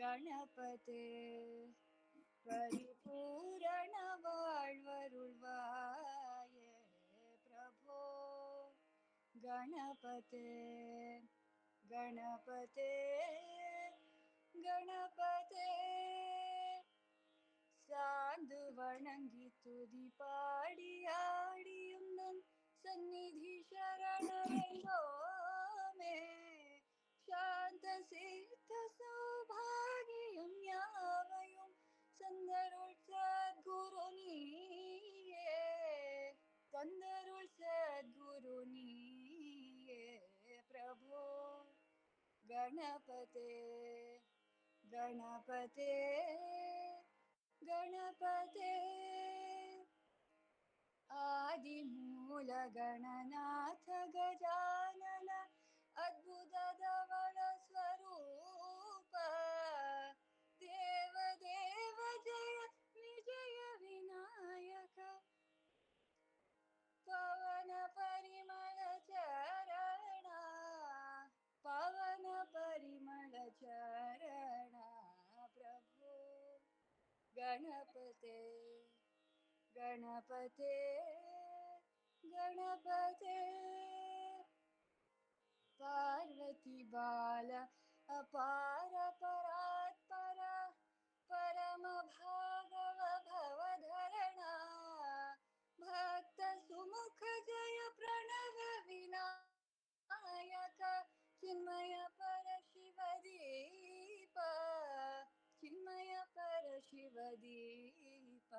ಗಣಪತೆ ಪರಿಪೂರಣ வாழ்வருள்வாயே ಪ್ರಭೋ ಗಣಪತೆ ಗಣಪತೆ ಗಣಪತೆ சாந்து வணங்கி துதி பாடி ஆடியுந்தன் சந்நிதி சரணடைந்தோமே சாந்த சித்த சௌபாகியம் யாவையும் சந்தருள் சத்குரு நீயே தந்தருள் சத்குரு நீயே பிரபு ಗಣಪತೆ ಗಣಪತೆ ಗಣಪತೆ ಆದಿಮೂಲ ಗಣನಾಥ ಗಜಾನನ ಅದ್ಭುತದವಳ ಸ್ವರೂಪ ದೇವ ದೇವ ಜಯ ವಿಜಯ ವಿನಾಯಕ ಪವನ ಪರಿಮಳ ಚರಣ ಪವನ ಪರಿಮಳ ಚರಣ ಪ್ರಭು ಗಣಪತೆ ಗಣಪತೆ ಗಣಪತೆ ಪಾರ್ವತಿ ಬಾಲ ಅಪಾರ ಪರಾತ್ಪರ ಪರಮ ಭಾಗವ ಭವಧರಣ ಭಕ್ತ ಸುಮುಖ ಜಯ ಪ್ರಣವ ವಿನಾಯಕ ಚಿನ್ಮಯ ಪರ ಶಿವ ದೀಪ ಚಿನ್ಮಯ ಪರ ಶಿವ ದೀಪ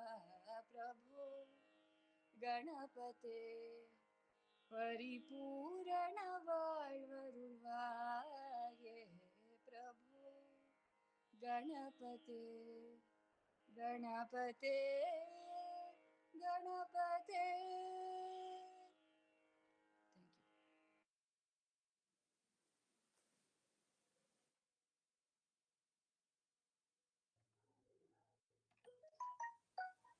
ಪ್ರಭು ಗಣಪತೆ ಪರಿಪೂರಣ வாழ்வருள்வாயே ಪ್ರಭು ಗಣಪತೆ ಗಣಪತೆ ಗಣಪತೆ. Thank you.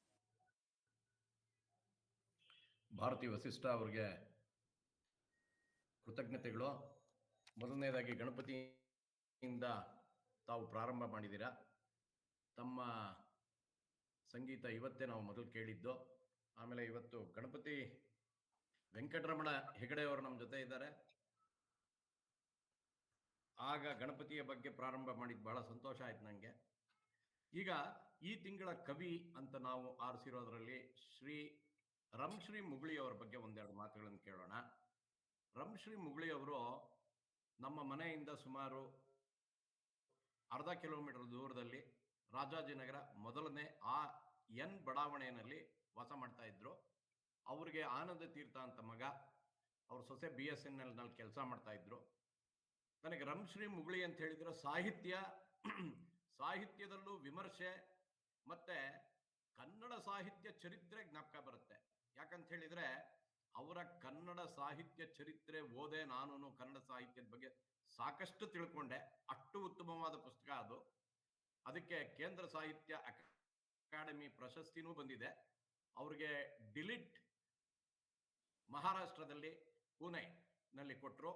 ಭಾರತಿ ವಸಿಷ್ಠ ಅವರಿಗೆ ಕೃತಜ್ಞತೆಗಳು. ಮೊದಲನೇದಾಗಿ ಗಣಪತಿಯಿಂದ ತಾವು ಪ್ರಾರಂಭ ಮಾಡಿದ್ದೀರಾ. ತಮ್ಮ ಸಂಗೀತ ಇವತ್ತೇ ನಾವು ಮೊದಲು ಕೇಳಿದ್ದು. ಆಮೇಲೆ ಇವತ್ತು ಗಣಪತಿ ವೆಂಕಟರಮಣ ಹೆಗಡೆ ಅವರು ನಮ್ಮ ಜೊತೆ ಇದ್ದಾರೆ. ಆಗ ಗಣಪತಿಯ ಬಗ್ಗೆ ಪ್ರಾರಂಭ ಮಾಡಿದ್ದು ಬಹಳ ಸಂತೋಷ ಆಯ್ತು ನನಗೆ. ಈಗ ಈ ತಿಂಗಳ ಕವಿ ಅಂತ ನಾವು ಆರಿಸಿರೋದ್ರಲ್ಲಿ ರಂಶ್ರೀ ಮುಗುಳಿ ಅವರ ಬಗ್ಗೆ ಒಂದೆರಡು ಮಾತುಗಳನ್ನು ಕೇಳೋಣ. ರಂಶ್ರೀ ಮುಗುಳಿ ಅವರು ನಮ್ಮ ಮನೆಯಿಂದ ಸುಮಾರು ಅರ್ಧ ಕಿಲೋಮೀಟರ್ ದೂರದಲ್ಲಿ ರಾಜಾಜಿನಗರ ಮೊದಲನೇ ಎನ್ ಬಡಾವಣೆಯಲ್ಲಿ ವಾಸ ಮಾಡ್ತಾ ಇದ್ರು. ಅವ್ರಿಗೆ ಆನಂದ ತೀರ್ಥ ಅಂತ ಮಗ, ಅವ್ರ ಸೊಸೆ BSNL ನಲ್ಲಿ ಕೆಲಸ ಮಾಡ್ತಾ ಇದ್ರು. ನನಗೆ ರಂಶ್ರೀ ಮುಗುಳಿ ಅಂತ ಹೇಳಿದ್ರೆ ಸಾಹಿತ್ಯದಲ್ಲೂ ವಿಮರ್ಶೆ ಮತ್ತೆ ಕನ್ನಡ ಸಾಹಿತ್ಯ ಚರಿತ್ರೆ ಜ್ಞಾಪಕ ಬರುತ್ತೆ. ಯಾಕಂತ ಹೇಳಿದ್ರೆ ಅವರ ಕನ್ನಡ ಸಾಹಿತ್ಯ ಚರಿತ್ರೆ ಓದೆ ನಾನು ಕನ್ನಡ ಸಾಹಿತ್ಯದ ಬಗ್ಗೆ ಸಾಕಷ್ಟು ತಿಳ್ಕೊಂಡೆ. ಅಷ್ಟು ಉತ್ತಮವಾದ ಪುಸ್ತಕ ಅದು. ಅದಕ್ಕೆ ಕೇಂದ್ರ ಸಾಹಿತ್ಯ ಅಕಾಡೆಮಿ ಪ್ರಶಸ್ತಿನೂ ಬಂದಿದೆ. ಅವ್ರಿಗೆ ಡಿಲಿಟ್ ಮಹಾರಾಷ್ಟ್ರದಲ್ಲಿ ಪುಣೆನಲ್ಲಿ ಕೊಟ್ಟರು.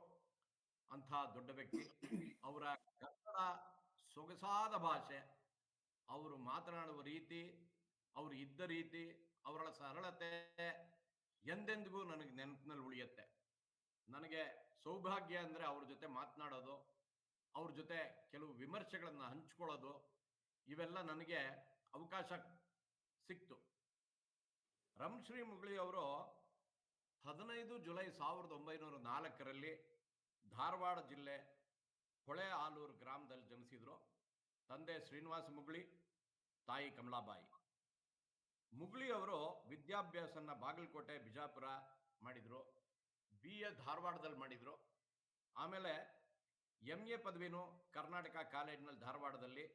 ಅಂಥ ದೊಡ್ಡ ವ್ಯಕ್ತಿ. ಅವರ ಕನ್ನಡ ಸೊಗಸಾದ ಭಾಷೆ, ಅವರು ಮಾತನಾಡುವ ರೀತಿ, ಅವರು ಇದ್ದ ರೀತಿ, ಅವರ ಸರಳತೆ ಎಂದೆಂದಿಗೂ ನನಗೆ ನೆನಪಿನಲ್ಲಿ ಉಳಿಯುತ್ತೆ. ನನಗೆ ಸೌಭಾಗ್ಯ ಅಂದರೆ ಅವ್ರ ಜೊತೆ ಮಾತನಾಡೋದು, ಅವ್ರ ಜೊತೆ ಕೆಲವು ವಿಮರ್ಶೆಗಳನ್ನು ಹಂಚ್ಕೊಳ್ಳೋದು, ಇವೆಲ್ಲ ನನಗೆ ಅವಕಾಶ ಸಿಕ್ತು. ರಂಶ್ರೀ ಮುಗುಳಿ ಅವರು 15 ಜುಲೈ 1904 ಧಾರವಾಡ ಜಿಲ್ಲೆ ಹೊಳೆ ಆಲೂರು ಗ್ರಾಮದಲ್ಲಿ ಜನಿಸಿದ್ರು. ತಂದೆ ಶ್ರೀನಿವಾಸ ಮುಗುಳಿ, ತಾಯಿ ಕಮಲಾಬಾಯಿ. ಮುಗುಳಿ ಅವರು ವಿದ್ಯಾಭ್ಯಾಸನ ಬಾಗಲಕೋಟೆ, ಬಿಜಾಪುರ ಮಾಡಿದ್ರು. BA ಧಾರವಾಡದಲ್ಲಿ ಮಾಡಿದ್ರು. ಆಮೇಲೆ MA ಪದವಿನೂ ಕರ್ನಾಟಕ ಕಾಲೇಜಿನಲ್ಲಿ ಧಾರವಾಡದಲ್ಲಿ,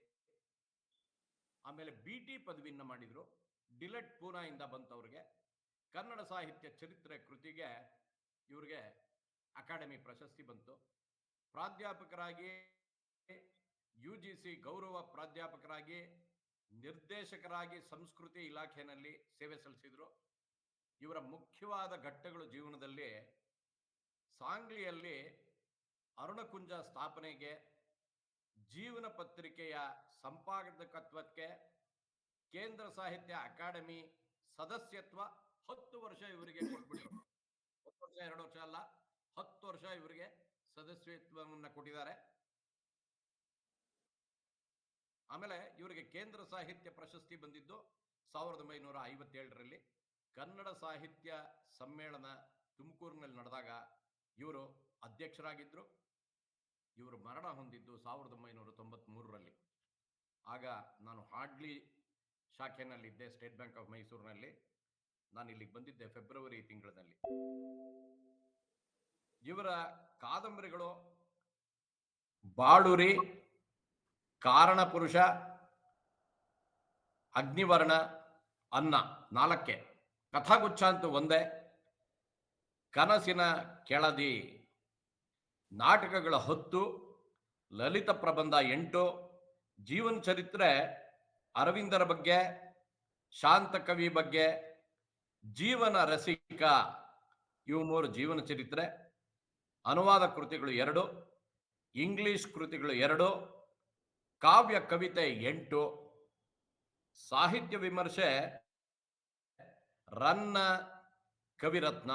ಆಮೇಲೆ BT ಪದವಿನ ಮಾಡಿದ್ರು. ಡಿಲೆಟ್ ಪೂನಾಯಿಂದ ಬಂತವ್ರಿಗೆ. ಕನ್ನಡ ಸಾಹಿತ್ಯ ಚರಿತ್ರೆ ಕೃತಿಗೆ ಇವ್ರಿಗೆ ಅಕಾಡೆಮಿ ಪ್ರಶಸ್ತಿ ಬಂತು. ಪ್ರಾಧ್ಯಾಪಕರಾಗಿ UGC ಗೌರವ ಪ್ರಾಧ್ಯಾಪಕರಾಗಿ, ನಿರ್ದೇಶಕರಾಗಿ ಸಂಸ್ಕೃತಿ ಇಲಾಖೆಯಲ್ಲಿ ಸೇವೆ ಸಲ್ಲಿಸಿದ್ರು. ಇವರ ಮುಖ್ಯವಾದ ಘಟ್ಟಗಳು ಜೀವನದಲ್ಲಿ ಸಾಂಗ್ಲಿಯಲ್ಲಿ ಅರುಣಕುಂಜ ಸ್ಥಾಪನೆಗೆ, ಜೀವನ ಪತ್ರಿಕೆಯ ಸಂಪಾದಕತ್ವಕ್ಕೆ ಕೇಂದ್ರ ಸಾಹಿತ್ಯ ಅಕಾಡೆಮಿ ಸದಸ್ಯತ್ವ 10 ವರ್ಷ ಇವರಿಗೆ ಕೊಟ್ಬಿಟ್ರು. 1 ವರ್ಷ 2 ವರ್ಷ ಅಲ್ಲ, 10 ವರ್ಷ ಇವರಿಗೆ ಸದಸ್ಯತ್ವವನ್ನು ಕೊಟ್ಟಿದ್ದಾರೆ. ಆಮೇಲೆ ಇವರಿಗೆ ಕೇಂದ್ರ ಸಾಹಿತ್ಯ ಪ್ರಶಸ್ತಿ ಬಂದಿದ್ದು 1957ರಲ್ಲಿ. ಕನ್ನಡ ಸಾಹಿತ್ಯ ಸಮ್ಮೇಳನ ತುಮಕೂರಿನಲ್ಲಿ ನಡೆದಾಗ ಇವರು ಅಧ್ಯಕ್ಷರಾಗಿದ್ದರು. ಇವರು ಮರಣ ಹೊಂದಿದ್ದು 1993ರಲ್ಲಿ. ಆಗ ನಾನು ಹಾಡ್ಲಿ ಶಾಖೆನಲ್ಲಿದ್ದೆ, ಸ್ಟೇಟ್ ಬ್ಯಾಂಕ್ ಆಫ್ ಮೈಸೂರಿನಲ್ಲಿ. ನಾನು ಇಲ್ಲಿಗೆ ಬಂದಿದ್ದೆ ಫೆಬ್ರವರಿ ತಿಂಗಳಲ್ಲಿ. ಇವರ ಕಾದಂಬರಿಗಳು ಬಾಳುರಿ, ಕಾರಣ ಪುರುಷ, ಅಗ್ನಿವರ್ಣ, ಅನ್ನ 4. ಕಥಾಗುಚ್ಛ ಅಂತೂ ಒಂದೇ. ಕನಸಿನ ಕೆಳದಿ, ನಾಟಕಗಳ 10, ಲಲಿತ ಪ್ರಬಂಧ 8, ಜೀವನ ಚರಿತ್ರೆ ಅರವಿಂದರ ಬಗ್ಗೆ, ಶಾಂತ ಕವಿ ಬಗ್ಗೆ, ಜೀವನ ರಸಿಕ, ಇವು 3 ಜೀವನ ಚರಿತ್ರೆ. ಅನುವಾದ ಕೃತಿಗಳು 2, ಇಂಗ್ಲಿಷ್ ಕೃತಿಗಳು 2, ಕಾವ್ಯ ಕವಿತೆ 8, ಸಾಹಿತ್ಯ ವಿಮರ್ಶೆ ರನ್ನ ಕವಿರತ್ನ,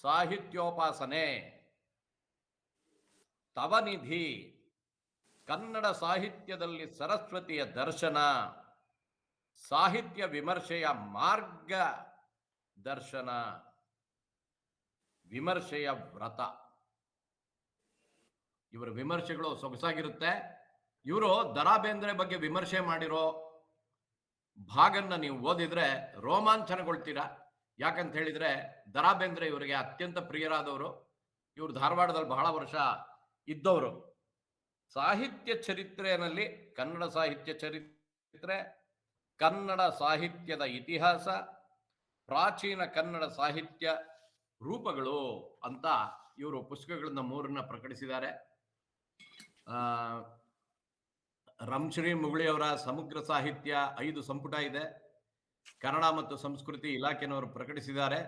ಸಾಹಿತ್ಯೋಪಾಸನೆ, ತವನಿಧಿ, ಕನ್ನಡ ಸಾಹಿತ್ಯದಲ್ಲಿ ಸರಸ್ವತಿಯ ದರ್ಶನ, ಸಾಹಿತ್ಯ ವಿಮರ್ಶೆಯ ಮಾರ್ಗ ದರ್ಶನ, ವಿಮರ್ಶೆಯ ವ್ರತ. ಇವರ ವಿಮರ್ಶೆಗಳು ಸೊಗಸಾಗಿರುತ್ತೆ. ಇವರು ದ.ರಾ ಬೇಂದ್ರೆ ಬಗ್ಗೆ ವಿಮರ್ಶೆ ಮಾಡಿರೋ ಭಾಗನ್ನ ನೀವು ಓದಿದ್ರೆ ರೋಮಾಂಚನಗೊಳ್ತೀರಾ. ಯಾಕಂತ ಹೇಳಿದ್ರೆ ದ.ರಾ ಬೇಂದ್ರೆ ಇವರಿಗೆ ಅತ್ಯಂತ ಪ್ರಿಯರಾದವರು. ಇವರು ಧಾರವಾಡದಲ್ಲಿ ಬಹಳ ವರ್ಷ ಇದ್ದವರು. ಸಾಹಿತ್ಯ ಚರಿತ್ರೆಯಲ್ಲಿ ಕನ್ನಡ ಸಾಹಿತ್ಯ ಚರಿತ್ರೆ, ಕನ್ನಡ ಸಾಹಿತ್ಯದ ಇತಿಹಾಸ, ಪ್ರಾಚೀನ ಕನ್ನಡ ಸಾಹಿತ್ಯ ರೂಪಗಳು ಅಂತ ಇವರು ಪುಸ್ತಕಗಳನ್ನ 3 ಪ್ರಕಟಿಸಿದ್ದಾರೆ. ರಮ್ಶ್ರೀ ಮುಗುಳಿಯವರ ಸಮಗ್ರ ಸಾಹಿತ್ಯ 5 ಸಂಪುಟ ಇದೆ. ಕನ್ನಡ ಮತ್ತು ಸಂಸ್ಕೃತಿ ಇಲಾಖೆನವರು ಪ್ರಕಟಿಸಿದ್ದಾರೆ.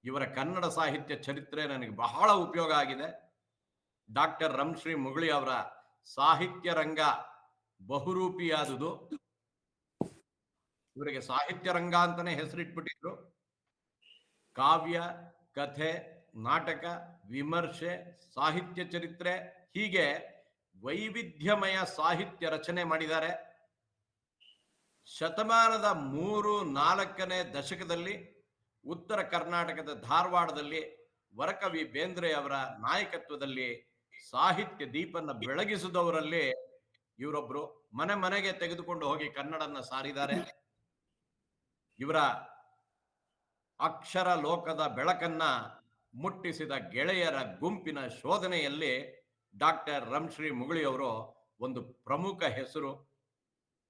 ಇವರ ಕನ್ನಡ ಸಾಹಿತ್ಯ ಚರಿತ್ರೆ ನನಗೆ ಬಹಳ ಉಪಯೋಗ ಆಗಿದೆ. ಡಾಕ್ಟರ್ ರಮ್ಶ್ರೀ ಮುಗುಳಿ ಅವರ ಸಾಹಿತ್ಯ ರಂಗ ಬಹುರೂಪಿಯಾದುದು. ಇವರಿಗೆ ಸಾಹಿತ್ಯ ರಂಗ ಅಂತಾನೆ ಹೆಸರಿಟ್ಬಿಟ್ಟಿದ್ರು. ಕಾವ್ಯ, ಕಥೆ, ನಾಟಕ, ವಿಮರ್ಶೆ, ಸಾಹಿತ್ಯ ಚರಿತ್ರೆ, ಹೀಗೆ ವೈವಿಧ್ಯಮಯ ಸಾಹಿತ್ಯ ರಚನೆ ಮಾಡಿದ್ದಾರೆ. ಶತಮಾನದ 3-4ನೇ ದಶಕದಲ್ಲಿ ಉತ್ತರ ಕರ್ನಾಟಕದ ಧಾರವಾಡದಲ್ಲಿ ವರಕವಿ ಬೇಂದ್ರೆ ಅವರ ನಾಯಕತ್ವದಲ್ಲಿ ಸಾಹಿತ್ಯ ದೀಪನ್ನ ಬೆಳಗಿಸಿದವರಲ್ಲಿ ಇವರೊಬ್ರು. ಮನೆ ಮನೆಗೆ ತೆಗೆದುಕೊಂಡು ಹೋಗಿ ಕನ್ನಡನ್ನ ಸಾರಿದ್ದಾರೆ. ಇವರ ಅಕ್ಷರ ಲೋಕದ ಬೆಳಕನ್ನ ಮುಟ್ಟಿಸಿದ ಗೆಳೆಯರ ಗುಂಪಿನ ಶೋಧನೆಯಲ್ಲಿ ಡಾಕ್ಟರ್ ರಮ್ಶ್ರೀ ಮುಗುಳಿ ಅವರು ಒಂದು ಪ್ರಮುಖ ಹೆಸರು.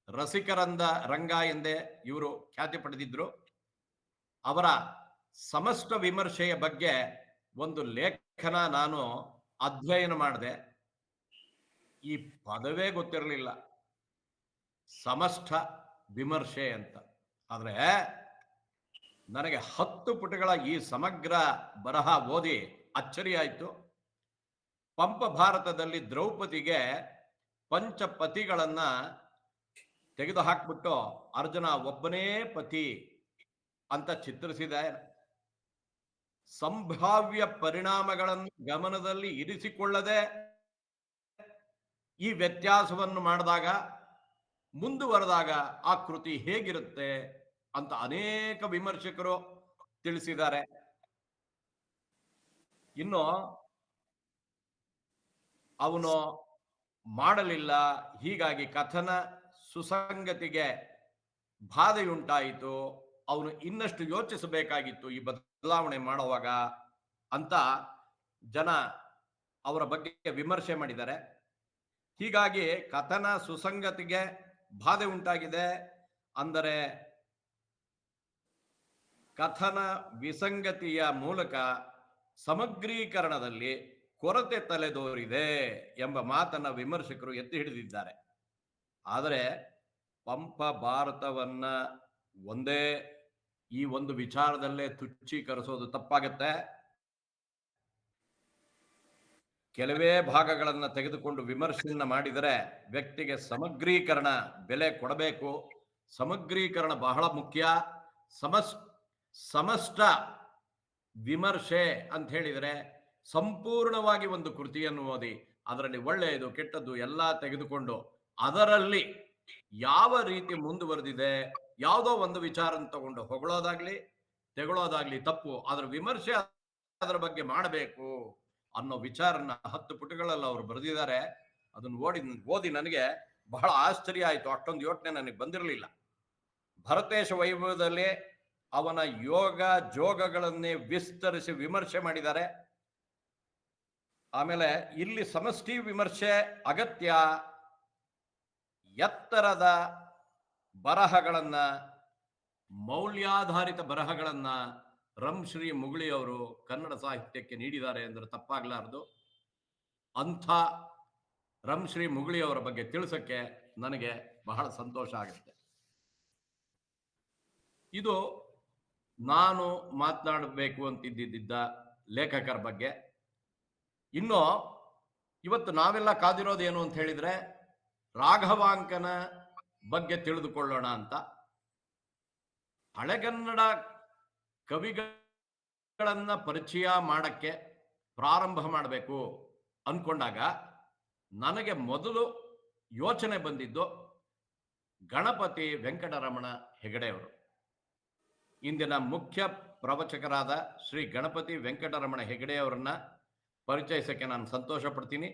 ರಸಿಕರಂದ ರಂಗ ಎಂದೇ ಇವರು ಖ್ಯಾತಿ ಪಡೆದಿದ್ರು. ಅವರ ಸಮಸ್ತ ವಿಮರ್ಶೆಯ ಬಗ್ಗೆ ಒಂದು ಲೇಖನ ನಾನು ಅಧ್ಯಯನ ಮಾಡಿದೆ. ಈ ಪದವೇ ಗೊತ್ತಿರಲಿಲ್ಲ, ಸಮಸ್ತ ವಿಮರ್ಶೆ ಅಂತ. ಆದ್ರೆ ನನಗೆ 10 ಪುಟಗಳ ಈ ಸಮಗ್ರ ಬರಹ ಓದಿ ಅಚ್ಚರಿಯಾಯಿತು. ಪಂಪ ಭಾರತದಲ್ಲಿ ದ್ರೌಪದಿಗೆ ಪಂಚಪತಿಗಳನ್ನ ತೆಗೆದು ಹಾಕ್ಬಿಟ್ಟು ಅರ್ಜುನ ಒಬ್ಬನೇ ಪತಿ ಅಂತ ಚಿತ್ರಿಸಿದೆ. ಸಂಭಾವ್ಯ ಪರಿಣಾಮಗಳನ್ನು ಗಮನದಲ್ಲಿ ಇರಿಸಿಕೊಳ್ಳದೆ ಈ ವ್ಯತ್ಯಾಸವನ್ನು ಮಾಡಿದಾಗ, ಮುಂದುವರೆದಾಗ ಆ ಕೃತಿ ಹೇಗಿರುತ್ತೆ ಅಂತ ಅನೇಕ ವಿಮರ್ಶಕರು ತಿಳಿಸಿದ್ದಾರೆ. ಇನ್ನು ಅವನು ಮಾಡಲಿಲ್ಲ, ಹೀಗಾಗಿ ಕಥನ ಸುಸಂಗತಿಗೆ ಬಾಧೆಯುಂಟಾಯಿತು, ಅವನು ಇನ್ನಷ್ಟು ಯೋಚಿಸಬೇಕಾಗಿತ್ತು ಈ ಬದಲಾವಣೆ ಮಾಡುವಾಗ ಅಂತ ಜನ ಅವರ ಬಗ್ಗೆ ವಿಮರ್ಶೆ ಮಾಡಿದ್ದಾರೆ. ಹೀಗಾಗಿ ಕಥನ ಸುಸಂಗತಿಗೆ ಬಾಧೆ ಉಂಟಾಗಿದೆ ಅಂದರೆ ಕಥನ ವಿಸಂಗತಿಯ ಮೂಲಕ ಸಮಗ್ರೀಕರಣದಲ್ಲಿ ಕೊರತೆ ತಲೆದೋರಿದೆ ಎಂಬ ಮಾತನ್ನ ವಿಮರ್ಶಕರು ಎತ್ತಿ ಹಿಡಿದಿದ್ದಾರೆ. ಆದರೆ ಪಂಪ ಭಾರತವನ್ನ ಒಂದೇ ಈ ಒಂದು ವಿಚಾರದಲ್ಲೇ ತುಚ್ಛೀಕರಿಸೋದು ತಪ್ಪಾಗತ್ತೆ. ಕೆಲವೇ ಭಾಗಗಳನ್ನು ತೆಗೆದುಕೊಂಡು ವಿಮರ್ಶೆಯನ್ನ ಮಾಡಿದರೆ ವ್ಯಕ್ತಿಗೆ ಸಮಗ್ರೀಕರಣ ಬೆಲೆ ಕೊಡಬೇಕು. ಸಮಗ್ರೀಕರಣ ಬಹಳ ಮುಖ್ಯ. ಸಮಷ್ಟ ವಿಮರ್ಶೆ ಅಂತ ಹೇಳಿದರೆ ಸಂಪೂರ್ಣವಾಗಿ ಒಂದು ಕೃತಿಯನ್ನು ಓದಿ ಅದರಲ್ಲಿ ಒಳ್ಳೆಯದು ಕೆಟ್ಟದ್ದು ಎಲ್ಲ ತೆಗೆದುಕೊಂಡು ಅದರಲ್ಲಿ ಯಾವ ರೀತಿ ಮುಂದುವರೆದಿದೆ, ಯಾವುದೋ ಒಂದು ವಿಚಾರ ತಗೊಂಡು ಹೊಗಳೋದಾಗ್ಲಿ ತೆಗೊಳ್ಳೋದಾಗ್ಲಿ ತಪ್ಪು. ಅದರ ವಿಮರ್ಶೆ ಅದರ ಬಗ್ಗೆ ಮಾಡಬೇಕು ಅನ್ನೋ ವಿಚಾರನ 10 ಪುಟಗಳಲ್ಲಿ ಅವರು ಬರೆದಿದ್ದಾರೆ. ಅದನ್ನು ಓದಿ ನನಗೆ ಬಹಳ ಆಶ್ಚರ್ಯ ಆಯಿತು. ಅಷ್ಟೊಂದು ಯೋಚನೆ ನನಗೆ ಬಂದಿರಲಿಲ್ಲ. ಭರತೇಶ ವೈಭವದಲ್ಲಿ ಅವನ ಯೋಗ ಜೋಗಗಳನ್ನೇ ವಿಸ್ತರಿಸಿ ವಿಮರ್ಶೆ ಮಾಡಿದ್ದಾರೆ. ಆಮೇಲೆ ಇಲ್ಲಿ ಸಮಷ್ಟಿ ವಿಮರ್ಶೆ ಅಗತ್ಯ. ಎತ್ತರದ ಬರಹಗಳನ್ನ, ಮೌಲ್ಯಾಧಾರಿತ ಬರಹಗಳನ್ನ ರಂಶ್ರೀ ಮುಗುಳಿ ಅವರು ಕನ್ನಡ ಸಾಹಿತ್ಯಕ್ಕೆ ನೀಡಿದ್ದಾರೆ ಅಂದರೆ ತಪ್ಪಾಗಲಾರದು. ಅಂಥ ರಂಶ್ರೀ ಮುಗುಳಿ ಅವರ ಬಗ್ಗೆ ತಿಳಿಸಕ್ಕೆ ನನಗೆ ಬಹಳ ಸಂತೋಷ ಆಗುತ್ತೆ. ಇದು ನಾನು ಮಾತನಾಡಬೇಕು ಅಂತಿದ್ದ ಲೇಖಕರ ಬಗ್ಗೆ. ಇನ್ನು ಇವತ್ತು ನಾವೆಲ್ಲ ಕಾದಿರೋದೇನು ಅಂತ ಹೇಳಿದ್ರೆ ರಾಘವಾಂಕನ ಬಗ್ಗೆ ತಿಳಿದುಕೊಳ್ಳೋಣ ಅಂತ. ಹಳೆಗನ್ನಡ ಕವಿಗಳನ್ನ ಪರಿಚಯ ಮಾಡಕ್ಕೆ ಪ್ರಾರಂಭ ಮಾಡಬೇಕು ಅನ್ಕೊಂಡಾಗ ನನಗೆ ಮೊದಲು ಯೋಚನೆ ಬಂದಿದ್ದು ಗಣಪತಿ ವೆಂಕಟರಮಣ ಹೆಗಡೆಯವರು. ಇಂದಿನ ಮುಖ್ಯ ಪ್ರವಚಕರಾದ ಶ್ರೀ ಗಣಪತಿ ವೆಂಕಟರಮಣ ಹೆಗಡೆಯವರನ್ನ ಪರಿಚಯಿಸಕ್ಕೆ ನಾನು ಸಂತೋಷ ಪಡ್ತೀನಿ.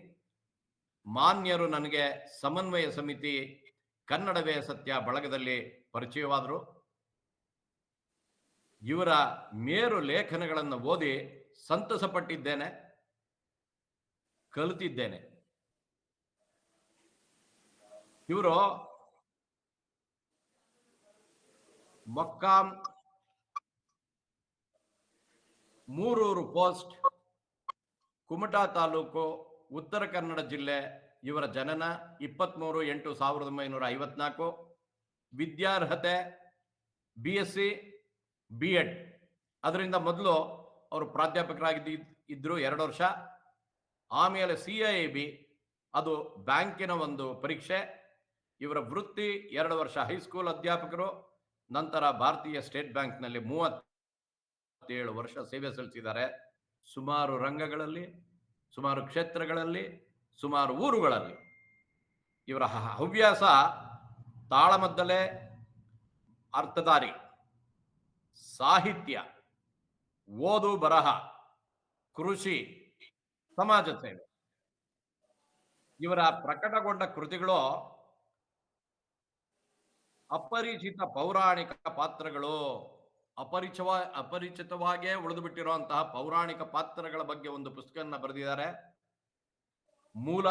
ಮಾನ್ಯರು ನನಗೆ ಸಮನ್ವಯ ಸಮಿತಿ ಕನ್ನಡವೇ ಸತ್ಯ ಬಳಗದಲ್ಲಿ ಪರಿಚಯವಾದರು. ಇವರ ಮೇರು ಲೇಖನಗಳನ್ನು ಓದಿ ಸಂತಸಪಟ್ಟಿದ್ದೇನೆ, ಕಲಿತಿದ್ದೇನೆ. ಇವರು ಮೊಕ್ಕಾಂ ಮೂರೂರು ಪೋಸ್ಟ್, ಕುಮಟಾ ತಾಲೂಕು, ಉತ್ತರ ಕನ್ನಡ ಜಿಲ್ಲೆ. ಇವರ ಜನನ 23/8/1954. ವಿದ್ಯಾರ್ಹತೆ BSc B.Ed. ಅದರಿಂದ ಮೊದಲು ಅವರು ಪ್ರಾಧ್ಯಾಪಕರಾಗಿದ್ದರು 2 ವರ್ಷ. ಆಮೇಲೆ CIIB, ಅದು ಬ್ಯಾಂಕಿನ ಒಂದು ಪರೀಕ್ಷೆ. ಇವರ ವೃತ್ತಿ 2 ವರ್ಷ ಹೈಸ್ಕೂಲ್ ಅಧ್ಯಾಪಕರು. ನಂತರ ಭಾರತೀಯ ಸ್ಟೇಟ್ ಬ್ಯಾಂಕ್ನಲ್ಲಿ 37 ವರ್ಷ ಸೇವೆ ಸಲ್ಲಿಸಿದ್ದಾರೆ. ಸುಮಾರು ರಂಗಗಳಲ್ಲಿ, ಸುಮಾರು ಕ್ಷೇತ್ರಗಳಲ್ಲಿ, ಸುಮಾರು ಊರುಗಳಲ್ಲಿ. ಇವರ ಹವ್ಯಾಸ ತಾಳಮದ್ದಲೆ, ಅರ್ಥಧಾರಿ, ಸಾಹಿತ್ಯ, ಓದು ಬರಹ, ಕೃಷಿ, ಸಮಾಜ ಸೇವೆ. ಇವರ ಪ್ರಕಟಗೊಂಡ ಕೃತಿಗಳು ಅಪರಿಚಿತ ಪೌರಾಣಿಕ ಪಾತ್ರಗಳು. ಅಪರಿಚಿತವಾಗಿಯೇ ಉಳಿದು ಬಿಟ್ಟಿರುವಂತಹ ಪೌರಾಣಿಕ ಪಾತ್ರಗಳ ಬಗ್ಗೆ ಒಂದು ಪುಸ್ತಕವನ್ನು ಬರೆದಿದ್ದಾರೆ. ಮೂಲ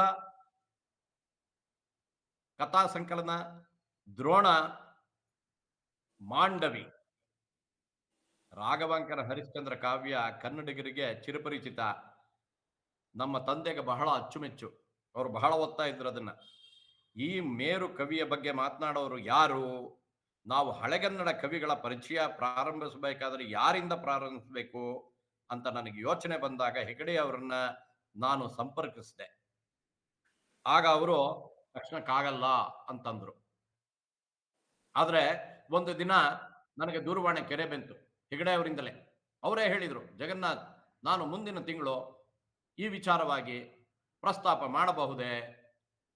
ಕಥಾ ಸಂಕಲನ, ದ್ರೋಣ, ಮಾಂಡವಿ. ರಾಘವಾಂಕರ ಹರಿಶ್ಚಂದ್ರ ಕಾವ್ಯ ಕನ್ನಡಿಗರಿಗೆ ಚಿರಪರಿಚಿತ. ನಮ್ಮ ತಂದೆಗೆ ಬಹಳ ಅಚ್ಚುಮೆಚ್ಚು. ಅವರು ಬಹಳ ಓದ್ತಾ ಇದ್ರು ಅದನ್ನ. ಈ ಮೇರು ಕವಿಯ ಬಗ್ಗೆ ಮಾತನಾಡೋರು ಯಾರು? ನಾವು ಹಳೆಗನ್ನಡ ಕವಿಗಳ ಪರಿಚಯ ಪ್ರಾರಂಭಿಸಬೇಕಾದ್ರೆ ಯಾರಿಂದ ಪ್ರಾರಂಭಿಸಬೇಕು ಅಂತ ನನಗೆ ಯೋಚನೆ ಬಂದಾಗ ಹೆಗಡೆ ಅವರನ್ನ ನಾನು ಸಂಪರ್ಕಿಸಿದೆ. ಆಗ ಅವರು ತಕ್ಷಣಕ್ಕಾಗಲ್ಲ ಅಂತಂದ್ರು. ಆದ್ರೆ ಒಂದು ದಿನ ನನಗೆ ದೂರವಾಣಿ ಕೆರೆ ಬಂತು ಹೆಗಡೆ ಅವರಿಂದಲೇ. ಅವರೇ ಹೇಳಿದರು, ಜಗನ್ನಾಥ್, ನಾನು ಮುಂದಿನ ತಿಂಗಳು ಈ ವಿಚಾರವಾಗಿ ಪ್ರಸ್ತಾಪ ಮಾಡಬಹುದೇ?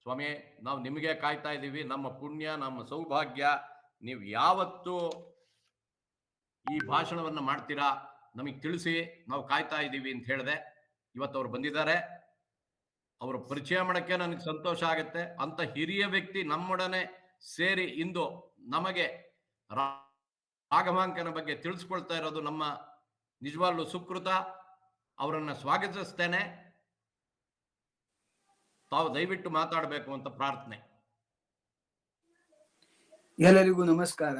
ಸ್ವಾಮಿ, ನಾವು ನಿಮಗೆ ಕಾಯ್ತಾ ಇದ್ದೀವಿ. ನಮ್ಮ ಪುಣ್ಯ, ನಮ್ಮ ಸೌಭಾಗ್ಯ, ನೀವು ಯಾವತ್ತು ಈ ಭಾಷಣವನ್ನು ಮಾಡ್ತೀರಾ ನಮಗೆ ತಿಳಿಸಿ, ನಾವು ಕಾಯ್ತಾ ಇದ್ದೀವಿ ಅಂತ ಹೇಳಿದೆ. ಇವತ್ತು ಅವ್ರು ಬಂದಿದ್ದಾರೆ. ಅವರ ಪರಿಚಯ ಮಾಡಕ್ಕೆ ನನಗೆ ಸಂತೋಷ ಆಗುತ್ತೆ. ಅಂತ ಹಿರಿಯ ವ್ಯಕ್ತಿ ನಮ್ಮೊಡನೆ ಸೇರಿ ಇಂದು ನಮಗೆ ರಾಘವಾಂಕನ ಬಗ್ಗೆ ತಿಳಿಸ್ಕೊಳ್ತಾ ಇರೋದು ನಮ್ಮ ನಿಜವಾಗ್ಲೂ ಸುಕೃತ. ಅವರನ್ನ ಸ್ವಾಗತಿಸ್ತೇನೆ. ತಾವು ದಯವಿಟ್ಟು ಮಾತಾಡಬೇಕು ಅಂತ ಪ್ರಾರ್ಥನೆ. ಎಲ್ಲರಿಗೂ ನಮಸ್ಕಾರ.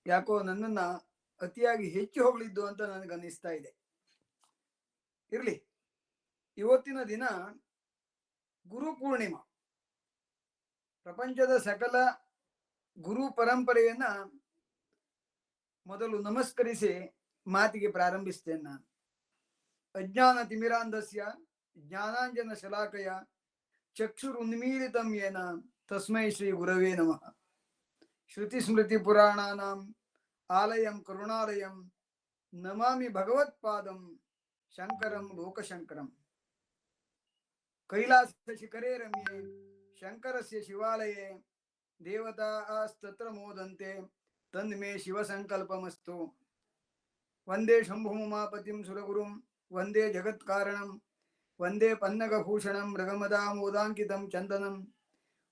ಯಾಕೋ ನನ್ನನ್ನ ಅತಿಯಾಗಿ ಹೆಚ್ಚು ಹೊಗಳಿದ್ದು ಅಂತ ನನಗೆ ಅನ್ನಿಸ್ತಾ ಇದೆ. ಇರ್ಲಿ, ಇವತ್ತಿನ ದಿನ ಗುರು ಪೂರ್ಣಿಮಾ. ಪ್ರಪಂಚದ ಸಕಲ ಗುರು ಪರಂಪರೆಯನ್ನ ಮೊದಲು ನಮಸ್ಕರಿಸಿ ಮಾತಿಗೆ ಪ್ರಾರಂಭಿಸ್ತೇನೆ ನಾನು. ಅಜ್ಞಾನತಿಮಿರಾಂಧಸ್ಯ ಜ್ಞಾನಾಂಜನ ಶಲಾಕಯ ಚಕ್ಷುರುನ್ಮೀಲಿತಂ ಯೇನ ತಸ್ಮೈ ಶ್ರೀ ಗುರವೇ ನಮಃ. ಶ್ರುತಿ ಸ್ಮೃತಿ ಪುರಾಣಾನಾಂ ಆಲಯಂ ಕರುಣಾಲಯಂ ನಮಾಮಿ ಭಗವತ್ಪಾದಂ ಶಂಕರಂ ಲೋಕಶಂಕರಂ. ಕೈಲಾಸ ಶಿಖರೇ ರಮ್ಯೆ ಶಂಕರಸ್ಯ ಶಿವಾಲಯೇ ದೇವತಾಸ್ತತ್ರ ಮೋದಂತೆ ತನ್ಮೇ ಶಿವಸಂಕಲ್ಪಮಸ್ತು. ವಂದೇ ಶಂಭುಮಾಪತಿಂ ಸುರಗುರುಂ ವಂದೇ ಜಗತ್ಕಾರಣಂ ವಂದೇ ಪನ್ನಗಭೂಷಣಂ ಮೃಗಮದಾಮೋದಾಂಕಿತಂ ಚಂದನಂ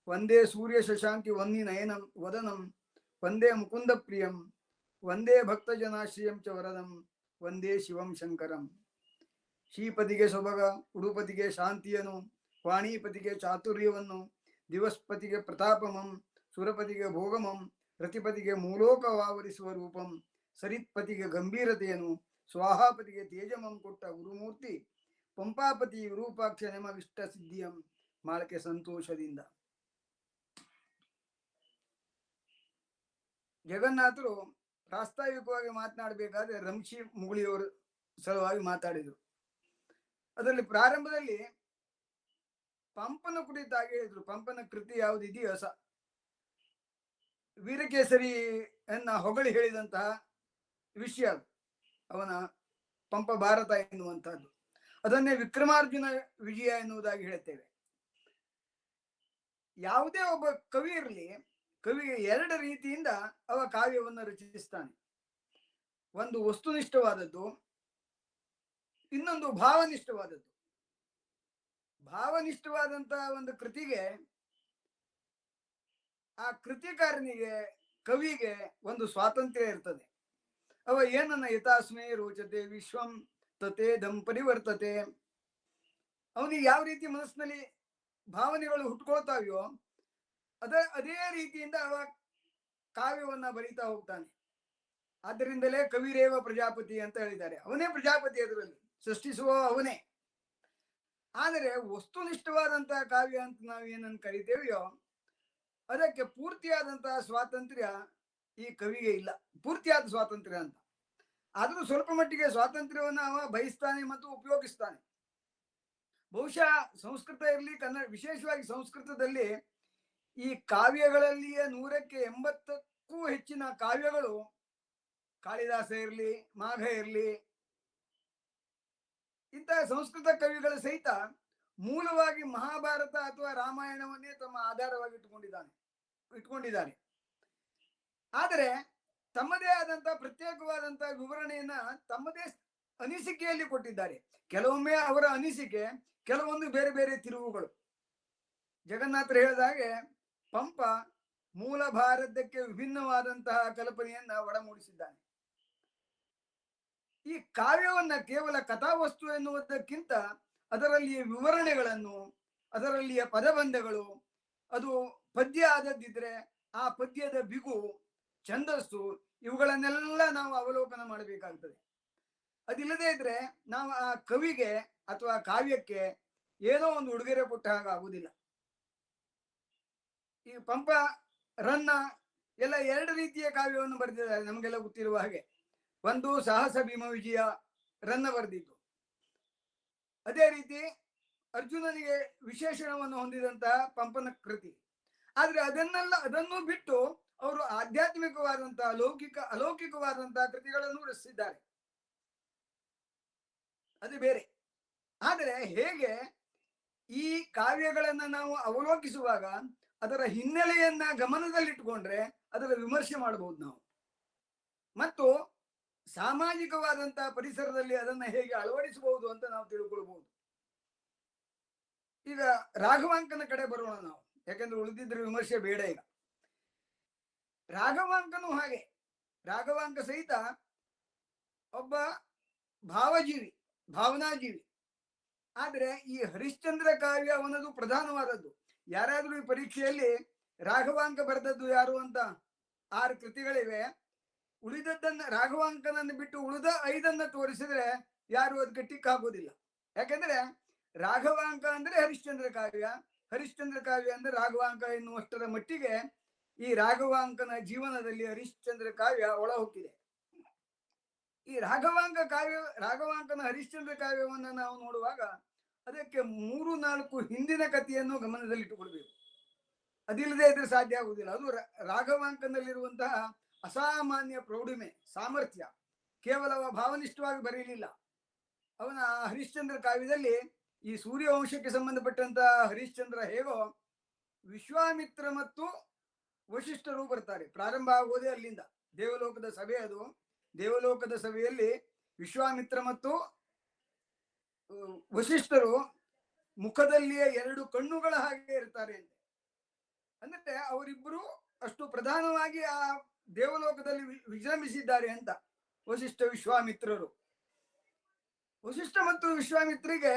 ವಂದೇ ಸೂರ್ಯಶಶಾಂಕಿ ವನ್ನಿನಯನಂ ವದನಂ ವಂದೇ ಮುಕುಂದ ಪ್ರಿಯಂ ವಂದೇ ಭಕ್ತಜನಾಶ್ರಿಯಂ ಚ ವರದಂ ವಂದೇ ಶಿವಂ ಶಂಕರಂ. ಶ್ರೀಪತಿಗೆ ಸೊಬಗ, ಉಡುಪತಿಗೆ ಶಾಂತಿಯನು, ವಾಣಿಪತಿಗೆ ಚಾತುರ್ಯವನ್ನು, ದಿವಸ್ಪತಿಗೆ ಪ್ರತಾಪಮಂ, ಸುರಪತಿಗೆ ಭೋಗಮಂ, ರತಿಪತಿಗೆ ಮೂಲೋಕವಾವರಿಸುವ ರೂಪಂ, ಸರಿತ್ಪತಿಗೆ ಗಂಭೀರತೆಯನ್ನು, ಸ್ವಾಹಾಪತಿಗೆ ತೇಜಮಂ ಕೊಟ್ಟ ಗುರುಮೂರ್ತಿ ಪಂಪಾಪತಿ ವಿರೂಪಾಕ್ಷ ನಮಗಿಷ್ಟ ಸಿದ್ಧಿಯಂ ಮಾಳಕೆ ಸಂತೋಷದಿಂದ. ಜಗನ್ನಾಥರು ಪ್ರಾಸ್ತಾವಿಕವಾಗಿ ಮಾತನಾಡಬೇಕಾದ್ರೆ ರಂಶಿ ಮುಗುಳಿಯವರ ಸಲುವಾಗಿ ಮಾತಾಡಿದರು. ಅದರಲ್ಲಿ ಪ್ರಾರಂಭದಲ್ಲಿ ಪಂಪನ ಕುರಿತಾಗಿ ಹೇಳಿದ್ರು. ಪಂಪನ ಕೃತಿ ಯಾವುದಿದೆಯೋ ವೀರಕೇಸರಿಯನ್ನ ಹೊಗಳಿ ಹೇಳಿದಂತಹ ವಿಷಯ ಅದು. ಅವನ ಪಂಪ ಭಾರತ ಎನ್ನುವಂತಹದ್ದು. ಅದನ್ನೇ ವಿಕ್ರಮಾರ್ಜುನ ವಿಜಯ ಎನ್ನುವುದಾಗಿ ಹೇಳ್ತೇವೆ. ಯಾವುದೇ ಒಬ್ಬ ಕವಿ ಇರಲಿ, ಕವಿಗೆ ಎರಡು ರೀತಿಯಿಂದ ಅವ ಕಾವ್ಯವನ್ನು ರಚಿಸ್ತಾನೆ. ಒಂದು ವಸ್ತುನಿಷ್ಠವಾದದ್ದು, ಇನ್ನೊಂದು ಭಾವನಿಷ್ಠವಾದದ್ದು. ಭಾವನಿಷ್ಠವಾದಂತಹ ಒಂದು ಕೃತಿಗೆ ಆ ಕೃತಿಕಾರನಿಗೆ, ಕವಿಗೆ ಒಂದು ಸ್ವಾತಂತ್ರ್ಯ ಇರ್ತದೆ. ಅವ ಏನನ್ನ ಯಥಾಸ್ಮೇ ರೋಚತೆ ವಿಶ್ವಂ ತತೇದಂ ಪರಿವರ್ತತೆ. ಅವನಿಗೆ ಯಾವ ರೀತಿ ಮನಸ್ಸಿನಲ್ಲಿ ಭಾವನೆಗಳು ಹುಟ್ಕೊಳ್ತಾವೆಯೋ ಅದೇ ರೀತಿಯಿಂದ ಅವ ಕಾವ್ಯವನ್ನ ಬರೀತಾ ಹೋಗ್ತಾನೆ. ಆದ್ದರಿಂದಲೇ ಕವಿರೇವ ಪ್ರಜಾಪತಿ ಅಂತ ಹೇಳಿದ್ದಾರೆ. ಅವನೇ ಪ್ರಜಾಪತಿ, ಅದರಲ್ಲಿ ಸೃಷ್ಟಿಸುವ ಅವನೇ. ಆದರೆ ವಸ್ತುನಿಷ್ಠವಾದಂತಹ ಕಾವ್ಯ ಅಂತ ನಾವು ಏನನ್ನು ಕರಿತೇವೆಯೋ ಅದಕ್ಕೆ ಪೂರ್ತಿಯಾದಂತಹ ಸ್ವಾತಂತ್ರ್ಯ ಈ ಕವಿಗೆ ಇಲ್ಲ. ಪೂರ್ತಿಯಾದ ಸ್ವಾತಂತ್ರ್ಯ ಅಂತ ಆದರೂ ಸ್ವಲ್ಪ ಮಟ್ಟಿಗೆ ಸ್ವಾತಂತ್ರ್ಯವನ್ನು ಅವ ಬಯಸ್ತಾನೆ ಮತ್ತು ಉಪಯೋಗಿಸ್ತಾನೆ. ಬಹುಶಃ ಸಂಸ್ಕೃತ ಇರಲಿ, ಕನ್ನಡ, ವಿಶೇಷವಾಗಿ ಸಂಸ್ಕೃತದಲ್ಲಿ ಈ ಕಾವ್ಯಗಳಲ್ಲಿಯೇ 100ಕ್ಕೆ 80ಕ್ಕೂ ಹೆಚ್ಚಿನ ಕಾವ್ಯಗಳು, ಕಾಳಿದಾಸ ಇರಲಿ, ಮಾಘ ಇರಲಿ, ಇಂತಹ ಸಂಸ್ಕೃತ ಕವಿಗಳ ಸಹಿತ ಮೂಲವಾಗಿ ಮಹಾಭಾರತ ಅಥವಾ ರಾಮಾಯಣವನ್ನೇ ತಮ್ಮ ಆಧಾರವಾಗಿ ಇಟ್ಕೊಂಡಿದ್ದಾರೆ. ಆದರೆ ತಮ್ಮದೇ ಆದಂತಹ ಪ್ರತ್ಯೇಕವಾದಂತಹ ವಿವರಣೆಯನ್ನ ತಮ್ಮದೇ ಅನಿಸಿಕೆಯಲ್ಲಿ ಕೊಟ್ಟಿದ್ದಾರೆ. ಕೆಲವೊಮ್ಮೆ ಅವರ ಅನಿಸಿಕೆ, ಕೆಲವೊಂದು ಬೇರೆ ಬೇರೆ ತಿರುವುಗಳು. ಜಗನ್ನಾಥರು ಹೇಳಿದ ಹಾಗೆ ಪಂಪ ಮೂಲ ಭಾರತಕ್ಕೆ ವಿಭಿನ್ನವಾದಂತಹ ಕಲ್ಪನೆಯನ್ನ ಒಡಮೂಡಿಸಿದ್ದಾನೆ. ಈ ಕಾವ್ಯವನ್ನ ಕೇವಲ ಕಥಾವಸ್ತು ಎನ್ನುವುದಕ್ಕಿಂತ ಅದರಲ್ಲಿಯ ವಿವರಣೆಗಳನ್ನು, ಅದರಲ್ಲಿಯ ಪದಬಂಧಗಳು, ಅದು ಪದ್ಯ ಆದದ್ದಿದ್ರೆ ಆ ಪದ್ಯದ ಬಿಗು, ಛಂದಸ್ಸು, ಇವುಗಳನ್ನೆಲ್ಲ ನಾವು ಅವಲೋಕನ ಮಾಡಬೇಕಾಗ್ತದೆ. ಅದಿಲ್ಲದೆ ಇದ್ರೆ ನಾವು ಆ ಕವಿಗೆ ಅಥವಾ ಕಾವ್ಯಕ್ಕೆ ಏನೋ ಒಂದು ಉಡುಗೊರೆ ಕೊಟ್ಟ ಹಾಗಾಗುವುದಿಲ್ಲ. ಈ ಪಂಪ, ರನ್ನ ಎಲ್ಲ ಎರಡು ರೀತಿಯ ಕಾವ್ಯವನ್ನು ಬರೆದಿದ್ದಾರೆ ನಮಗೆಲ್ಲ ಗೊತ್ತಿರುವ ಹಾಗೆ. ಒಂದು ಸಾಹಸ ಭೀಮ ವಿಜಯ ರನ್ನ ಬರೆದಿದ್ದು. ಅದೇ ರೀತಿ ಅರ್ಜುನನಿಗೆ ವಿಶೇಷಣವನ್ನು ಹೊಂದಿದಂತಹ ಪಂಪನ ಕೃತಿ. ಆದ್ರೆ ಅದನ್ನು ಬಿಟ್ಟು ಅವರು ಆಧ್ಯಾತ್ಮಿಕವಾದಂತಹ ಅಲೌಕಿಕವಾದಂತಹ ಕೃತಿಗಳನ್ನು ರಚಿಸಿದ್ದಾರೆ. ಅದು ಬೇರೆ. ಆದರೆ ಹೇಗೆ ಈ ಕಾವ್ಯಗಳನ್ನ ನಾವು ಅವಲೋಕಿಸುವಾಗ ಅದರ ಹಿನ್ನೆಲೆಯನ್ನ ಗಮನದಲ್ಲಿಟ್ಟುಕೊಂಡ್ರೆ ಅದರ ವಿಮರ್ಶೆ ಮಾಡಬಹುದು ನಾವು, ಮತ್ತು ಸಾಮಾಜಿಕವಾದಂತಹ ಪರಿಸರದಲ್ಲಿ ಅದನ್ನ ಹೇಗೆ ಅಳವಡಿಸಬಹುದು ಅಂತ ನಾವು ತಿಳ್ಕೊಳ್ಬಹುದು. ಈಗ ರಾಘವಾಂಕನ ಕಡೆ ಬರೋಣ ನಾವು, ಯಾಕಂದ್ರೆ ಉಳಿದಿದ್ರೆ ವಿಮರ್ಶೆ ಬೇಡ. ಈಗ ರಾಘವಾಂಕನು ಹಾಗೆ, ರಾಘವಾಂಕ ಸಹಿತ ಒಬ್ಬ ಭಾವಜೀವಿ, ಭಾವನಾಜೀವಿ. ಆದ್ರೆ ಈ ಹರಿಶ್ಚಂದ್ರ ಕಾವ್ಯ ಅನ್ನೋದು ಪ್ರಧಾನವಾದದ್ದು. ಯಾರಾದ್ರೂ ಈ ಪರೀಕ್ಷೆಯಲ್ಲಿ ರಾಘವಾಂಕ ಬರೆದದ್ದು ಯಾರು ಅಂತ 6 ಕೃತಿಗಳಿವೆ, ಉಳಿದದ್ದನ್ನ ರಾಘವಾಂಕನನ್ನು ಬಿಟ್ಟು ಉಳಿದ 5 ತೋರಿಸಿದ್ರೆ ಯಾರು ಅದಕ್ಕೆ ಟಿಕ್ ಹಾಕೋದಿಲ್ಲ. ಯಾಕಂದ್ರೆ ರಾಘವಾಂಕ ಅಂದ್ರೆ ಹರಿಶ್ಚಂದ್ರ ಕಾವ್ಯ, ಹರಿಶ್ಚಂದ್ರ ಕಾವ್ಯ ಅಂದ್ರೆ ರಾಘವಾಂಕ ಎನ್ನುವಷ್ಟರ ಮಟ್ಟಿಗೆ ಈ ರಾಘವಾಂಕನ ಜೀವನದಲ್ಲಿ ಹರಿಶ್ಚಂದ್ರ ಕಾವ್ಯ ಒಳ ಹೊಕ್ಕಿದೆ. ಈ ರಾಘವಾಂಕನ ಹರಿಶ್ಚಂದ್ರ ಕಾವ್ಯವನ್ನ ನಾವು ನೋಡುವಾಗ ಅದಕ್ಕೆ 3-4 ಹಿಂದಿನ ಕಥೆಯನ್ನು ಗಮನದಲ್ಲಿಟ್ಟುಕೊಳ್ಬೇಕು. ಅದಿಲ್ಲದೆ ಇದ್ರೆ ಸಾಧ್ಯ ಆಗುವುದಿಲ್ಲ. ಅದು ರಾಘವಾಂಕನಲ್ಲಿರುವಂತಹ ಅಸಾಮಾನ್ಯ ಪ್ರೌಢಿಮೆ, ಸಾಮರ್ಥ್ಯ. ಕೇವಲ ಭಾವನಿಷ್ಠವಾಗಿ ಬರೆಯಲಿಲ್ಲ. ಅವನ ಹರಿಶ್ಚಂದ್ರ ಕಾವ್ಯದಲ್ಲಿ ಈ ಸೂರ್ಯವಂಶಕ್ಕೆ ಸಂಬಂಧಪಟ್ಟಂತಹ ಹರಿಶ್ಚಂದ್ರ ಹೇಗೋ, ವಿಶ್ವಾಮಿತ್ರ ಮತ್ತು ವಶಿಷ್ಠರು ಬರ್ತಾರೆ. ಪ್ರಾರಂಭ ಆಗೋದೇ ಅಲ್ಲಿಂದ. ದೇವಲೋಕದ ಸಭೆ ಅದು. ದೇವಲೋಕದ ಸಭೆಯಲ್ಲಿ ವಿಶ್ವಾಮಿತ್ರ ಮತ್ತು ವಶಿಷ್ಠರು ಮುಖದಲ್ಲಿಯೇ 2 ಕಣ್ಣುಗಳ ಹಾಗೆ ಇರ್ತಾರೆ ಅಂತ. ಅಂದ್ರೆ ಅವರಿಬ್ಬರು ಅಷ್ಟು ಪ್ರಧಾನವಾಗಿ ಆ ದೇವಲೋಕದಲ್ಲಿ ವಿಜೃಂಭಿಸಿದ್ದಾರೆ ಅಂತ. ವಶಿಷ್ಠ ವಿಶ್ವಾಮಿತ್ರರು. ವಶಿಷ್ಠ ಮತ್ತು ವಿಶ್ವಾಮಿತ್ರಿಗೆ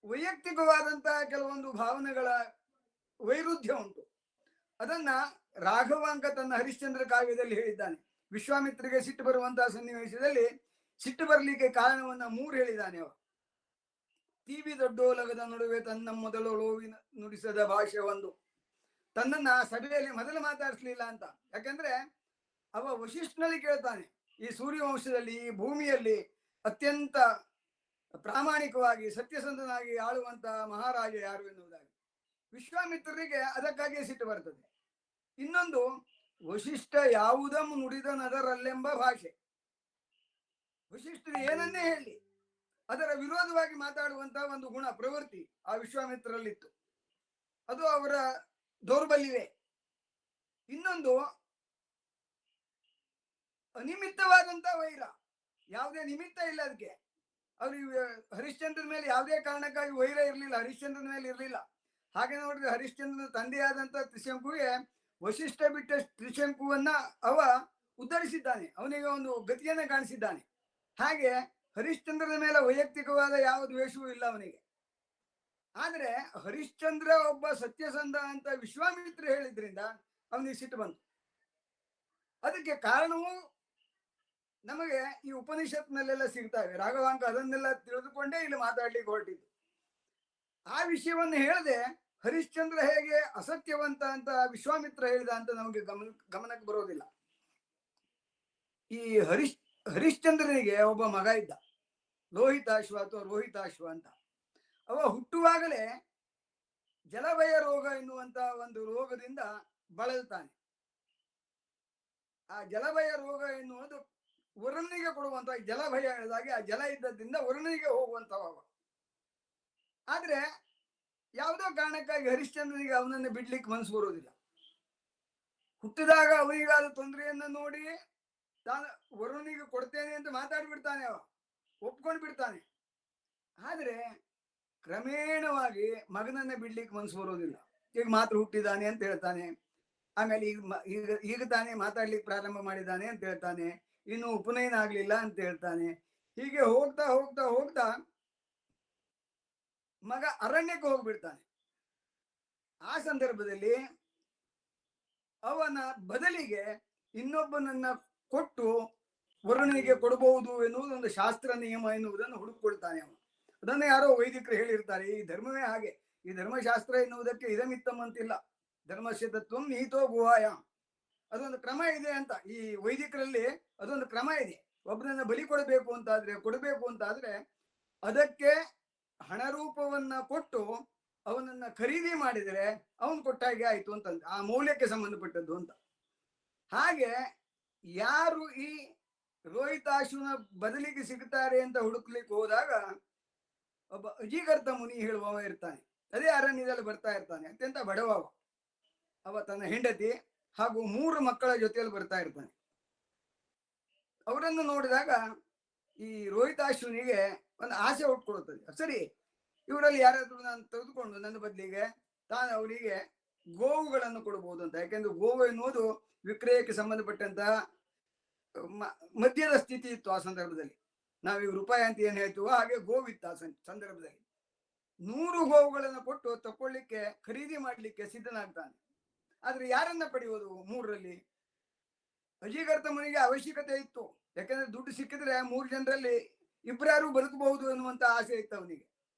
ವೈಯಕ್ತಿಕವಾದಂತಹ ಕೆಲವೊಂದು ಭಾವನೆಗಳ ವೈರುಧ್ಯ ಉಂಟು. ಅದನ್ನ ರಾಘವಾಂಕ ತನ್ನ ಹರಿಶ್ಚಂದ್ರ ಕಾವ್ಯದಲ್ಲಿ ಹೇಳಿದ್ದಾನೆ. ವಿಶ್ವಾಮಿತ್ರಿಗೆ ಸಿಟ್ಟು ಬರುವಂತಹ ಸನ್ನಿವೇಶದಲ್ಲಿ ಸಿಟ್ಟು ಬರಲಿಕ್ಕೆ ಕಾರಣವನ್ನ 3 ಹೇಳಿದ್ದಾನೆ ಅವ. ತೀವಿ ದೊಡ್ಡೋಲಗದ ನಡುವೆ ತನ್ನ ಮೊದಲು ಲೋವಿನ ನುಡಿಸದ ಭಾಷೆ ಒಂದು. ತನ್ನನ್ನ ಸಭೆಯಲ್ಲಿ ಮೊದಲು ಮಾತಾಡಿಸ್ಲಿಲ್ಲ ಅಂತ. ಯಾಕಂದ್ರೆ ಅವ ವಶಿಷ್ಠನಲ್ಲಿ ಕೇಳ್ತಾನೆ, ಈ ಸೂರ್ಯವಂಶದಲ್ಲಿ, ಈ ಭೂಮಿಯಲ್ಲಿ ಅತ್ಯಂತ ಪ್ರಾಮಾಣಿಕವಾಗಿ ಸತ್ಯಸಂಧನಾಗಿ ಆಳುವಂತ ಮಹಾರಾಜ ಯಾರು ಎನ್ನುವುದಾಗಿ. ವಿಶ್ವಾಮಿತ್ರರಿಗೆ ಅದಕ್ಕಾಗಿಯೇ ಸಿಟ್ಟು ಬರ್ತದೆ. ಇನ್ನೊಂದು, ವಶಿಷ್ಠ ಯಾವುದನ್ನು ನುಡಿದನದರಲ್ಲೆಂಬ ಭಾಷೆ. ವಶಿಷ್ಠರು ಏನನ್ನೇ ಹೇಳಿ ಅದರ ವಿರೋಧವಾಗಿ ಮಾತಾಡುವಂತಹ ಒಂದು ಗುಣ, ಪ್ರವೃತ್ತಿ ಆ ವಿಶ್ವಾಮಿತ್ರರಲ್ಲಿತ್ತು. ಅದು ಅವರ ದೌರ್ಬಲ್ಯವೇ. ಇನ್ನೊಂದು, ಅನಿಮಿತ್ತವಾದಂತಹ ವೈರ. ಯಾವುದೇ ನಿಮಿತ್ತ ಇಲ್ಲ ಅದಕ್ಕೆ. ಅವ್ರಿಗೆ ಹರಿಶ್ಚಂದ್ರನ ಮೇಲೆ ಯಾವುದೇ ಕಾರಣಕ್ಕಾಗಿ ವೈರ ಇರಲಿಲ್ಲ, ಹರಿಶ್ಚಂದ್ರನ ಮೇಲೆ ಇರಲಿಲ್ಲ. ಹಾಗೆ ನೋಡಿದ್ರೆ ಹರಿಶ್ಚಂದ್ರನ ತಂದೆಯಾದಂತ ತ್ರಿಶಂಕುವಿಗೆ ವಶಿಷ್ಠ ಬಿಟ್ಟ ತ್ರಿಶಂಕುವನ್ನ ಅವ ಉದ್ಧರಿಸಿದ್ದಾನೆ, ಅವನಿಗೆ ಒಂದು ಗತಿಯನ್ನ ಕಾಣಿಸಿದ್ದಾನೆ. ಹಾಗೆ ಹರಿಶ್ಚಂದ್ರನ ಮೇಲೆ ವೈಯಕ್ತಿಕವಾದ ಯಾವ ದ್ವೇಷವೂ ಇಲ್ಲ ಅವನಿಗೆ. ಆದ್ರೆ ಹರಿಶ್ಚಂದ್ರ ಒಬ್ಬ ಸತ್ಯಸಂಧ ಅಂತ ವಿಶ್ವಾಮಿತ್ರ ಹೇಳಿದ್ರಿಂದ ಅವನಿಗೆ ಸಿಟ್ಟು ಬಂತು. ಅದಕ್ಕೆ ಕಾರಣವೂ ನಮಗೆ ಈ ಉಪನಿಷತ್ನಲ್ಲೆಲ್ಲ ಸಿಗ್ತಾವೆ. ರಾಘವಾಂಕ ಅದನ್ನೆಲ್ಲ ತಿಳಿದುಕೊಂಡೇ ಇಲ್ಲಿ ಮಾತಾಡ್ಲಿಕ್ಕೆ ಹೊರಟಿದ್ದು. ಆ ವಿಷಯವನ್ನು ಹೇಳದೆ ಹರಿಶ್ಚಂದ್ರ ಹೇಗೆ ಅಸತ್ಯವಂತ ಅಂತ ವಿಶ್ವಾಮಿತ್ರ ಹೇಳಿದ ಅಂತ ನಮಗೆ ಗಮನಕ್ಕೆ ಬರೋದಿಲ್ಲ. ಈ ಹರಿಶ್ಚಂದ್ರನಿಗೆ ಒಬ್ಬ ಮಗ ಇದ್ದ, ಲೋಹಿತಾಶ್ವ ಅಥವಾ ರೋಹಿತಾಶ್ವ ಅಂತ. ಅವ ಹುಟ್ಟುವಾಗಲೇ ಜಲಭಯ ರೋಗ ಎನ್ನುವಂತ ಒಂದು ರೋಗದಿಂದ ಬಳಲ್ತಾನೆ. ಆ ಜಲಭಯ ರೋಗ ಎನ್ನುವುದು ವರುಣನಿಗೆ ಕೊಡುವಂತ, ಜಲಭಯ ಹೇಳಿದಾಗೆ ಆ ಜಲ ಇದ್ದದ್ರಿಂದ ವರುಣನಿಗೆ ಹೋಗುವಂತವ. ಆದ್ರೆ ಯಾವುದೋ ಕಾರಣಕ್ಕಾಗಿ ಹರಿಶ್ಚಂದ್ರನಿಗೆ ಅವನನ್ನು ಬಿಡ್ಲಿಕ್ಕೆ ಮನಸ್ಸು ಬರೋದಿಲ್ಲ. ಹುಟ್ಟಿದಾಗ ಅವನಿಗಾದ ತೊಂದರೆಯನ್ನ ನೋಡಿ ತಾನು ವರುಣನಿಗೆ ಕೊಡ್ತೇನೆ ಅಂತ ಮಾತಾಡ್ಬಿಡ್ತಾನೆ, ಅವ ಒಪ್ಕೊಂಡು ಬಿಡ್ತಾನೆ. ಆದ್ರೆ ಕ್ರಮೇಣವಾಗಿ ಮಗನನ್ನ ಬಿಡ್ಲಿಕ್ಕೆ ಮನಸ್ಸು ಬರೋದಿಲ್ಲ. ಈಗ ಮಾತ್ರ ಹುಟ್ಟಿದ್ದಾನೆ ಅಂತ ಹೇಳ್ತಾನೆ, ಆಮೇಲೆ ಈಗ ತಾನೇ ಮಾತಾಡ್ಲಿಕ್ಕೆ ಪ್ರಾರಂಭ ಮಾಡಿದ್ದಾನೆ ಅಂತ ಹೇಳ್ತಾನೆ, ಇನ್ನು ಉಪನಯನ ಆಗ್ಲಿಲ್ಲ ಅಂತ ಹೇಳ್ತಾನೆ. ಹೀಗೆ ಹೋಗ್ತಾ ಹೋಗ್ತಾ ಹೋಗ್ತಾ ಮಗ ಅರಣ್ಯಕ್ಕೆ ಹೋಗ್ಬಿಡ್ತಾನೆ. ಆ ಸಂದರ್ಭದಲ್ಲಿ ಅವನ ಬದಲಿಗೆ ಇನ್ನೊಬ್ಬನನ್ನ ಕೊಟ್ಟು ವರುಣನಿಗೆ ಕೊಡಬಹುದು ಎನ್ನುವುದು ಒಂದು ಶಾಸ್ತ್ರ ನಿಯಮ ಎನ್ನುವುದನ್ನು ಹುಡುಕೊಳ್ತಾನೆ ಅವನು. ಅದನ್ನು ಯಾರೋ ವೈದಿಕರು ಹೇಳಿರ್ತಾರೆ. ಈ ಧರ್ಮವೇ ಹಾಗೆ. ಈ ಧರ್ಮಶಾಸ್ತ್ರ ಎನ್ನುವುದಕ್ಕೆ ಇದಮಿತ್ತಮ್ ಅಂತಿಲ್ಲ. ಧರ್ಮಸ್ಯ ತತ್ವಂ ನಿಹಿತೋ ಗುಹಾಯಾಮ್. ಅದೊಂದು ಕ್ರಮ ಇದೆ ಅಂತ ಈ ವೈದಿಕರಲ್ಲಿ ಅದೊಂದು ಕ್ರಮ ಇದೆ. ಒಬ್ಬನನ್ನ ಬಲಿ ಕೊಡಬೇಕು ಅಂತಾದ್ರೆ ಅದಕ್ಕೆ ಹಣ ರೂಪವನ್ನ ಕೊಟ್ಟು ಅವನನ್ನ ಖರೀದಿ ಮಾಡಿದರೆ ಅವನು ಕೊಟ್ಟಾಗೆ ಆಯ್ತು ಅಂತ, ಆ ಮೌಲ್ಯಕ್ಕೆ ಸಂಬಂಧಪಟ್ಟದ್ದು ಅಂತ. ಹಾಗೆ ಯಾರು ಈ ರೋಹಿತಾಶ್ವನ ಬದಲಿಗೆ ಸಿಗ್ತಾರೆ ಅಂತ ಹುಡುಕ್ಲಿಕ್ಕೆ ಹೋದಾಗ ಒಬ್ಬ ಅಜಿಗರ್ತ ಮುನಿ ಹೇಳುವವ ಇರ್ತಾನೆ. ಅದೇ ಅರಣ್ಯದಲ್ಲಿ ಬರ್ತಾ ಇರ್ತಾನೆ. ಅತ್ಯಂತ ಬಡವ. ಅವ ತನ್ನ ಹೆಂಡತಿ ಹಾಗೂ 3 ಮಕ್ಕಳ ಜೊತೆಯಲ್ಲಿ ಬರ್ತಾ ಇರ್ತಾನೆ. ಅವರನ್ನು ನೋಡಿದಾಗ ಈ ರೋಹಿತಾಶ್ವನಿಗೆ ಒಂದು ಆಸೆ ಹುಟ್ಕೊಳ್ತದೆ. ಸರಿ, ಇವರಲ್ಲಿ ಯಾರಾದ್ರೂ ನಾನು ತೆಗೆದುಕೊಂಡು ನನ್ನ ಬದಲಿಗೆ ತಾನು ಅವರಿಗೆ ಗೋವುಗಳನ್ನು ಕೊಡಬಹುದು ಅಂತ. ಯಾಕೆಂದ್ರೆ ಗೋವು ಎನ್ನುವುದು ವಿಕ್ರಯಕ್ಕೆ ಸಂಬಂಧಪಟ್ಟಂತಹ ಮಧ್ಯದ ಸ್ಥಿತಿ ಇತ್ತು ಆ ಸಂದರ್ಭದಲ್ಲಿ. ನಾವೀಗ ರೂಪಾಯಿ ಅಂತ ಏನ್ ಹೇಳ್ತೀವೋ ಹಾಗೆ ಗೋವಿತ್ತು ಆ ಸಂದರ್ಭದಲ್ಲಿ. 100 ಗೋವುಗಳನ್ನು ಕೊಟ್ಟು ತಕೊಳ್ಳಿಕ್ಕೆ, ಖರೀದಿ ಮಾಡ್ಲಿಕ್ಕೆ ಸಿದ್ಧನಾಗ್ತಾನೆ. ಆದ್ರೆ ಯಾರನ್ನ ಪಡೆಯುವುದು 3ರಲ್ಲಿ? ಅಜಿಗರ್ತ ಮುನಿಗೆ ಅವಶ್ಯಕತೆ ಇತ್ತು. ಯಾಕಂದ್ರೆ ದುಡ್ಡು ಸಿಕ್ಕಿದ್ರೆ 3 ಜನರಲ್ಲಿ 2 ಬದುಕಬಹುದು ಅನ್ನುವಂತ ಆಸೆ ಇತ್ತು ಅವನಿಗೆ.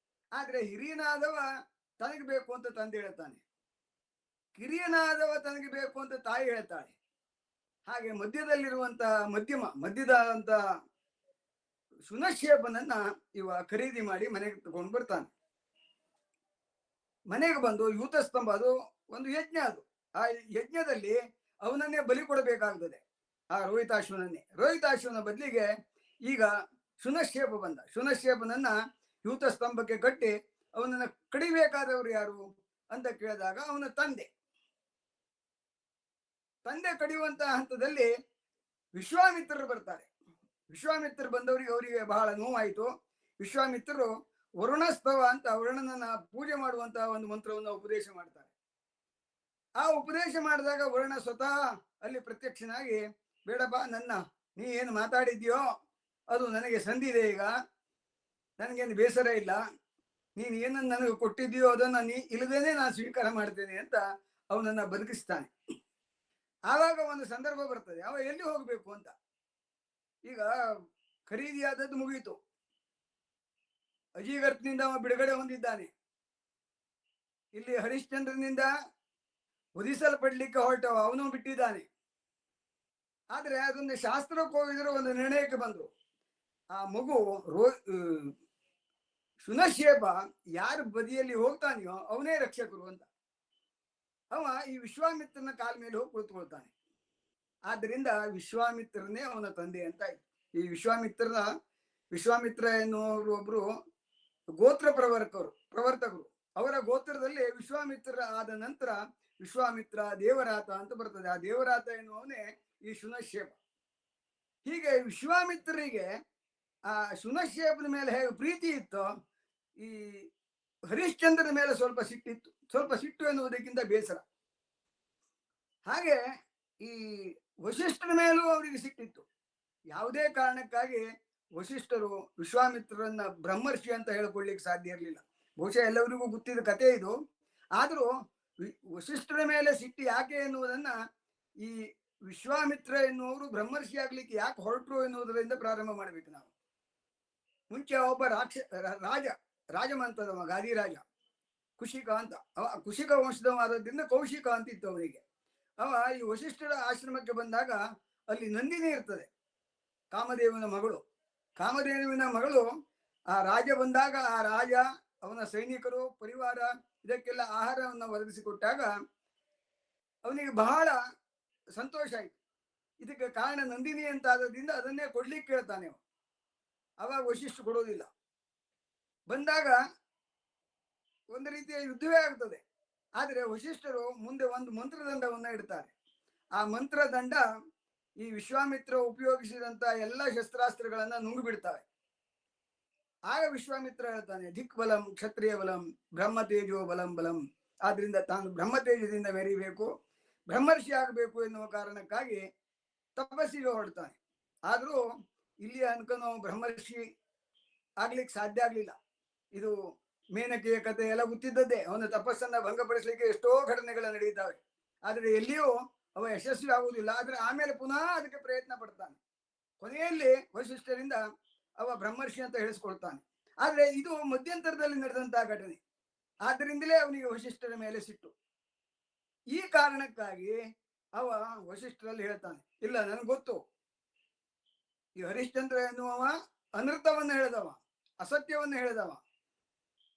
ಆದ್ರೆ ಹಿರಿಯನಾದವ ತನಗೆ ಬೇಕು ಅಂತ ತಂದೆ ಹೇಳ್ತಾನೆ, ಕಿರಿಯನಾದವ ತನಗೆ ಬೇಕು ಅಂತ ತಾಯಿ ಹೇಳ್ತಾಳೆ. ಹಾಗೆ ಮಧ್ಯದಲ್ಲಿರುವಂತಹ ಮಧ್ಯದ ಅಂತ ಶುನಶೇಪನನ್ನ ಇವ ಖರೀದಿ ಮಾಡಿ ಮನೆಗೆ ತಗೊಂಡು ಬರ್ತಾನೆ. ಮನೆಗೆ ಬಂದು ಯೂತಸ್ತಂಭ, ಅದು ಒಂದು ಯಜ್ಞ, ಅದು ಆ ಯಜ್ಞದಲ್ಲಿ ಅವನನ್ನೇ ಬಲಿ ಕೊಡಬೇಕಾಗ್ತದೆ, ಆ ರೋಹಿತಾಶ್ವನ ಬದಲಿಗೆ ಈಗ ಶುನಶೇಪ ಬಂದ. ಶುನಶೇಪನನ್ನ ಯೂತಸ್ತಂಭಕ್ಕೆ ಕಟ್ಟಿ ಅವನನ್ನ ಕಡಿಬೇಕಾದವರು ಯಾರು ಅಂತ ಕೇಳಿದಾಗ ಅವನ ತಂದೆ ಕಡಿಯುವಂತಹ ಹಂತದಲ್ಲಿ ವಿಶ್ವಾಮಿತ್ರರು ಬರ್ತಾರೆ. ವಿಶ್ವಾಮಿತ್ರರು ಬಂದವರಿಗೆ ಅವರಿಗೆ ಬಹಳ ನೋವಾಯಿತು. ವಿಶ್ವಾಮಿತ್ರರು ವರುಣಸ್ತವ ಅಂತ ವರುಣನನ್ನ ಪೂಜೆ ಮಾಡುವಂತಹ ಒಂದು ಮಂತ್ರವನ್ನು ಉಪದೇಶ ಮಾಡ್ತಾರೆ. ಆ ಉಪದೇಶ ಮಾಡಿದಾಗ ವರುಣ ಸ್ವತಃ ಅಲ್ಲಿ ಪ್ರತ್ಯಕ್ಷನಾಗಿ, ಬೇಡಪ್ಪ, ನೀ ಏನು ಮಾತಾಡಿದ್ಯೋ ಅದು ನನಗೆ ಸಂದಿದೆ, ಈಗ ನನಗೇನು ಬೇಸರ ಇಲ್ಲ, ನೀನು ಏನನ್ನು ನನಗೆ ಕೊಟ್ಟಿದ್ಯೋ ಅದನ್ನು ಇಲ್ಲದೇನೆ ನಾನು ಸ್ವೀಕಾರ ಮಾಡ್ತೇನೆ ಅಂತ ಅವನನ್ನ ಬದುಕಿಸ್ತಾನೆ. ಆವಾಗ ಒಂದು ಸಂದರ್ಭ ಬರ್ತದೆ, ಅವ ಎಲ್ಲಿ ಹೋಗ್ಬೇಕು ಅಂತ. ಈಗ ಖರೀದಿಯಾದದ್ದು ಮುಗಿಯಿತು, ಅಜೀಗರ್ತ್ನಿಂದ ಅವ ಬಿಡುಗಡೆ ಹೊಂದಿದ್ದಾನೆ. ಇಲ್ಲಿ ಹರಿಶ್ಚಂದ್ರನಿಂದ ವಧಿಸಲ್ಪಡ್ಲಿಕ್ಕೆ ಹೊರಟವ, ಅವನು ಬಿಟ್ಟಿದ್ದಾನೆ. ಆದ್ರೆ ಅದೊಂದು ಶಾಸ್ತ್ರಕ್ಕೆ ಹೋಗಿದ್ರು ಒಂದು ನಿರ್ಣಯಕ್ಕೆ ಬಂದ್ರು, ಆ ಮಗು ಶುನಶೇಪ ಯಾರ ಬದಿಯಲ್ಲಿ ಹೋಗ್ತಾನೆಯೋ ಅವನೇ ರಕ್ಷಕರು ಅಂತ. ಅವ ಈ ವಿಶ್ವಾಮಿತ್ರನ ಕಾಲ ಮೇಲೆ ಹೋಗಿ ಕುಳಿತುಕೊಳ್ತಾನೆ. ಆದ್ದರಿಂದ ವಿಶ್ವಾಮಿತ್ರನೇ ಅವನ ತಂದೆ ಅಂತ ಆಯ್ತು. ಈ ವಿಶ್ವಾಮಿತ್ರ ಎನ್ನುವರು ಒಬ್ರು ಗೋತ್ರ ಪ್ರವರ್ತಕರು. ಅವರ ಗೋತ್ರದಲ್ಲಿ ವಿಶ್ವಾಮಿತ್ರ ಆದ ನಂತರ ವಿಶ್ವಾಮಿತ್ರ, ದೇವರಾತ ಅಂತ ಬರ್ತದೆ. ಆ ದೇವರಾತ ಎನ್ನುವವನೇ ಈ ಶುನಶೇಪ. ಹೀಗೆ ವಿಶ್ವಾಮಿತ್ರರಿಗೆ ಆ ಶುನಶೇಪನ ಮೇಲೆ ಹೇಗೆ ಪ್ರೀತಿ ಇತ್ತೋ, ಈ ಹರಿಶ್ಚಂದ್ರನ ಮೇಲೆ ಸ್ವಲ್ಪ ಸಿಟ್ಟಿತ್ತು. ಸ್ವಲ್ಪ ಸಿಟ್ಟು ಎನ್ನುವುದಕ್ಕಿಂತ ಬೇಸರ. ಹಾಗೆ ಈ ವಶಿಷ್ಠರ ಮೇಲೂ ಅವರಿಗೆ ಸಿಟ್ಟಿತ್ತು. ಯಾವುದೇ ಕಾರಣಕ್ಕಾಗಿ ವಶಿಷ್ಠರು ವಿಶ್ವಾಮಿತ್ರರನ್ನ ಬ್ರಹ್ಮರ್ಷಿ ಅಂತ ಹೇಳ್ಕೊಳ್ಳಿಕ್ಕೆ ಸಾಧ್ಯ ಇರಲಿಲ್ಲ. ಬಹುಶಃ ಎಲ್ಲರಿಗೂ ಗೊತ್ತಿದ್ದ ಕಥೆ ಇದು. ಆದರೂ ವಶಿಷ್ಠರ ಮೇಲೆ ಸಿಟ್ಟು ಯಾಕೆ ಎನ್ನುವುದನ್ನ ಈ ವಿಶ್ವಾಮಿತ್ರ ಎನ್ನುವರು ಬ್ರಹ್ಮರ್ಷಿ ಆಗ್ಲಿಕ್ಕೆ ಯಾಕೆ ಹೊರಟರು ಎನ್ನುವುದರಿಂದ ಪ್ರಾರಂಭ ಮಾಡ್ಬೇಕು ನಾವು. ಮುಂಚೆ ಒಬ್ಬ ರಾಜಮಂತದವ, ಗಾದಿರಾಜ, ಕುಶಿಕ ಅಂತ. ಅವ ಕುಶಿಕ ವಂಶದವಾದದ್ರಿಂದ ಕೌಶಿಕ ಅಂತ ಇತ್ತು ಅವನಿಗೆ. ಅವ ಈ ವಶಿಷ್ಠರ ಆಶ್ರಮಕ್ಕೆ ಬಂದಾಗ ಅಲ್ಲಿ ನಂದಿನಿ ಇರ್ತದೆ, ಕಾಮದೇವನ ಮಗಳು. ಆ ರಾಜ ಬಂದಾಗ ಆ ರಾಜ, ಅವನ ಸೈನಿಕರು, ಪರಿವಾರ ಇದಕ್ಕೆಲ್ಲ ಆಹಾರವನ್ನು ಒದಗಿಸಿಕೊಟ್ಟಾಗ ಅವನಿಗೆ ಬಹಳ ಸಂತೋಷ ಆಯ್ತು. ಇದಕ್ಕೆ ಕಾರಣ ನಂದಿನಿ ಅಂತ ಆದ್ರಿಂದ ಅದನ್ನೇ ಕೊಡ್ಲಿಕ್ಕೆ ಕೇಳ್ತಾನೆ. ಅವಾಗ ವಶಿಷ್ಠ ಕೊಡೋದಿಲ್ಲ. ಬಂದಾಗ ಒಂದು ರೀತಿಯ ಯುದ್ಧವೇ ಆಗ್ತದೆ. ಆದರೆ ವಶಿಷ್ಠರು ಮುಂದೆ ಒಂದು ಮಂತ್ರದಂಡವನ್ನ ಇಡ್ತಾರೆ. ಆ ಮಂತ್ರದಂಡ ಈ ವಿಶ್ವಾಮಿತ್ರ ಉಪಯೋಗಿಸಿದಂತ ಎಲ್ಲ ಶಸ್ತ್ರಾಸ್ತ್ರಗಳನ್ನ ನುಂಗು ಬಿಡ್ತಾರೆ. ಆಗ ವಿಶ್ವಾಮಿತ್ರ ಹೇಳ್ತಾನೆ, ಧಿಕ್ ಬಲಂ ಕ್ಷತ್ರಿಯ ಬಲಂ ಬ್ರಹ್ಮ ತೇಜೋ ಬಲಂ. ಆದ್ರಿಂದ ತಾನು ಬ್ರಹ್ಮ ತೇಜದಿಂದ ಮೆರೀಬೇಕು, ಬ್ರಹ್ಮರ್ಷಿ ಆಗಬೇಕು ಎನ್ನುವ ಕಾರಣಕ್ಕಾಗಿ ತಪಸ್ಸಿಗೆ ಹೊರಡ್ತಾನೆ. ಆದ್ರೂ ಇಲ್ಲಿ ಅನ್ಕೊಂಡು ಬ್ರಹ್ಮರ್ಷಿ ಆಗ್ಲಿಕ್ಕೆ ಸಾಧ್ಯ ಆಗ್ಲಿಲ್ಲ. ಇದು ಮೇನಕೆಯ ಕಥೆ ಎಲ್ಲ ಗೊತ್ತಿದ್ದದ್ದೇ. ಅವನ ತಪಸ್ಸನ್ನ ಭಂಗಪಡಿಸಲಿಕ್ಕೆ ಎಷ್ಟೋ ಘಟನೆಗಳು ನಡೆಯುತ್ತವೆ. ಆದ್ರೆ ಎಲ್ಲಿಯೂ ಅವ ಯಶಸ್ವಿ ಆಗುವುದಿಲ್ಲ. ಆದ್ರೆ ಆಮೇಲೆ ಪುನಃ ಅದಕ್ಕೆ ಪ್ರಯತ್ನ ಪಡ್ತಾನೆ. ಕೊನೆಯಲ್ಲಿ ವಶಿಷ್ಠರಿಂದ ಅವ ಬ್ರಹ್ಮರ್ಷಿ ಅಂತ ಹೇಳಿಸ್ಕೊಳ್ತಾನೆ. ಆದ್ರೆ ಇದು ಮಧ್ಯಂತರದಲ್ಲಿ ನಡೆದಂತಹ ಘಟನೆ. ಆದ್ರಿಂದಲೇ ಅವನಿಗೆ ವಶಿಷ್ಠರ ಮೇಲೆ ಸಿಟ್ಟು. ಈ ಕಾರಣಕ್ಕಾಗಿ ಅವ ವಶಿಷ್ಠರಲ್ಲಿ ಹೇಳ್ತಾನೆ, ಇಲ್ಲ, ನನಗೆ ಗೊತ್ತು, ಈ ಹರಿಶ್ಚಂದ್ರ ಎನ್ನುವವ ಅನರ್ಥವನ್ನು ಹೇಳಿದವ, ಅಸತ್ಯವನ್ನು ಹೇಳಿದವ.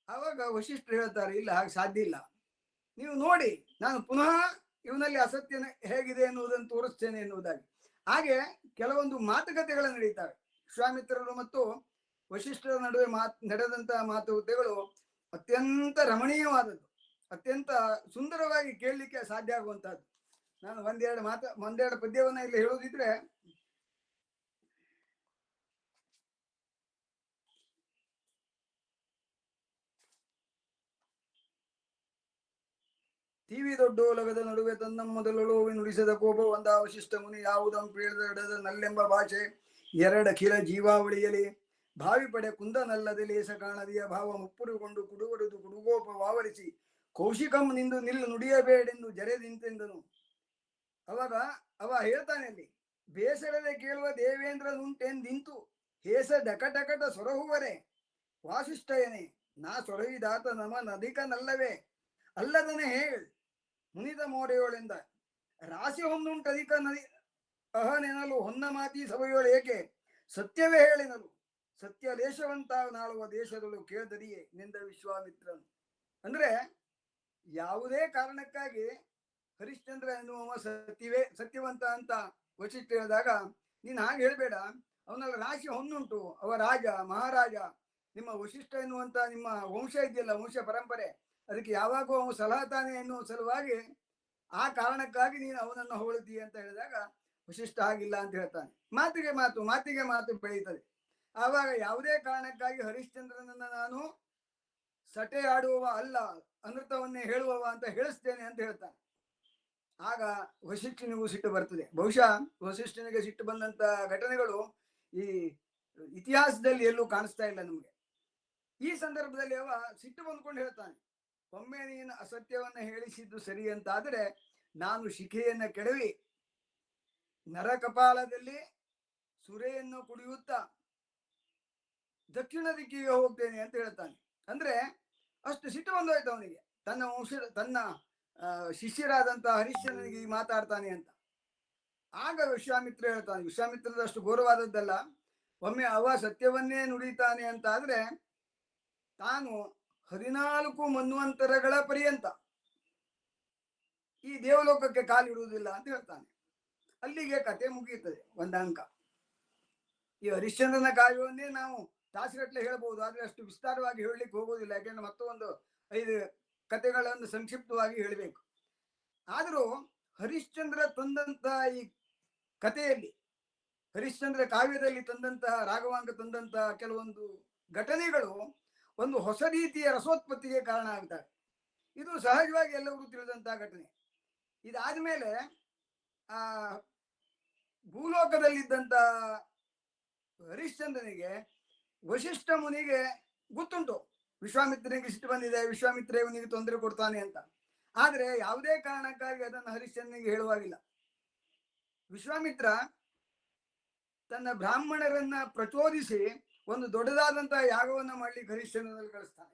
ಆವಾಗ ವಶಿಷ್ಠರು ಹೇಳ್ತಾರೆ, ಇಲ್ಲ, ಹಾಗೆ ಸಾಧ್ಯ ಇಲ್ಲ, ನೀವು ನೋಡಿ, ನಾನು ಪುನಃ ಇವನಲ್ಲಿ ಅಸತ್ಯ ಹೇಗಿದೆ ಎನ್ನುವುದನ್ನು ತೋರಿಸ್ತೇನೆ ಎನ್ನುವುದಾಗಿ. ಹಾಗೆ ಕೆಲವೊಂದು ಮಾತುಕತೆಗಳು ನಡೀತವೆ. ವಿಶ್ವಾಮಿತ್ರರು ಮತ್ತು ವಶಿಷ್ಠರ ನಡುವೆ ನಡೆದಂತಹ ಮಾತುಕತೆಗಳು ಅತ್ಯಂತ ರಮಣೀಯವಾದದ್ದು, ಅತ್ಯಂತ ಸುಂದರವಾಗಿ ಕೇಳಲಿಕ್ಕೆ ಸಾಧ್ಯ ಆಗುವಂತಹದ್ದು. ನಾನು ಒಂದೆರಡು ಪದ್ಯವನ್ನ ಇಲ್ಲಿ ಹೇಳೋದಿದ್ರೆ, ಟಿವಿ ದೊಡ್ಡೋಲಗದ ನಡುವೆ ತನ್ನ ಮೊದಲಳು ನುಡಿಸದ ಕೋಪ ಒಂದ ವಶಿಷ್ಠ ಮುನಿ ಯಾವುದಂ ಪೀಳದ ನಲ್ಲೆಂಬ ಭಾಷೆ ಎರಡಖಿಲ ಜೀವಾವಳಿಯಲಿ ಭಾವಿ ಪಡೆ ಕುಂದನಲ್ಲದೆ ಲೇಸ ಕಾಣದಿಯ ಭಾವ ಮುಪ್ಪುರುಗೊಂಡು ಕುಡುವರುದು ಕುಡುಗೋಪ ವಾವರಿಸಿ ಕೌಶಿಕಂ ನಿಂದು ನಿಲ್ಲು ನುಡಿಯಬೇಡೆಂದು ಜರೆದಿಂತೆಂದನು. ಅವಾಗ ಅವ ಹೇಳ್ತಾನೆ, ಅಲ್ಲಿ ಬೇಸರದೆ ಕೇಳುವ ದೇವೇಂದ್ರನುಂಟೆಂದಿಂತು ಹೇಸ ಡಕಟಕಟ ಸೊರಹುವರೆ ವಾಸಿಷ್ಠಯನೆ ನಾ ಸೊರವಿದಾತ ನಮ ನದಿಕನಲ್ಲವೇ ಅಲ್ಲದನೆ ಹೇಳ್ ಮುನಿದ ಮೋರೆಯೋಳೆಂದ ರಾಶಿ ಹೊಂದುಂಟು ಅಧಿಕ ಅಹನೆನಲು ಹೊನ್ನ ಮಾತಿ ಸಭೆಯೋಳು ಏಕೆ ಸತ್ಯವೇ ಹೇಳಿನಲು ಸತ್ಯ ದೇಶವಂತ ನಾಳುವ ದೇಶದಳು ಕೇಳ್ದರಿಯೇ ನಿಂದ ವಿಶ್ವಾಮಿತ್ರನು. ಅಂದ್ರೆ ಯಾವುದೇ ಕಾರಣಕ್ಕಾಗಿ ಹರಿಶ್ಚಂದ್ರ ಎನ್ನುವ ಸತ್ಯವಂತ ಅಂತ ವಶಿಷ್ಠ ಹೇಳಿದಾಗ ನೀನ್ ಹಾಗೆ ಹೇಳ್ಬೇಡ, ಅವನಲ್ಲಿ ರಾಶಿ ಹೊನ್ನುಂಟು, ಅವ ರಾಜ ಮಹಾರಾಜ, ನಿಮ್ಮ ವಶಿಷ್ಠ ಎನ್ನುವಂತ ನಿಮ್ಮ ವಂಶ ಇದೆಯಲ್ಲ, ವಂಶ ಪರಂಪರೆ, ಅದಕ್ಕೆ ಯಾವಾಗೂ ಅವನು ಸಲಹತಾನೆ ಎನ್ನುವ ಸಲುವಾಗಿ ಆ ಕಾರಣಕ್ಕಾಗಿ ನೀನು ಅವನನ್ನು ಹೊಗಳ್ತೀಯ ಅಂತ ಹೇಳಿದಾಗ ವಶಿಷ್ಠ ಆಗಿಲ್ಲ ಅಂತ ಹೇಳ್ತಾನೆ. ಮಾತಿಗೆ ಮಾತು ಬೆಳೀತದೆ. ಆವಾಗ ಯಾವುದೇ ಕಾರಣಕ್ಕಾಗಿ ಹರಿಶ್ಚಂದ್ರನನ್ನ ನಾನು ಸಟೆ ಆಡುವವ ಅಲ್ಲ, ಅನೃತವನ್ನೇ ಹೇಳುವವ ಅಂತ ಹೇಳಿಸ್ತೇನೆ ಅಂತ ಹೇಳ್ತಾನೆ. ಆಗ ವಶಿಷ್ಠನಿಗೂ ಸಿಟ್ಟು ಬರ್ತದೆ. ಬಹುಶಃ ವಶಿಷ್ಠನಿಗೆ ಸಿಟ್ಟು ಬಂದಂತ ಘಟನೆಗಳು ಈ ಇತಿಹಾಸದಲ್ಲಿ ಎಲ್ಲೂ ಕಾಣಿಸ್ತಾ ಇಲ್ಲ ನಮ್ಗೆ. ಈ ಸಂದರ್ಭದಲ್ಲಿ ಅವ ಸಿಟ್ಟು ಬಂದ್ಕೊಂಡು ಹೇಳ್ತಾನೆ, ಒಮ್ಮೆ ನೀನು ಅಸತ್ಯವನ್ನ ಹೇಳಿಸಿದ್ದು ಸರಿ ಅಂತಾದ್ರೆ ನಾನು ಶಿಖೆಯನ್ನ ಕೆಡವಿ ನರಕಪಾಲದಲ್ಲಿ ಸುರೆಯನ್ನು ಕುಡಿಯುತ್ತಾ ದಕ್ಷಿಣ ದಿಕ್ಕಿಗೆ ಹೋಗ್ತೇನೆ ಅಂತ ಹೇಳ್ತಾನೆ. ಅಂದ್ರೆ ಅಷ್ಟು ಸಿಟ್ಟು ಬಂದೋಯ್ತು ಅವನಿಗೆ, ತನ್ನ ಶಿಷ್ಯರಾದಂತಹ ಹರಿಶ್ಚಂದ್ರನಿಗೆ ಮಾತಾಡ್ತಾನೆ ಅಂತ. ಆಗ ವಿಶ್ವಾಮಿತ್ರ ಹೇಳ್ತಾನೆ, ವಿಶ್ವಾಮಿತ್ರದಷ್ಟು ಘೋರವಾದದ್ದಲ್ಲ, ಒಮ್ಮೆ ಅವ ಸತ್ಯವನ್ನೇ ನುಡಿತಾನೆ ಅಂತ ಆದ್ರೆ ತಾನು 14 ಮನ್ವಂತರಗಳ ಪರ್ಯಂತ ಈ ದೇವಲೋಕಕ್ಕೆ ಕಾಲಿಡುವುದಿಲ್ಲ ಅಂತ ಹೇಳ್ತಾನೆ. ಅಲ್ಲಿಗೆ ಕತೆ ಮುಗಿಯುತ್ತದೆ, ಒಂದು ಅಂಕ. ಈ ಹರಿಶ್ಚಂದ್ರನ ಕಾವ್ಯವನ್ನೇ ನಾವು ತಾಸುಗಟ್ಟಲೆ ಹೇಳ್ಬಹುದು, ಆದ್ರೆ ಅಷ್ಟು ವಿಸ್ತಾರವಾಗಿ ಹೇಳಲಿಕ್ಕೆ ಹೋಗೋದಿಲ್ಲ, ಯಾಕೆಂದ್ರೆ ಮತ್ತೊಂದು 5 ಕಥೆಗಳನ್ನು ಸಂಕ್ಷಿಪ್ತವಾಗಿ ಹೇಳಬೇಕು. ಆದರೂ ಹರಿಶ್ಚಂದ್ರ ತಂದಂತಹ ಈ ಕಥೆಯಲ್ಲಿ, ಹರಿಶ್ಚಂದ್ರ ಕಾವ್ಯದಲ್ಲಿ ತಂದಂತಹ ರಾಘವಾಂಕ ತಂದಂತಹ ಕೆಲವೊಂದು ಘಟನೆಗಳು ಒಂದು ಹೊಸ ರೀತಿಯ ರಸೋತ್ಪತ್ತಿಗೆ ಕಾರಣ ಆಗ್ತವೆ. ಇದು ಸಹಜವಾಗಿ ಎಲ್ಲರೂ ತಿಳಿದಂತಹ ಘಟನೆ. ಇದಾದ್ಮೇಲೆ ಆ ಭೂಲೋಕದಲ್ಲಿದ್ದಂತ ಹರಿಶ್ಚಂದ್ರನಿಗೆ ವಶಿಷ್ಠ ಮುನಿಗೆ ಗೊತ್ತುಂಟು, ವಿಶ್ವಾಮಿತ್ರನಿಗೆ ಸಿಟ್ಟು ಬಂದಿದೆ, ವಿಶ್ವಾಮಿತ್ರ ಇವನಿಗೆ ತೊಂದರೆ ಕೊಡ್ತಾನೆ ಅಂತ. ಆದ್ರೆ ಯಾವುದೇ ಕಾರಣಕ್ಕಾಗಿ ಅದನ್ನು ಹರಿಶ್ಚಂದ್ರನಿಗೆ ಹೇಳುವಾಗಿಲ್ಲ. ವಿಶ್ವಾಮಿತ್ರ ತನ್ನ ಬ್ರಾಹ್ಮಣರನ್ನ ಪ್ರಚೋದಿಸಿ ಒಂದು ದೊಡ್ಡದಾದಂತಹ ಯಾಗವನ್ನ ಮಾಡ್ಲಿಕ್ಕೆ ಹರಿಶ್ಚಂದ್ರನಲ್ಲಿ ಕಳಿಸ್ತಾನೆ.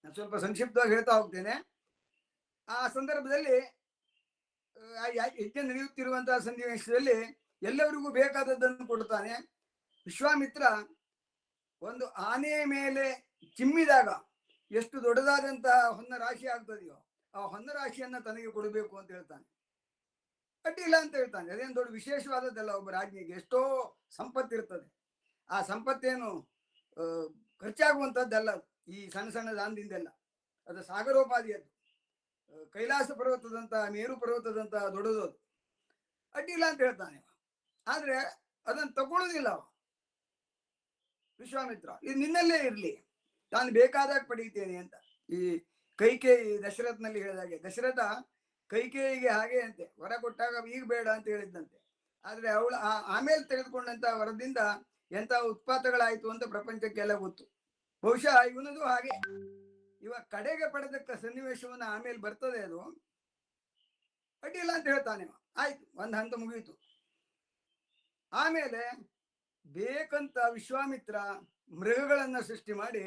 ನಾನು ಸ್ವಲ್ಪ ಸಂಕ್ಷಿಪ್ತವಾಗಿ ಹೇಳ್ತಾ ಹೋಗ್ತೇನೆ. ಆ ಸಂದರ್ಭದಲ್ಲಿ ಯಜ್ಞ ನಡೆಯುತ್ತಿರುವಂತಹ ಸನ್ನಿವೇಶದಲ್ಲಿ ಎಲ್ಲರಿಗೂ ಬೇಕಾದದ್ದನ್ನು ಕೊಡ್ತಾನೆ. ವಿಶ್ವಾಮಿತ್ರ ಒಂದು ಆನೆಯ ಮೇಲೆ ಚಿಮ್ಮಿದಾಗ ಎಷ್ಟು ದೊಡ್ಡದಾದಂತಹ ಹೊನ್ನ ರಾಶಿ ಆಗ್ತದೆಯೋ ಆ ಹೊನ್ನ ರಾಶಿಯನ್ನ ತನಗೆ ಕೊಡಬೇಕು ಅಂತ ಹೇಳ್ತಾನೆ. ಅಡ್ಡಿಲ್ಲ ಅಂತ ಹೇಳ್ತಾನೆ. ಅದೇನು ದೊಡ್ಡ ವಿಶೇಷವಾದದ್ದಲ್ಲ, ಒಬ್ಬ ರಾಜ್ಞಿಗೆ ಎಷ್ಟೋ ಸಂಪತ್ತಿರ್ತದೆ, ಆ ಸಂಪತ್ತೇನು ಖರ್ಚಾಗುವಂಥದ್ದಲ್ಲ. ಈ ಸಣ್ಣ ಸಣ್ಣ ದಾನದಿಂದೆಲ್ಲ ಅದು ಸಾಗರೋಪಾದಿಯದ್ದು, ಕೈಲಾಸ ಪರ್ವತದಂತಹ ಮೇರು ಪರ್ವತದಂತಹ ದೊಡ್ಡದು. ಅಡ್ಡಿಲ್ಲ ಅಂತ ಹೇಳ್ತಾನೆ. ಆದ್ರೆ ಅದನ್ನು ತಗೊಳ್ಳೋದಿಲ್ಲ ಅವ ವಿಶ್ವಾಮಿತ್ರ. ಇದು ನಿನ್ನಲ್ಲೇ ಇರ್ಲಿ, ನಾನು ಬೇಕಾದಾಗ ಪಡೀತೇನೆ ಅಂತ. ಈ ಕೈಕೇಯಿ ದಶರಥನಲ್ಲಿ ಹೇಳಿದಾಗೆ, ದಶರಥ ಕೈಕೇಯಿಗೆ ಹಾಗೆ ಅಂತೆ, ವರ ಕೊಟ್ಟಾಗ ಈಗ ಬೇಡ ಅಂತ ಹೇಳಿದ್ದಂತೆ. ಆದ್ರೆ ಅವಳು ಆಮೇಲೆ ತೆಗೆದುಕೊಂಡಂತ ವರದಿಂದ ಎಂತ ಉತ್ಪಾತಗಳಾಯ್ತು ಅಂತ ಪ್ರಪಂಚಕ್ಕೆಲ್ಲ ಗೊತ್ತು. ಬಹುಶಃ ಇವನದು ಹಾಗೆ, ಇವ ಕಡೆಗೆ ಪಡೆದಕ್ಕ ಸನ್ನಿವೇಶವನ್ನ ಆಮೇಲೆ ಬರ್ತದೆ ಅದು. ಅಡ್ಡಿಲ್ಲ ಅಂತ ಹೇಳ್ತಾನೆ. ಆಯ್ತು, ಒಂದು ಹಂತ ಮುಗಿಯಿತು. ಆಮೇಲೆ ಬೇಕಂತ ವಿಶ್ವಾಮಿತ್ರ ಮೃಗಗಳನ್ನ ಸೃಷ್ಟಿ ಮಾಡಿ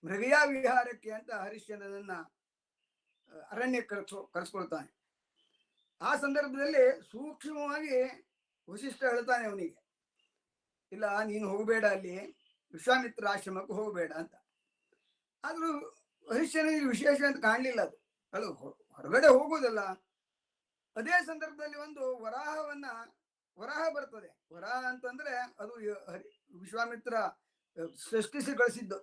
ಮೃಗಯಾ ವಿಹಾರಕ್ಕೆ ಅಂತ ಹರಿಶ್ಚಂದ್ರನನ್ನ ಅರಣ್ಯ ಕರೆಸ್ಕೊಳ್ತಾನೆ. ಆ ಸಂದರ್ಭದಲ್ಲಿ ಸೂಕ್ಷ್ಮವಾಗಿ ವಶಿಷ್ಠ ಹೇಳ್ತಾನೆ ಅವನಿಗೆ, ಇಲ್ಲ ನೀನು ಹೋಗಬೇಡ, ಅಲ್ಲಿ ವಿಶ್ವಾಮಿತ್ರ ಆಶ್ರಮಕ್ಕೆ ಹೋಗಬೇಡ ಅಂತ. ಆದ್ರೂ ಹರಿಶ್ಚಂದ್ರನಿಗೆ ವಿಶೇಷ ಅಂತ ಕಾಣಲಿಲ್ಲ ಅದು ಹೊರಗಡೆ ಹೋಗುವುದಲ್ಲ. ಅದೇ ಸಂದರ್ಭದಲ್ಲಿ ಒಂದು ವರಾಹ ಬರ್ತದೆ. ವರಾಹ ಅಂತಂದ್ರೆ ಅದು ವಿಶ್ವಾಮಿತ್ರ ಸೃಷ್ಟಿಸಿ ಗಳಿಸಿದ್ದು.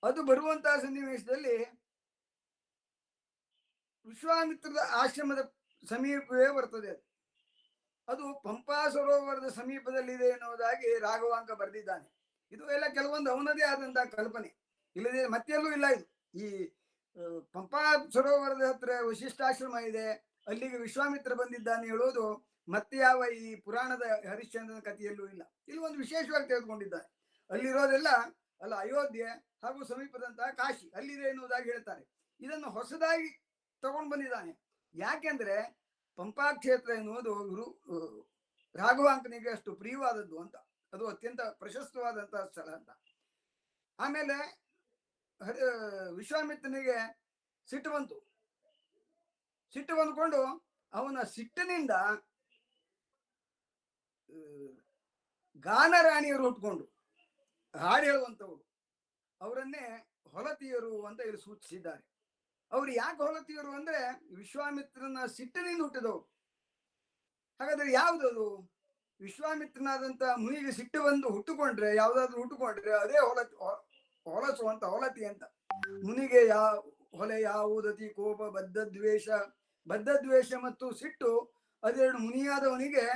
ಅದು ಬರುವಂತಹ ಸನ್ನಿವೇಶದಲ್ಲಿ ವಿಶ್ವಾಮಿತ್ರದ ಆಶ್ರಮದ ಸಮೀಪವೇ ಬರ್ತದೆ. ಅದು ಪಂಪಾ ಸರೋವರದ ಸಮೀಪದಲ್ಲಿದೆ ಎನ್ನುವುದಾಗಿ ರಾಘವಾಂಕ ಬರೆದಿದ್ದಾನೆ. ಇದು ಎಲ್ಲ ಕೆಲವೊಂದು ಅವನದೇ ಆದಂತಹ ಕಲ್ಪನೆ, ಇಲ್ಲದೆ ಮತ್ತೆಲ್ಲೂ ಇಲ್ಲ. ಇದು ಈ ಪಂಪಾ ಸರೋವರದ ಹತ್ರ ವಶಿಷ್ಠಾಶ್ರಮ ಇದೆ, ಅಲ್ಲಿಗೆ ವಿಶ್ವಾಮಿತ್ರ ಬಂದಿದ್ದಾನೆ ಹೇಳೋದು ಮತ್ತೆ ಯಾವ ಈ ಪುರಾಣದ ಹರಿಶ್ಚಂದ್ರನ ಕಥೆಯಲ್ಲೂ ಇಲ್ಲ. ಇಲ್ಲಿ ಒಂದು ವಿಶೇಷವಾಗಿ ತೆಗೆದುಕೊಂಡಿದ್ದಾನೆ. ಅಲ್ಲಿರೋದೆಲ್ಲ ಅಲ್ಲ ಅಯೋಧ್ಯೆ ಹಾಗೂ ಸಮೀಪದಂತಹ ಕಾಶಿ ಅಲ್ಲಿದೆ ಎನ್ನುವುದಾಗಿ ಹೇಳ್ತಾರೆ. ಇದನ್ನು ಹೊಸದಾಗಿ ತಗೊಂಡು ಬಂದಿದ್ದಾನೆ. ಯಾಕೆಂದ್ರೆ ಪಂಪಾ ಕ್ಷೇತ್ರ ಎನ್ನುವುದು ರಾಘವಾಂಕನಿಗೆ ಅಷ್ಟು ಪ್ರಿಯವಾದದ್ದು ಅಂತ, ಅದು ಅತ್ಯಂತ ಪ್ರಶಸ್ತವಾದಂತಹ ಸ್ಥಳ ಅಂತ. ಆಮೇಲೆ ವಿಶ್ವಾಮಿತ್ರನಿಗೆ ಸಿಟ್ಟು ಬಂದ್ಕೊಂಡು ಅವನ ಸಿಟ್ಟಿನಿಂದ ಗಾನರಾಣಿಯರು ಹುಟ್ಕೊಂಡು ಹಾಡು ಹೇಳುವಂಥವ್ರು, ಅವರನ್ನೇ ಹೊಲತಿಯರು ಅಂತ ಇಲ್ಲಿ ಸೂಚಿಸಿದ್ದಾರೆ. ಅವ್ರು ಯಾಕೆ ಹೊಲತಿಯರು ಅಂದ್ರೆ ವಿಶ್ವಾಮಿತ್ರನ ಸಿಟ್ಟಿನಿಂದ ಹುಟ್ಟಿದವರು. ಹಾಗಾದ್ರೆ ಯಾವ್ದದು? ವಿಶ್ವಾಮಿತ್ರನಾದಂತ ಮುನಿಗೆ ಸಿಟ್ಟು ಬಂದು ಹುಟ್ಟುಕೊಂಡ್ರೆ, ಯಾವ್ದಾದ್ರು ಹುಟ್ಟುಕೊಂಡ್ರೆ ಅದೇ ಹೊಲಸು ಅಂತ, ಹೊಲತಿ ಅಂತ. ಮುನಿಗೆ ಹೊಲೆ ಯಾವುದತಿ ಕೋಪ ಬದ್ಧದ್ವೇಷ ಮತ್ತು ಸಿಟ್ಟು ಅದೆರಡು ಮುನಿಯಾದವನಿಗೆ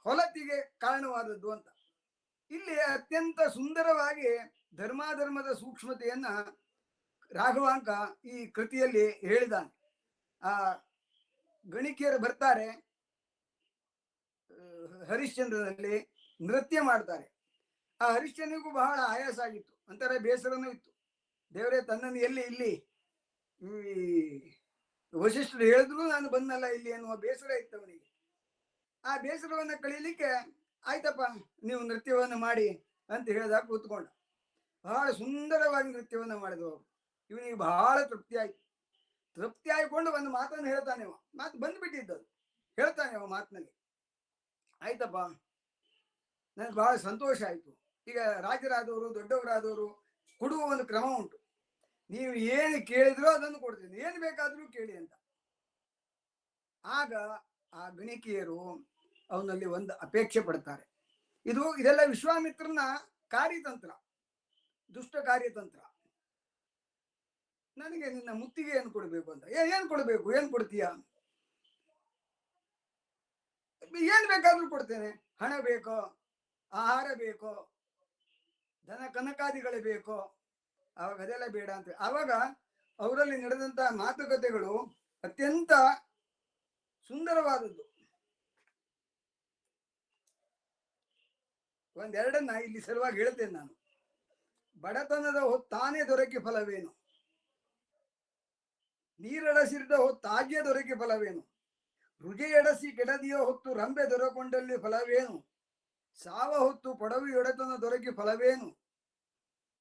ಹೊಲತಿಗೆ ಕಾರಣವಾದದ್ದು ಅಂತ. ಇಲ್ಲಿ ಅತ್ಯಂತ ಸುಂದರವಾಗಿ ಧರ್ಮಾಧರ್ಮದ ಸೂಕ್ಷ್ಮತೆಯನ್ನ ರಾಘವಾಂಕ ಈ ಕೃತಿಯಲ್ಲಿ ಹೇಳಿದಾನೆ. ಆ ಗಣಿಕೆಯರು ಬರ್ತಾರೆ ಹರಿಶ್ಚಂದ್ರನಲ್ಲಿ, ನೃತ್ಯ ಮಾಡ್ತಾರೆ. ಆ ಹರಿಶ್ಚಂದ್ರನಿಗೂ ಬಹಳ ಆಯಾಸ ಆಗಿತ್ತು, ಒಂಥರ ಬೇಸರನೂ ಇತ್ತು. ದೇವರೇ ತನ್ನನ್ನು ಎಲ್ಲಿ ಇಲ್ಲಿ ಈ ವಶಿಷ್ಠರು ಹೇಳಿದ್ರು ನಾನು ಬಂದಲ್ಲ ಇಲ್ಲಿ ಎನ್ನುವ ಬೇಸರ ಇತ್ತು ಅವನಿಗೆ. ಆ ಬೇಸರವನ್ನ ಕಳೀಲಿಕ್ಕೆ ಆಯ್ತಪ್ಪ ನೀವು ನೃತ್ಯವನ್ನು ಮಾಡಿ ಅಂತ ಹೇಳಿದಾಗ ಕೂತ್ಕೊಂಡ. ಬಹಳ ಸುಂದರವಾಗಿ ನೃತ್ಯವನ್ನು ಮಾಡಿದವು. ಇವನಿಗೆ ಬಹಳ ತೃಪ್ತಿ ಆಯ್ತು. ತೃಪ್ತಿ ಆಯ್ಕೊಂಡು ಒಂದು ಮಾತನ್ನು ಹೇಳ್ತಾನೆ. ಮಾತು ಬಂದ್ಬಿಟ್ಟಿದ್ದದು, ಹೇಳ್ತಾನೆ ಅವ ಮಾತಿನಲ್ಲಿ, ಆಯ್ತಪ್ಪ ನನಗೆ ಬಹಳ ಸಂತೋಷ ಆಯ್ತು. ಈಗ ರಾಜರಾದವರು ದೊಡ್ಡವರಾದವರು ಕೊಡುವ ಒಂದು ಕ್ರಮ ಉಂಟು. ನೀವು ಏನು ಕೇಳಿದ್ರೋ ಅದನ್ನು ಕೊಡ್ತೀನಿ, ಏನು ಬೇಕಾದ್ರೂ ಕೇಳಿ ಅಂತ. ಆಗ ಆ ಗಣಿಕೆಯರು ಅವನಲ್ಲಿ ಒಂದು ಅಪೇಕ್ಷೆ ಪಡ್ತಾರೆ. ಇದೆಲ್ಲ ವಿಶ್ವಾಮಿತ್ರನ ಕಾರ್ಯತಂತ್ರ, ದುಷ್ಟ ಕಾರ್ಯತಂತ್ರ. ನನಗೆ ನಿನ್ನ ಮುತ್ತಿಗೆ ಏನು ಕೊಡ್ಬೇಕು ಅಂತ. ಏನ್ ಕೊಡ್ಬೇಕು, ಏನ್ ಕೊಡ್ತೀಯ? ಏನ್ ಬೇಕಾದ್ರೂ ಕೊಡ್ತೇನೆ. ಹಣ ಬೇಕೋ, ಆಹಾರ ಬೇಕೋ, ಧನ ಕನಕಾದಿಗಳೇ ಬೇಕೋ? ಅವಾಗ ಅದೆಲ್ಲ ಬೇಡ ಅಂತ. ಆವಾಗ ಅವರಲ್ಲಿ ನಡೆದಂತ ಮಾತುಕತೆಗಳು ಅತ್ಯಂತ ಸುಂದರವಾದದ್ದು. ಒಂದೆರಡನ್ನ ಇಲ್ಲಿ ಸಲುವಾಗಿ ಹೇಳ್ತೇನೆ ನಾನು. ಬಡತನದ ಹೊತ್ತಾನೆ ದೊರಕಿ ಫಲವೇನು, ನೀರಡಸಿರಿದ ಹೊತ್ತಾಗ್ಯ ದೊರಕಿ ಫಲವೇನು, ರುಜೆಯಡಸಿ ಕೆಡದಿಯ ಹೊತ್ತು ರಂಬೆ ದೊರಕೊಂಡಲ್ಲಿ ಫಲವೇನು, ಸಾವ ಹೊತ್ತು ಪೊಡವಿಯೊಡೆತನ ದೊರಕಿ ಫಲವೇನು,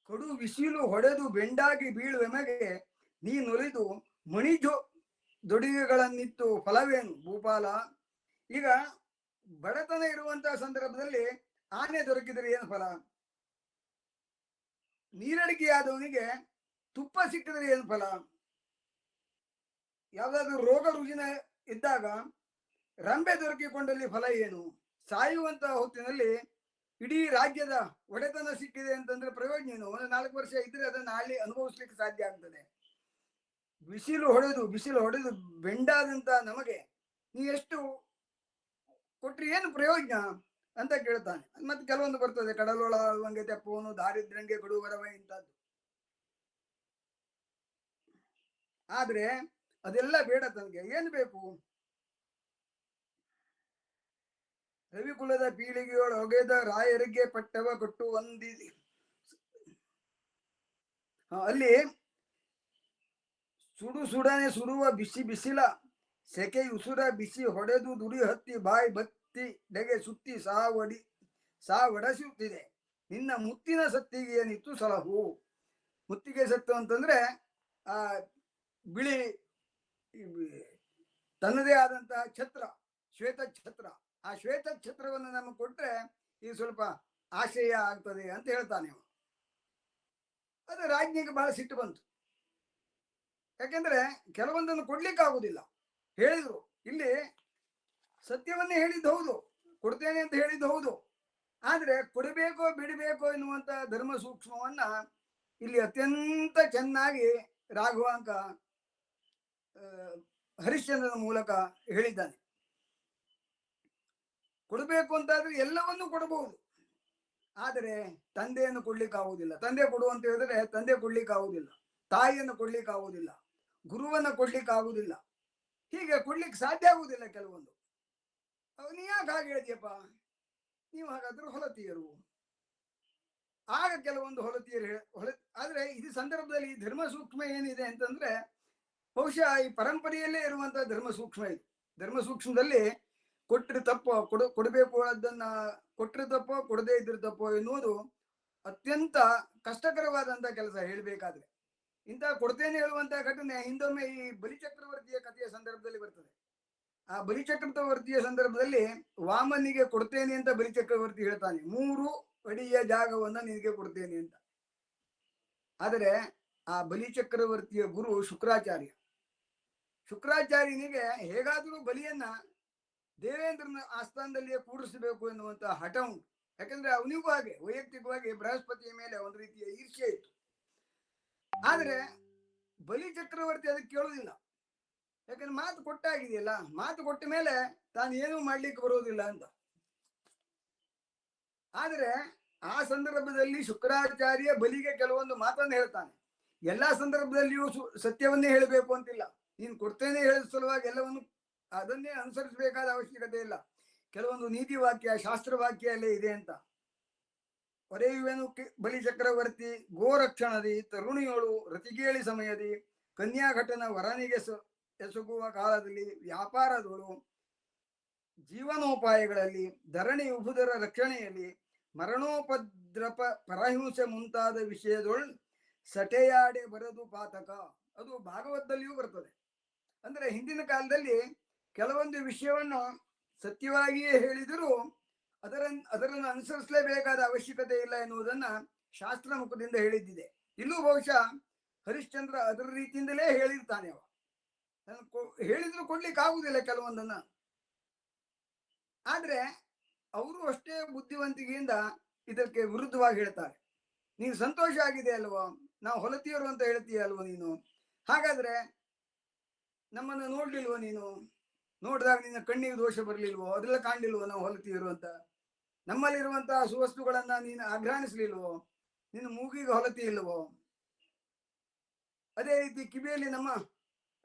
ಕಡು ಬಿಸಿಲು ಹೊಡೆದು ಬೆಂಡಾಗಿ ಬೀಳುವೆಮಗೆ ನೀ ನೊಲಿದು ಮಣಿಜೋ ದೊಡಿಗೆಗಳನ್ನಿತ್ತು ಫಲವೇನು ಭೂಪಾಲ. ಈಗ ಬಡತನ ಇರುವಂತಹ ಸಂದರ್ಭದಲ್ಲಿ ಆನೆ ದೊರಕಿದರೆ ಏನು ಫಲ? ನೀರಡಿಕೆಯಾದವನಿಗೆ ತುಪ್ಪ ಸಿಕ್ಕಿದರೆ ಏನು ಫಲ? ಯಾವ್ದಾದ್ರು ರೋಗ ರುಜಿನ ಇದ್ದಾಗ ರಂಬೆ ದೊರಕಿಕೊಂಡಲ್ಲಿ ಫಲ ಏನು? ಸಾಯುವಂತಹ ಹೊತ್ತಿನಲ್ಲಿ ಇಡೀ ರಾಜ್ಯದ ಒಡೆತನ ಸಿಕ್ಕಿದೆ ಅಂತಂದ್ರೆ ಪ್ರಯೋಜನ ಏನು? ಒಂದು 4 ವರ್ಷ ಇದ್ರೆ ಅದನ್ನು ಅಲ್ಲಿ ಅನುಭವಿಸ್ಲಿಕ್ಕೆ ಸಾಧ್ಯ ಆಗ್ತದೆ. ಬಿಸಿಲು ಹೊಡೆದು ಬೆಂಡಾದಂತ ನಮಗೆ ನೀ ಎಷ್ಟು ಕೊಟ್ರಿ, ಏನು ಪ್ರಯೋಜನ ಅಂತ ಕೇಳ್ತಾನೆ. ಮತ್ತೆ ಕೆಲವೊಂದು ಬರ್ತದೆ, ಕಡಲೊಳವಂಗೆ ತೆಪ್ಪುವನು ದಾರಿದ್ರ್ಯಂಗೆ ಕೊಡುವರವೇ ಇಂಥದ್ದು. ಆದ್ರೆ ಅದೆಲ್ಲ ಬೇಡ ತನಗೆ. ಏನು ಬೇಕು? ರವಿಕುಲದ ಪೀಳಿಗೆಯೊಳ ಹೊಗೆದ ರಾಯರಿಗೆ ಪಟ್ಟವ ಕೊಟ್ಟು ಒಂದಿದೆ. ಅಲ್ಲಿ ಸುಡನೆ ಸುಡುವ ಬಿಸಿಲ ಸೆಕೆ ಉಸುರ ಬಿಸಿ ಹೊಡೆದು ದುಡಿ ಹತ್ತಿ ಬಾಯಿ ಬತ್ತಿ ಡೆಗೆ ಸುತ್ತಿ ಸಾವಡಸುತ್ತಿದೆ. ನಿನ್ನ ಮುತ್ತಿನ ಸತ್ತಿಗೆ ಏನಿತ್ತು ಸಲಹು. ಮುತ್ತಿಗೆ ಸತ್ತು ಅಂತಂದ್ರೆ ಆ ಬಿಳಿ ತನ್ನದೇ ಆದಂತಹ ಛತ್ರ, ಶ್ವೇತ ಛತ್ರ. ಆ ಶ್ವೇತ ಛತ್ರವನ್ನು ನಮಗೆ ಕೊಟ್ರೆ ಈಗ ಸ್ವಲ್ಪ ಆಶಯ ಆಗ್ತದೆ ಅಂತ ಹೇಳ್ತಾನೆ. ಅದು ರಾಜ್ನಿಗೆ ಬಹಳ ಸಿಟ್ಟು ಬಂತು. ಯಾಕೆಂದ್ರೆ ಕೆಲವೊಂದನ್ನು ಕೊಡ್ಲಿಕ್ಕೆ ಆಗುದಿಲ್ಲ. ಹೇಳಿದ್ರು, ಇಲ್ಲಿ ಸತ್ಯವನ್ನೇ ಹೇಳಿದ್ದು ಹೌದು, ಕೊಡ್ತೇನೆ ಅಂತ ಹೇಳಿದ್ದು ಹೌದು. ಆದ್ರೆ ಕೊಡಬೇಕೋ ಬಿಡಬೇಕೋ ಎನ್ನುವಂತ ಧರ್ಮ ಸೂಕ್ಷ್ಮವನ್ನ ಇಲ್ಲಿ ಅತ್ಯಂತ ಚೆನ್ನಾಗಿ ರಾಘವಾಂಕ ಹರಿಶ್ಚಂದ್ರನ ಮೂಲಕ ಹೇಳಿದ್ದಾನೆ. ಕೊಡಬೇಕು ಅಂತಾದ್ರೆ ಎಲ್ಲವನ್ನೂ ಕೊಡಬಹುದು, ಆದರೆ ತಂದೆಯನ್ನು ಕೊಡ್ಲಿಕ್ಕೆ ಆಗುವುದಿಲ್ಲ. ತಂದೆ ಕೊಡು ಅಂತ ಹೇಳಿದ್ರೆ ತಂದೆ ಕೊಡ್ಲಿಕ್ಕೆ ಆಗುದಿಲ್ಲ, ತಾಯಿಯನ್ನು ಕೊಡ್ಲಿಕ್ಕೆ ಆಗುದಿಲ್ಲ, ಗುರುವನ್ನ ಕೊಡ್ಲಿಕ್ಕೆ ಆಗುದಿಲ್ಲ. ಹೀಗೆ ಕೊಡ್ಲಿಕ್ಕೆ ಸಾಧ್ಯ ಆಗುವುದಿಲ್ಲ ಕೆಲವೊಂದು. ನೀ ಯಾಕೆ ಹಾಗೆ ಹೇಳಿದ್ಯಪ್ಪ, ನೀವು ಹಾಗಾದ್ರೆ ಹೊಲತೀಯರು. ಆಗ ಕೆಲವೊಂದು ಹೊಲತೀಯರು ಆದ್ರೆ ಈ ಸಂದರ್ಭದಲ್ಲಿ ಈ ಧರ್ಮ ಸೂಕ್ಷ್ಮ ಏನಿದೆ ಅಂತಂದ್ರೆ ಬಹುಶಃ ಈ ಪರಂಪರೆಯಲ್ಲೇ ಇರುವಂತಹ ಧರ್ಮ ಸೂಕ್ಷ್ಮ ಇದು. ಧರ್ಮ ಸೂಕ್ಷ್ಮದಲ್ಲಿ ಕೊಟ್ಟರೆ ತಪ್ಪೋ, ಕೊಡಬೇಕು ಅದನ್ನ ಕೊಟ್ಟರೆ ತಪ್ಪೋ, ಕೊಡದೇ ಇದ್ರೆ ತಪ್ಪೋ ಎನ್ನುವುದು ಅತ್ಯಂತ ಕಷ್ಟಕರವಾದಂತ ಕೆಲಸ ಹೇಳ್ಬೇಕಾದ್ರೆ. ಇಂತಹ ಕೊಡ್ತೇನೆ ಹೇಳುವಂತಹ ಘಟನೆ ಹಿಂದೊಮ್ಮೆ ಈ ಬಲಿಚಕ್ರವರ್ತಿಯ ಕಥೆಯ ಸಂದರ್ಭದಲ್ಲಿ ಬರ್ತದೆ. ಆ ಬಲಿಚಕ್ರವರ್ತಿಯ ಸಂದರ್ಭದಲ್ಲಿ ವಾಮನಿಗೆ ಕೊಡ್ತೇನೆ ಅಂತ ಬಲಿಚಕ್ರವರ್ತಿ ಹೇಳ್ತಾನೆ, 3 ಅಡಿಯ ಜಾಗವನ್ನ ನಿನಗೆ ಕೊಡ್ತೇನೆ ಅಂತ. ಆದರೆ ಆ ಬಲಿಚಕ್ರವರ್ತಿಯ ಗುರು ಶುಕ್ರಾಚಾರ್ಯ. ಶುಕ್ರಾಚಾರ್ಯನಿಗೆ ಹೇಗಾದರೂ ಬಲಿಯನ್ನ ದೇವೇಂದ್ರನ ಆಸ್ಥಾನದಲ್ಲಿಯೇ ಕೂಡಿಸಬೇಕು ಎನ್ನುವಂತ ಹಠ ಉಂಟು. ಯಾಕಂದ್ರೆ ಅವನಿಗೂ ಹಾಗೆ ವೈಯಕ್ತಿಕವಾಗಿ ಬೃಹಸ್ಪತಿಯ ಮೇಲೆ ಒಂದು ರೀತಿಯ ಈರ್ಷ್ಯೆ ಇತ್ತು. ಆದ್ರೆ ಬಲಿ ಚಕ್ರವರ್ತಿ ಅದಕ್ಕೆ ಕೇಳುವುದಿಲ್ಲ. ಯಾಕಂದ್ರೆ ಮಾತು ಕೊಟ್ಟಾಗಿದೆಯಲ್ಲ, ಮಾತು ಕೊಟ್ಟ ಮೇಲೆ ತಾನು ಏನೂ ಮಾಡ್ಲಿಕ್ಕೆ ಬರೋದಿಲ್ಲ ಅಂತ. ಆದ್ರೆ ಆ ಸಂದರ್ಭದಲ್ಲಿ ಶುಕ್ರಾಚಾರ್ಯ ಬಲಿಗೆ ಕೆಲವೊಂದು ಮಾತನ್ನು ಹೇಳ್ತಾನೆ. ಎಲ್ಲಾ ಸಂದರ್ಭದಲ್ಲಿಯೂ ಸತ್ಯವನ್ನೇ ಹೇಳಬೇಕು ಅಂತಿಲ್ಲ. ನೀನು ಕೊಡ್ತೇನೆ ಹೇಳಿದ ಸಲುವಾಗಿ ಎಲ್ಲವನ್ನು ಅದನ್ನೇ ಅನುಸರಿಸಬೇಕಾದ ಅವಶ್ಯಕತೆ ಇಲ್ಲ. ಕೆಲವೊಂದು ನೀತಿ ವಾಕ್ಯ, ಶಾಸ್ತ್ರ ವಾಕ್ಯ ಎಲ್ಲ ಇದೆ ಅಂತ. ಒರೆಯುವೆನು ಬಲಿ ಚಕ್ರವರ್ತಿ ಗೋರಕ್ಷಣದಿ ತರುಣಿಯೋಳು ರತಿಗೇಳಿ ಸಮಯದಿ ಕನ್ಯಾಘಟನ ವರನಿಗೆ ಎಸಗುವ ಕಾಲದಲ್ಲಿ ವ್ಯಾಪಾರದೋಳು ಜೀವನೋಪಾಯಗಳಲ್ಲಿ ಧರಣಿ ಉಭುದರ ರಕ್ಷಣೆಯಲ್ಲಿ ಮರಣೋಪದ್ರಪ ಪರಹಿಂಸೆ ಮುಂತಾದ ವಿಷಯದೊಳ್ ಸಟೆಯಾಡೆ ಬರದು ಪಾತಕ. ಅದು ಭಾಗವತದಲ್ಲಿಯೂ ಬರ್ತದೆ. ಅಂದ್ರೆ ಹಿಂದಿನ ಕಾಲದಲ್ಲಿ ಕೆಲವೊಂದು ವಿಷಯವನ್ನು ಸತ್ಯವಾಗಿಯೇ ಹೇಳಿದರೂ ಅದರನ್ನು ಅನುಸರಿಸಲೇಬೇಕಾದ ಅವಶ್ಯಕತೆ ಇಲ್ಲ ಎನ್ನುವುದನ್ನ ಶಾಸ್ತ್ರ ಮುಖದಿಂದ ಹೇಳಿದ್ದಿದೆ. ಇಲ್ಲೂ ಬಹುಶಃ ಹರಿಶ್ಚಂದ್ರ ಅದರ ರೀತಿಯಿಂದಲೇ ಹೇಳಿರ್ತಾನೆ. ಅವ ಹೇಳಿದ್ರು ಕೊಡ್ಲಿಕ್ಕೆ ಆಗುದಿಲ್ಲ ಕೆಲವೊಂದನ್ನ. ಆದ್ರೆ ಅವರು ಅಷ್ಟೇ ಬುದ್ಧಿವಂತಿಕೆಯಿಂದ ಇದಕ್ಕೆ ವಿರುದ್ಧವಾಗಿ ಹೇಳ್ತಾರೆ. ನೀನು ಸಂತೋಷ ಆಗಿದೆ ಅಲ್ವೋ, ನಾವು ಹೊಲತಿಯರು ಅಂತ ಹೇಳ್ತೀಯ ಅಲ್ವೋ ನೀನು, ಹಾಗಾದ್ರೆ ನಮ್ಮನ್ನು ನೋಡ್ಲಿಲ್ವೋ ನೀನು, ನೋಡಿದಾಗ ನಿನ್ನ ಕಣ್ಣಿಗೆ ದೋಷ ಬರ್ಲಿಲ್ವೋ, ಅದೆಲ್ಲ ಕಾಣ್ಲಿಲ್ವೋ ನಾವು ಹೊಲತಿಯರು ಅಂತ, ನಮ್ಮಲ್ಲಿರುವಂತಹ ಸುವಸ್ತುಗಳನ್ನ ನೀನು ಆಘ್ರಾಣಿಸ್ಲಿಲ್ವೋ, ನಿನ್ನ ಮೂಗಿಗೆ ಹೊಲತಿ ಇಲ್ವೋ, ಅದೇ ರೀತಿ ಕಿವಿಯಲ್ಲಿ ನಮ್ಮ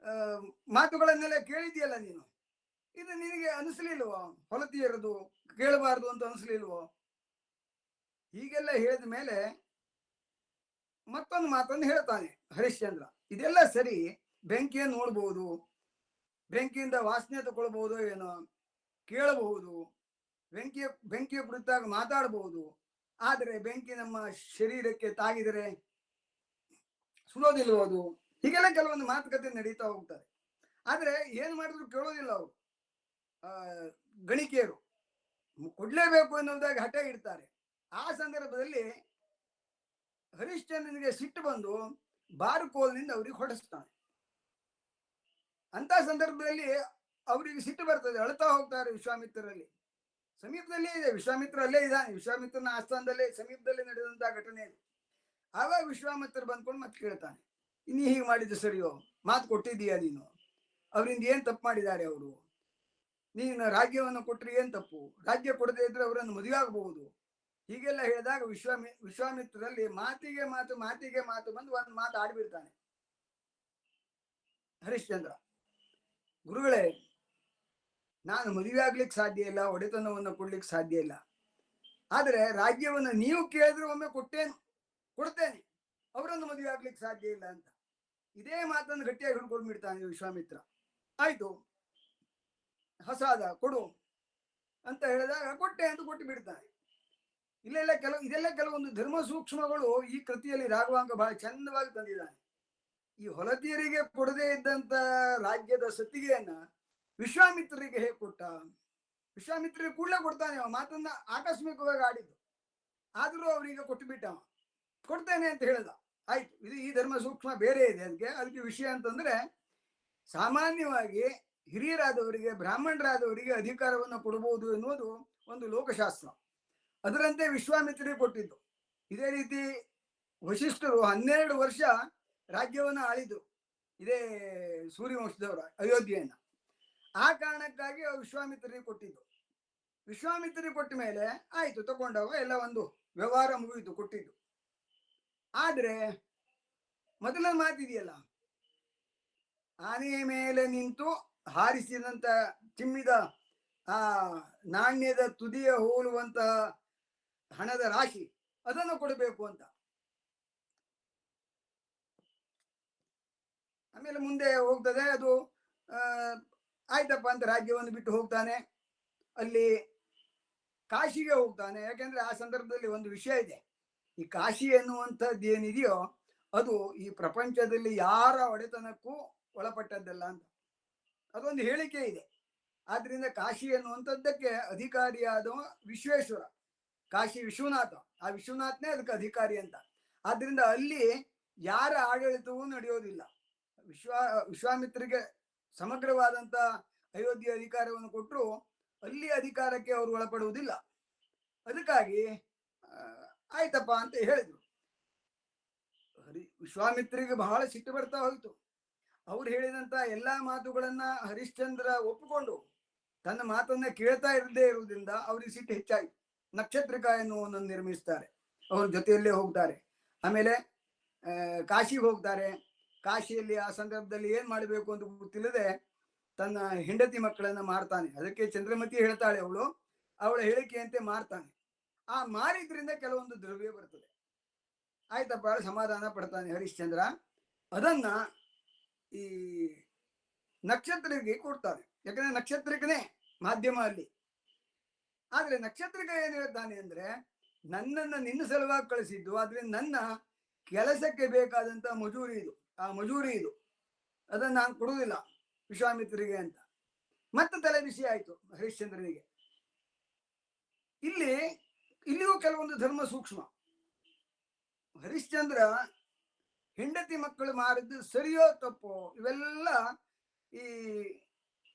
ಮಾತುಗಳನ್ನೆಲ್ಲ ಕೇಳಿದ್ಯಲ್ಲ ನೀನು, ಇದು ನಿನಗೆ ಅನಿಸ್ಲಿಲ್ವೋ, ಹೊಲತಿಯರದು ಕೇಳಬಾರ್ದು ಅಂತ ಅನಿಸ್ಲಿಲ್ವೋ? ಹೀಗೆಲ್ಲ ಹೇಳಿದ ಮೇಲೆ ಮತ್ತೊಂದು ಮಾತನ್ನು ಹೇಳ್ತಾನೆ ಹರಿಶ್ಚಂದ್ರ. ಇದೆಲ್ಲ ಸರಿ, ಬೆಂಕಿಯನ್ನು ನೋಡ್ಬಹುದು, ಬೆಂಕಿಯಿಂದ ವಾಸನೆ ತಗೊಳ್ಬಹುದು, ಏನೋ ಕೇಳಬಹುದು, ಬೆಂಕಿಯ ಕುರಿತಾಗ ಮಾತಾಡಬಹುದು. ಆದರೆ ಬೆಂಕಿ ನಮ್ಮ ಶರೀರಕ್ಕೆ ತಾಗಿದರೆ ಸುಡೋದಿಲ್ವ ಅದು? ಹೀಗೆಲ್ಲ ಕೆಲವೊಂದು ಮಾತುಕತೆ ನಡೀತಾ ಹೋಗ್ತಾರೆ. ಆದ್ರೆ ಏನ್ ಮಾಡಿದ್ರು ಕೇಳೋದಿಲ್ಲ ಅವರು. ಗಣಿಕೆಯರು ಕೊಡ್ಲೇಬೇಕು ಅನ್ನೋದಾಗಿ ಹಠ ಇಡ್ತಾರೆ. ಆ ಸಂದರ್ಭದಲ್ಲಿ ಹರಿಶ್ಚಂದ್ರನಿಗೆ ಸಿಟ್ಟು ಬಂದು ಬಾರುಕೋಲ್ನಿಂದ ಅವ್ರಿಗೆ ಹೊಡೆಸ್ತಾನೆ. ಅಂತ ಸಂದರ್ಭದಲ್ಲಿ ಅವರಿಗೆ ಸಿಟ್ಟು ಬರ್ತದೆ, ಅಳ್ತಾ ಹೋಗ್ತಾರೆ. ವಿಶ್ವಾಮಿತ್ರರಲ್ಲಿ ಸಮೀಪದಲ್ಲೇ ಇದೆ, ವಿಶ್ವಾಮಿತ್ರ ಅಲ್ಲೇ ಇದ್ದಾನೆ, ವಿಶ್ವಾಮಿತ್ರನ ಆಸ್ಥಾನದಲ್ಲೇ ಸಮೀಪದಲ್ಲೇ ನಡೆದಂತಹ ಘಟನೆ ಇದು. ಆವಾಗ ವಿಶ್ವಾಮಿತ್ರ ಬಂದ್ಕೊಂಡು ಮತ್ತೆ ಕೇಳ್ತಾನೆ, ನೀ ಹೀಗೆ ಮಾಡಿದ್ದು ಸರಿಯೋ? ಮಾತು ಕೊಟ್ಟಿದ್ದೀಯಾ ನೀನು? ಅವರಿಂದ ಏನ್ ತಪ್ಪು ಮಾಡಿದ್ದಾರೆ ಅವರು? ನೀನು ರಾಜ್ಯವನ್ನು ಕೊಟ್ಟರೆ ಏನ್ ತಪ್ಪು? ರಾಜ್ಯ ಕೊಡದೇ ಇದ್ರೆ ಅವರನ್ನು ಮದುವೆ ಆಗಬಹುದು. ಹೀಗೆಲ್ಲ ಹೇಳಿದಾಗ ವಿಶ್ವಾಮಿತ್ರರಲ್ಲಿ ಮಾತಿಗೆ ಮಾತು ಬಂದು ಒಂದು ಮಾತು ಆಡ್ಬಿಡ್ತಾನೆ ಹರಿಶ್ಚಂದ್ರ. ಗುರುಗಳೇ, ನಾನು ಮದುವೆ ಆಗ್ಲಿಕ್ಕೆ ಸಾಧ್ಯ ಇಲ್ಲ, ಒಡೆತನವನ್ನು ಕೊಡ್ಲಿಕ್ಕೆ ಸಾಧ್ಯ ಇಲ್ಲ. ಆದ್ರೆ ರಾಜ್ಯವನ್ನು ನೀವು ಕೇಳಿದ್ರೆ ಒಮ್ಮೆ ಕೊಡ್ತೇನೆ, ಅವರನ್ನು ಮದುವೆ ಆಗ್ಲಿಕ್ಕೆ ಸಾಧ್ಯ ಇಲ್ಲ ಅಂತ ಇದೇ ಮಾತನ್ನು ಗಟ್ಟಿಯಾಗಿ ಹಿಡ್ಕೊಂಡ್ಬಿಡ್ತಾನೆ ವಿಶ್ವಾಮಿತ್ರ. ಆಯ್ತು, ಹಸಾದ ಕೊಡು ಅಂತ ಹೇಳಿದಾಗ ಕೊಟ್ಟೆ ಅಂತ ಕೊಟ್ಟು ಬಿಡ್ತಾನೆ. ಇದೆಲ್ಲ ಕೆಲವೊಂದು ಧರ್ಮ ಸೂಕ್ಷ್ಮಗಳು ಈ ಕೃತಿಯಲ್ಲಿ ರಾಘವಾಂಕ ಬಹಳ ಚಂದವಾಗಿ ತಂದಿದ್ದಾನೆ. ಈ ಹೊಲತಿಯರಿಗೆ ಕೊಡದೇ ಇದ್ದಂತ ರಾಜ್ಯದ ಸತ್ತಿಗೆಯನ್ನ ವಿಶ್ವಾಮಿತ್ರರಿಗೆ ಹೇಗೆ ಕೊಟ್ಟ? ವಿಶ್ವಾಮಿತ್ರರಿಗೆ ಕೂಡಲೇ ಕೊಡ್ತಾನೆ. ಅವ ಮಾತನ್ನ ಆಕಸ್ಮಿಕವಾಗಿ ಆಡಿದ್ದು, ಆದ್ರೂ ಅವರಿಗೆ ಕೊಟ್ಟು ಬಿಟ್ಟ. ಕೊಡ್ತೇನೆ ಅಂತ ಹೇಳ್ದ. ಆಯ್ತು, ಇದು ಈ ಧರ್ಮ ಸೂಕ್ಷ್ಮ ಬೇರೆ ಇದೆ. ಅದಕ್ಕೆ ವಿಷಯ ಅಂತಂದ್ರೆ, ಸಾಮಾನ್ಯವಾಗಿ ಹಿರಿಯರಾದವರಿಗೆ, ಬ್ರಾಹ್ಮಣರಾದವರಿಗೆ ಅಧಿಕಾರವನ್ನು ಕೊಡಬಹುದು ಎನ್ನುವುದು ಒಂದು ಲೋಕಶಾಸ್ತ್ರ. ಅದರಂತೆ ವಿಶ್ವಾಮಿತ್ರರಿಗೆ ಕೊಟ್ಟಿದ್ದು. ಇದೇ ರೀತಿ ವಶಿಷ್ಠರು 12 ವರ್ಷ ರಾಜ್ಯವನ್ನು ಆಳಿದ್ರು, ಇದೇ ಸೂರ್ಯವಂಶದವರ ಅಯೋಧ್ಯೆಯನ್ನ. ಆ ಕಾರಣಕ್ಕಾಗಿ ವಿಶ್ವಾಮಿತ್ರರಿಗೆ ಕೊಟ್ಟಿದ್ದು. ವಿಶ್ವಾಮಿತ್ರರಿಗೆ ಕೊಟ್ಟ ಮೇಲೆ ಆಯ್ತು, ತಗೊಂಡವ ಎಲ್ಲ ಒಂದು ವ್ಯವಹಾರ ಮುಗಿಯಿತು, ಕೊಟ್ಟಿದ್ದು. ಆದ್ರೆ ಮೊದಲ ಮಾತಿದೆಯಲ್ಲ, ಆನೆಯ ಮೇಲೆ ನಿಂತು ಹಾರಿಸಿದಂತ ಚಿಮ್ಮಿದ ಆ ನಾಣ್ಯದ ತುದಿಯ ಹೋಲುವಂತಹ ಹಣದ ರಾಶಿ, ಅದನ್ನು ಕೊಡಬೇಕು ಅಂತ. ಆಮೇಲೆ ಮುಂದೆ ಹೋಗ್ತದೆ ಅದು. ಆಯ್ತಪ್ಪ ಅಂತ ರಾಜ್ಯವನ್ನು ಬಿಟ್ಟು ಹೋಗ್ತಾನೆ. ಅಲ್ಲಿ ಕಾಶಿಗೆ ಹೋಗ್ತಾನೆ. ಯಾಕೆಂದ್ರೆ ಆ ಸಂದರ್ಭದಲ್ಲಿ ಒಂದು ವಿಷಯ ಇದೆ, ಈ ಕಾಶಿ ಎನ್ನುವಂಥದ್ದು ಏನಿದೆಯೋ ಅದು ಈ ಪ್ರಪಂಚದಲ್ಲಿ ಯಾರ ಒಡೆತನಕ್ಕೂ ಒಳಪಟ್ಟದ್ದಲ್ಲ ಅಂತ ಅದೊಂದು ಹೇಳಿಕೆ ಇದೆ. ಆದ್ರಿಂದ ಕಾಶಿ ಅನ್ನುವಂಥದ್ದಕ್ಕೆ ಅಧಿಕಾರಿಯಾದವ ವಿಶ್ವೇಶ್ವರ, ಕಾಶಿ ವಿಶ್ವನಾಥ. ಆ ವಿಶ್ವನಾಥನೇ ಅದಕ್ಕೆ ಅಧಿಕಾರಿ ಅಂತ. ಆದ್ರಿಂದ ಅಲ್ಲಿ ಯಾರ ಆಡಳಿತವೂ ನಡೆಯೋದಿಲ್ಲ. ವಿಶ್ವಾಮಿತ್ರಿಗೆ ಸಮಗ್ರವಾದಂತ ಅಯೋಧ್ಯೆ ಅಧಿಕಾರವನ್ನು ಕೊಟ್ಟರು, ಅಲ್ಲಿ ಅಧಿಕಾರಕ್ಕೆ ಅವರು ಒಳಪಡುವುದಿಲ್ಲ. ಅದಕ್ಕಾಗಿ ಆಯ್ತಪ್ಪ ಅಂತ ಹೇಳಿದ್ರು. ವಿಶ್ವಾಮಿತ್ರಿಗೆ ಬಹಳ ಸಿಟ್ಟು ಬರ್ತಾ ಹೋಯ್ತು. ಅವ್ರು ಹೇಳಿದಂತ ಎಲ್ಲಾ ಮಾತುಗಳನ್ನ ಹರಿಶ್ಚಂದ್ರ ಒಪ್ಪಿಕೊಂಡು ತನ್ನ ಮಾತನ್ನ ಕೇಳ್ತಾ ಇರದೇ ಇರುವುದರಿಂದ ಅವ್ರಿಗೆ ಸಿಟ್ಟು ಹೆಚ್ಚಾಯಿತು. ನಕ್ಷತ್ರಿಕ ಎನ್ನುವನ್ನು ನಿರ್ಮಿಸ್ತಾರೆ, ಅವ್ರ ಜೊತೆಯಲ್ಲೇ ಹೋಗ್ತಾರೆ. ಆಮೇಲೆ ಕಾಶಿಗೆ ಹೋಗ್ತಾರೆ. ಕಾಶಿಯಲ್ಲಿ ಆ ಸಂದರ್ಭದಲ್ಲಿ ಏನ್ ಮಾಡಬೇಕು ಅಂತ ಗೊತ್ತಿಲ್ಲದೆ ತನ್ನ ಹೆಂಡತಿ ಮಕ್ಕಳನ್ನ ಮಾರ್ತಾನೆ. ಅದಕ್ಕೆ ಚಂದ್ರಮತಿ ಹೇಳ್ತಾಳೆ, ಅವಳ ಹೇಳಿಕೆಯಂತೆ ಮಾರ್ತಾನೆ. ಆ ಮಾರಿದ್ರಿಂದ ಕೆಲವೊಂದು ದ್ರವ್ಯ ಬರ್ತದೆ. ಆಯ್ತಪ್ಪ, ಸಮಾಧಾನ ಪಡ್ತಾನೆ ಹರಿಶ್ಚಂದ್ರ. ಅದನ್ನ ಈ ನಕ್ಷತ್ರಿಗೆ ಕೊಡ್ತಾನೆ, ಯಾಕಂದ್ರೆ ನಕ್ಷತ್ರಕ್ಕನೇ ಮಾಧ್ಯಮ ಅಲ್ಲಿ. ಆದ್ರೆ ನಕ್ಷತ್ರಿಕ ಏನ್ ಹೇಳ್ತಾನೆ ಅಂದ್ರೆ, ನನ್ನನ್ನ ನಿನ್ನ ಸಲುವಾಗಿ ಕಳಿಸಿದ್ದು, ಆದ್ರಿಂದ ನನ್ನ ಕೆಲಸಕ್ಕೆ ಬೇಕಾದಂತ ಮಜೂರಿ ಇದು, ಆ ಮಜೂರಿ ಇದು, ಅದನ್ನ ನಾನು ಕೊಡುವುದಿಲ್ಲ ವಿಶ್ವಾಮಿತ್ರಿಗೆ ಅಂತ. ಮತ್ತೆ ತಲೆ ಬಿಸಿ ಆಯ್ತು ಹರಿಶ್ಚಂದ್ರನಿಗೆ. ಇಲ್ಲಿಯೂ ಕೆಲವೊಂದು ಧರ್ಮ ಸೂಕ್ಷ್ಮ. ಹರಿಶ್ಚಂದ್ರ ಹೆಂಡತಿ ಮಕ್ಕಳು ಮಾಡಿದ್ದು ಸರಿಯೋ ತಪ್ಪೋ ಇವೆಲ್ಲ ಈ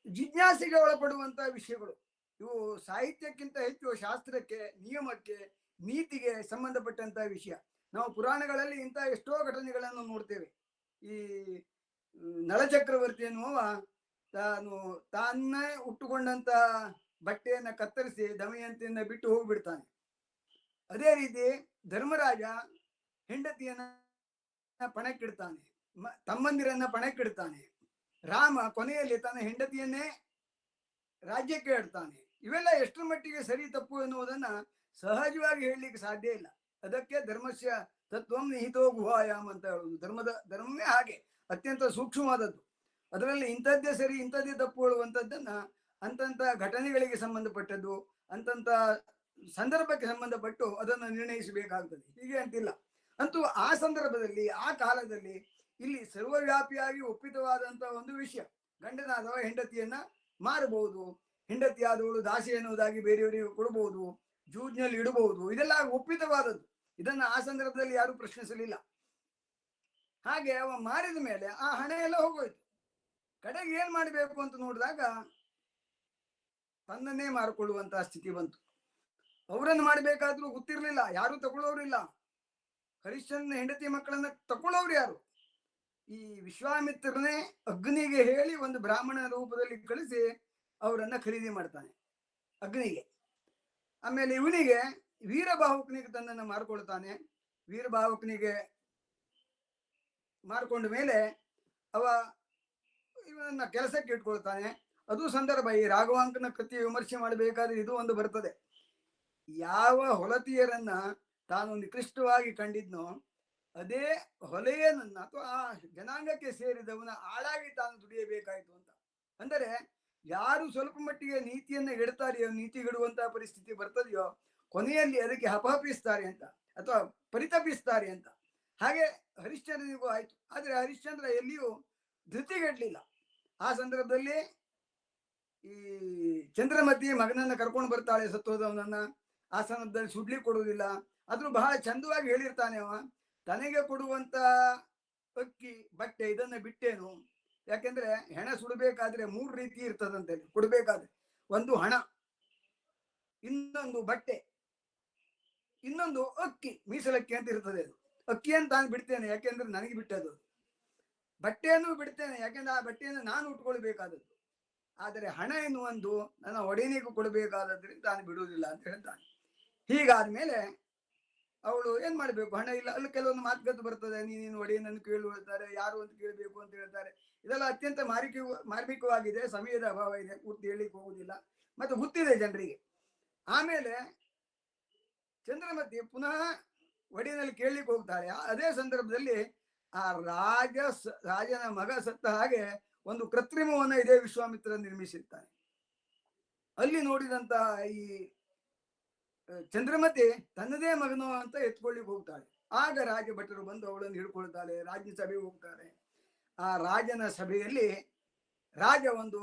ಜಿಜ್ಞಾಸೆಗೆ ಒಳಪಡುವಂತ ವಿಷಯಗಳು. ಇವು ಸಾಹಿತ್ಯಕ್ಕಿಂತ ಹೆಚ್ಚು ಶಾಸ್ತ್ರಕ್ಕೆ, ನಿಯಮಕ್ಕೆ, ನೀತಿಗೆ ಸಂಬಂಧಪಟ್ಟಂತ ವಿಷಯ. ನಾವು ಪುರಾಣಗಳಲ್ಲಿ ಇಂಥ ಎಷ್ಟೋ ಘಟನೆಗಳನ್ನು ನೋಡ್ತೇವೆ. ಈ ನಳಚಕ್ರವರ್ತಿ ಎನ್ನುವ ತಾನೇ ಉಟ್ಟುಕೊಂಡಂತ ಬಟ್ಟೆಯನ್ನ ಕತ್ತರಿಸಿ ದಮಯಂತಿಯನ್ನ ಬಿಟ್ಟು ಹೋಗ್ಬಿಡ್ತಾನೆ. ಅದೇ ರೀತಿ ಧರ್ಮರಾಜ ಹೆಂಡತಿಯನ್ನ ಪಣಕ್ಕಿಡ್ತಾನೆ, ತಮ್ಮಂದಿರನ್ನ ಪಣಕ್ಕಿಡ್ತಾನೆ. ರಾಮ ಕೊನೆಯಲ್ಲಿ ತನ್ನ ಹೆಂಡತಿಯನ್ನೇ ರಾಜ್ಯಕ್ಕೆ ಇಡ್ತಾನೆ. ಇವೆಲ್ಲ ಎಷ್ಟರ ಮಟ್ಟಿಗೆ ಸರಿ ತಪ್ಪು ಎನ್ನುವುದನ್ನ ಸಹಜವಾಗಿ ಹೇಳಲಿಕ್ಕೆ ಸಾಧ್ಯ ಇಲ್ಲ. ಅದಕ್ಕೆ ಧರ್ಮಸ್ಯ ತತ್ವಂ ನಿಹಿತೋ ಗುಹಾಯಾಮ್ ಅಂತ ಹೇಳುವುದು. ಧರ್ಮವೇ ಹಾಗೆ, ಅತ್ಯಂತ ಸೂಕ್ಷ್ಮವಾದದ್ದು. ಅದರಲ್ಲಿ ಇಂಥದ್ದೇ ಸರಿ ಇಂಥದ್ದೇ ತಪ್ಪು ಹೇಳುವಂಥದ್ದನ್ನ ಅಂತಂತ ಘಟನೆಗಳಿಗೆ ಸಂಬಂಧಪಟ್ಟದ್ದು, ಅಂತಂತ ಸಂದರ್ಭಕ್ಕೆ ಸಂಬಂಧಪಟ್ಟು ಅದನ್ನು ನಿರ್ಣಯಿಸಬೇಕಾಗ್ತದೆ. ಹೀಗೆ ಅಂತಿಲ್ಲ. ಅಂತೂ ಆ ಸಂದರ್ಭದಲ್ಲಿ, ಆ ಕಾಲದಲ್ಲಿ ಇಲ್ಲಿ ಸರ್ವವ್ಯಾಪಿಯಾಗಿ ಒಪ್ಪಿತವಾದಂತ ಒಂದು ವಿಷಯ. ಗಂಡನಾದವ ಹೆಂಡತಿಯನ್ನ ಮಾರಬಹುದು, ಹೆಂಡತಿಯಾದವಳು ದಾಸಿ ಎನ್ನುವುದಾಗಿ ಬೇರೆಯವರಿಗೆ ಕೊಡಬಹುದು, ಜೂಜ್ನಲ್ಲಿ ಇಡಬಹುದು. ಇದೆಲ್ಲ ಒಪ್ಪಿತವಾದದ್ದು. ಇದನ್ನ ಆ ಸಂದರ್ಭದಲ್ಲಿ ಯಾರು ಪ್ರಶ್ನಿಸಲಿಲ್ಲ. ಹಾಗೆ ಅವ ಮಾರಿದ ಮೇಲೆ ಆ ಹಣ ಎಲ್ಲ ಹೋಗೋಯ್ತು. ಕಡೆಗೆ ಏನ್ ಮಾಡಬೇಕು ಅಂತ ನೋಡಿದಾಗ ತನ್ನನ್ನೇ ಮಾರಿಕೊಳ್ಳುವಂತಹ ಸ್ಥಿತಿ ಬಂತು. ಅವರನ್ನು ಮಾಡಬೇಕಾದ್ರೂ ಗೊತ್ತಿರ್ಲಿಲ್ಲ, ಯಾರು ತಗೊಳ್ಳೋರಿಲ್ಲ. ಹರಿಶ್ಚಂದ್ರನ ಹೆಂಡತಿ ಮಕ್ಕಳನ್ನ ತಗೊಳ್ಳೋರು ಯಾರು? ಈ ವಿಶ್ವಾಮಿತ್ರನೇ ಅಗ್ನಿಗೆ ಹೇಳಿ ಒಂದು ಬ್ರಾಹ್ಮಣ ರೂಪದಲ್ಲಿ ಕಳಿಸಿ ಅವರನ್ನ ಖರೀದಿ ಮಾಡ್ತಾನೆ ಅಗ್ನಿಗೆ. ಆಮೇಲೆ ಇವನಿಗೆ ವೀರಬಾಹುಕನಿಗೆ ತನ್ನನ್ನು ಮಾರ್ಕೊಳ್ತಾನೆ. ವೀರಬಾಹುಕನಿಗೆ ಮಾರ್ಕೊಂಡ ಮೇಲೆ ಅವ ಇವನನ್ನ ಕೆಲಸಕ್ಕೆ ಇಟ್ಕೊಳ್ತಾನೆ. ಅದು ಸಂದರ್ಭ. ಈ ರಾಘವಾಂಕನ ಕೃತಿಯ ವಿಮರ್ಶೆ ಮಾಡಬೇಕಾದ್ರೆ ಇದು ಒಂದು ಬರ್ತದೆ. ಯಾವ ಹೊಲತಿಯರನ್ನ ತಾನು ನಿಕೃಷ್ಟವಾಗಿ ಕಂಡಿದ್ನೋ ಅದೇ ಹೊಲೆಯನನ್ನ ಅಥವಾ ಆ ಜನಾಂಗಕ್ಕೆ ಸೇರಿದವನ ಆಳಾಗಿ ತಾನು ದುಡಿಯಬೇಕಾಯ್ತು ಅಂತ. ಅಂದರೆ ಯಾರು ಸ್ವಲ್ಪ ಮಟ್ಟಿಗೆ ನೀತಿಯನ್ನ ಇಡ್ತಾರೆಯೋ, ನೀತಿಗಿಡುವಂತಹ ಪರಿಸ್ಥಿತಿ ಬರ್ತದೆಯೋ, ಕೊನೆಯಲ್ಲಿ ಅದಕ್ಕೆ ಹಪಹಪಿಸ್ತಾರೆ ಅಂತ ಅಥವಾ ಪರಿತಪಿಸ್ತಾರೆ ಅಂತ. ಹಾಗೆ ಹರಿಶ್ಚಂದ್ರನಿಗೂ ಆಯ್ತು. ಆದ್ರೆ ಹರಿಶ್ಚಂದ್ರ ಎಲ್ಲಿಯೂ ಧೃತಿಗೆಡ್ಲಿಲ್ಲ. ಆ ಸಂದರ್ಭದಲ್ಲಿ ಈ ಚಂದ್ರಮತಿ ಮಗನನ್ನ ಕರ್ಕೊಂಡು ಬರ್ತಾಳೆ, ಸತ್ತೋದವನನ್ನ. ಆ ಸಂದರ್ಭದಲ್ಲಿ ಸುಡ್ಲಿ ಕೊಡುವುದಿಲ್ಲ. ಆದ್ರೂ ಬಹಳ ಚಂದವಾಗಿ ಹೇಳಿರ್ತಾನೆ ಅವ, ತನಗೆ ಕೊಡುವಂತ ಅಕ್ಕಿ ಬಟ್ಟೆ ಇದನ್ನ ಬಿಟ್ಟೇನು. ಯಾಕೆಂದ್ರೆ ಹೆಣ ಸುಡಬೇಕಾದ್ರೆ 3 ರೀತಿ ಇರ್ತದಂತೆ ಕೊಡ್ಬೇಕಾದ್ರೆ. ಒಂದು ಹಣ, ಇನ್ನೊಂದು ಬಟ್ಟೆ, ಇನ್ನೊಂದು ಅಕ್ಕಿ, ಮೀಸಲಕ್ಕಿ ಅಂತ ಇರ್ತದೆ. ಅದು ಅಕ್ಕಿಯನ್ನು ನಾನು ಬಿಡ್ತೇನೆ ಯಾಕೆಂದ್ರೆ ನನಗೆ ಬಿಟ್ಟದ್ದು. ಬಟ್ಟೆಯನ್ನು ಬಿಡ್ತೇನೆ ಯಾಕೆಂದ್ರೆ ಆ ಬಟ್ಟೆಯನ್ನು ನಾನು ಉಟ್ಕೊಳ್ಬೇಕಾದದ್ದು. ಆದರೆ ಹಣ ಎನ್ನುವೊಂದು ನನ್ನ ಒಡೆಯನಿಗೂ ಕೊಡಬೇಕಾದದ್ರಿಂದ ನಾನು ಬಿಡುವುದಿಲ್ಲ ಅಂತ ಹೇಳ್ತಾನೆ. ಹೀಗಾದ್ಮೇಲೆ ಅವಳು ಏನ್ ಮಾಡ್ಬೇಕು? ಹಣ ಇಲ್ಲ. ಅಲ್ಲಿ ಕೆಲವೊಂದು ಮಾತುಕತೆ ಬರ್ತದೆ, ನೀನು ಒಡೆಯನನ್ನು ಕೇಳುತ್ತಾರೆ, ಯಾರು ಅಂತ ಕೇಳಬೇಕು ಅಂತ ಹೇಳ್ತಾರೆ. ಇದೆಲ್ಲ ಅತ್ಯಂತ ಮಾರ್ಮಿಕವಾಗಿದೆ. ಸಮಯದ ಅಭಾವ ಇದೆ, ಪೂರ್ತಿ ಹೇಳಿಕ್ಕೆ ಹೋಗುದಿಲ್ಲ, ಮತ್ತೆ ಗೊತ್ತಿದೆ ಜನರಿಗೆ. ಆಮೇಲೆ ಚಂದ್ರಮತಿ ಪುನಃ ಒಡೆಯನಲ್ಲಿ ಕೇಳಲಿಕ್ಕೆ ಹೋಗ್ತಾಳೆ. ಅದೇ ಸಂದರ್ಭದಲ್ಲಿ ಆ ರಾಜನ ಮಗ ಸತ್ತ ಹಾಗೆ ಒಂದು ಕೃತ್ರಿಮವನ್ನ ಇದೇ ವಿಶ್ವಾಮಿತ್ರ ನಿರ್ಮಿಸಿರ್ತಾನೆ. ಅಲ್ಲಿ ನೋಡಿದಂತ ಈ ಚಂದ್ರಮತಿ ತನ್ನದೇ ಮಗನು ಅಂತ ಎತ್ಕೊಳ್ಳಿಕ್ಕೆ ಹೋಗ್ತಾಳೆ. ಆಗ ರಾಜಭಟರು ಬಂದು ಅವಳನ್ನು ಹಿಡ್ಕೊಳ್ತಾಳೆ. ರಾಜ್ಯ ಸಭೆಗೆ ಹೋಗ್ತಾರೆ. ಆ ರಾಜನ ಸಭೆಯಲ್ಲಿ ರಾಜ ಒಂದು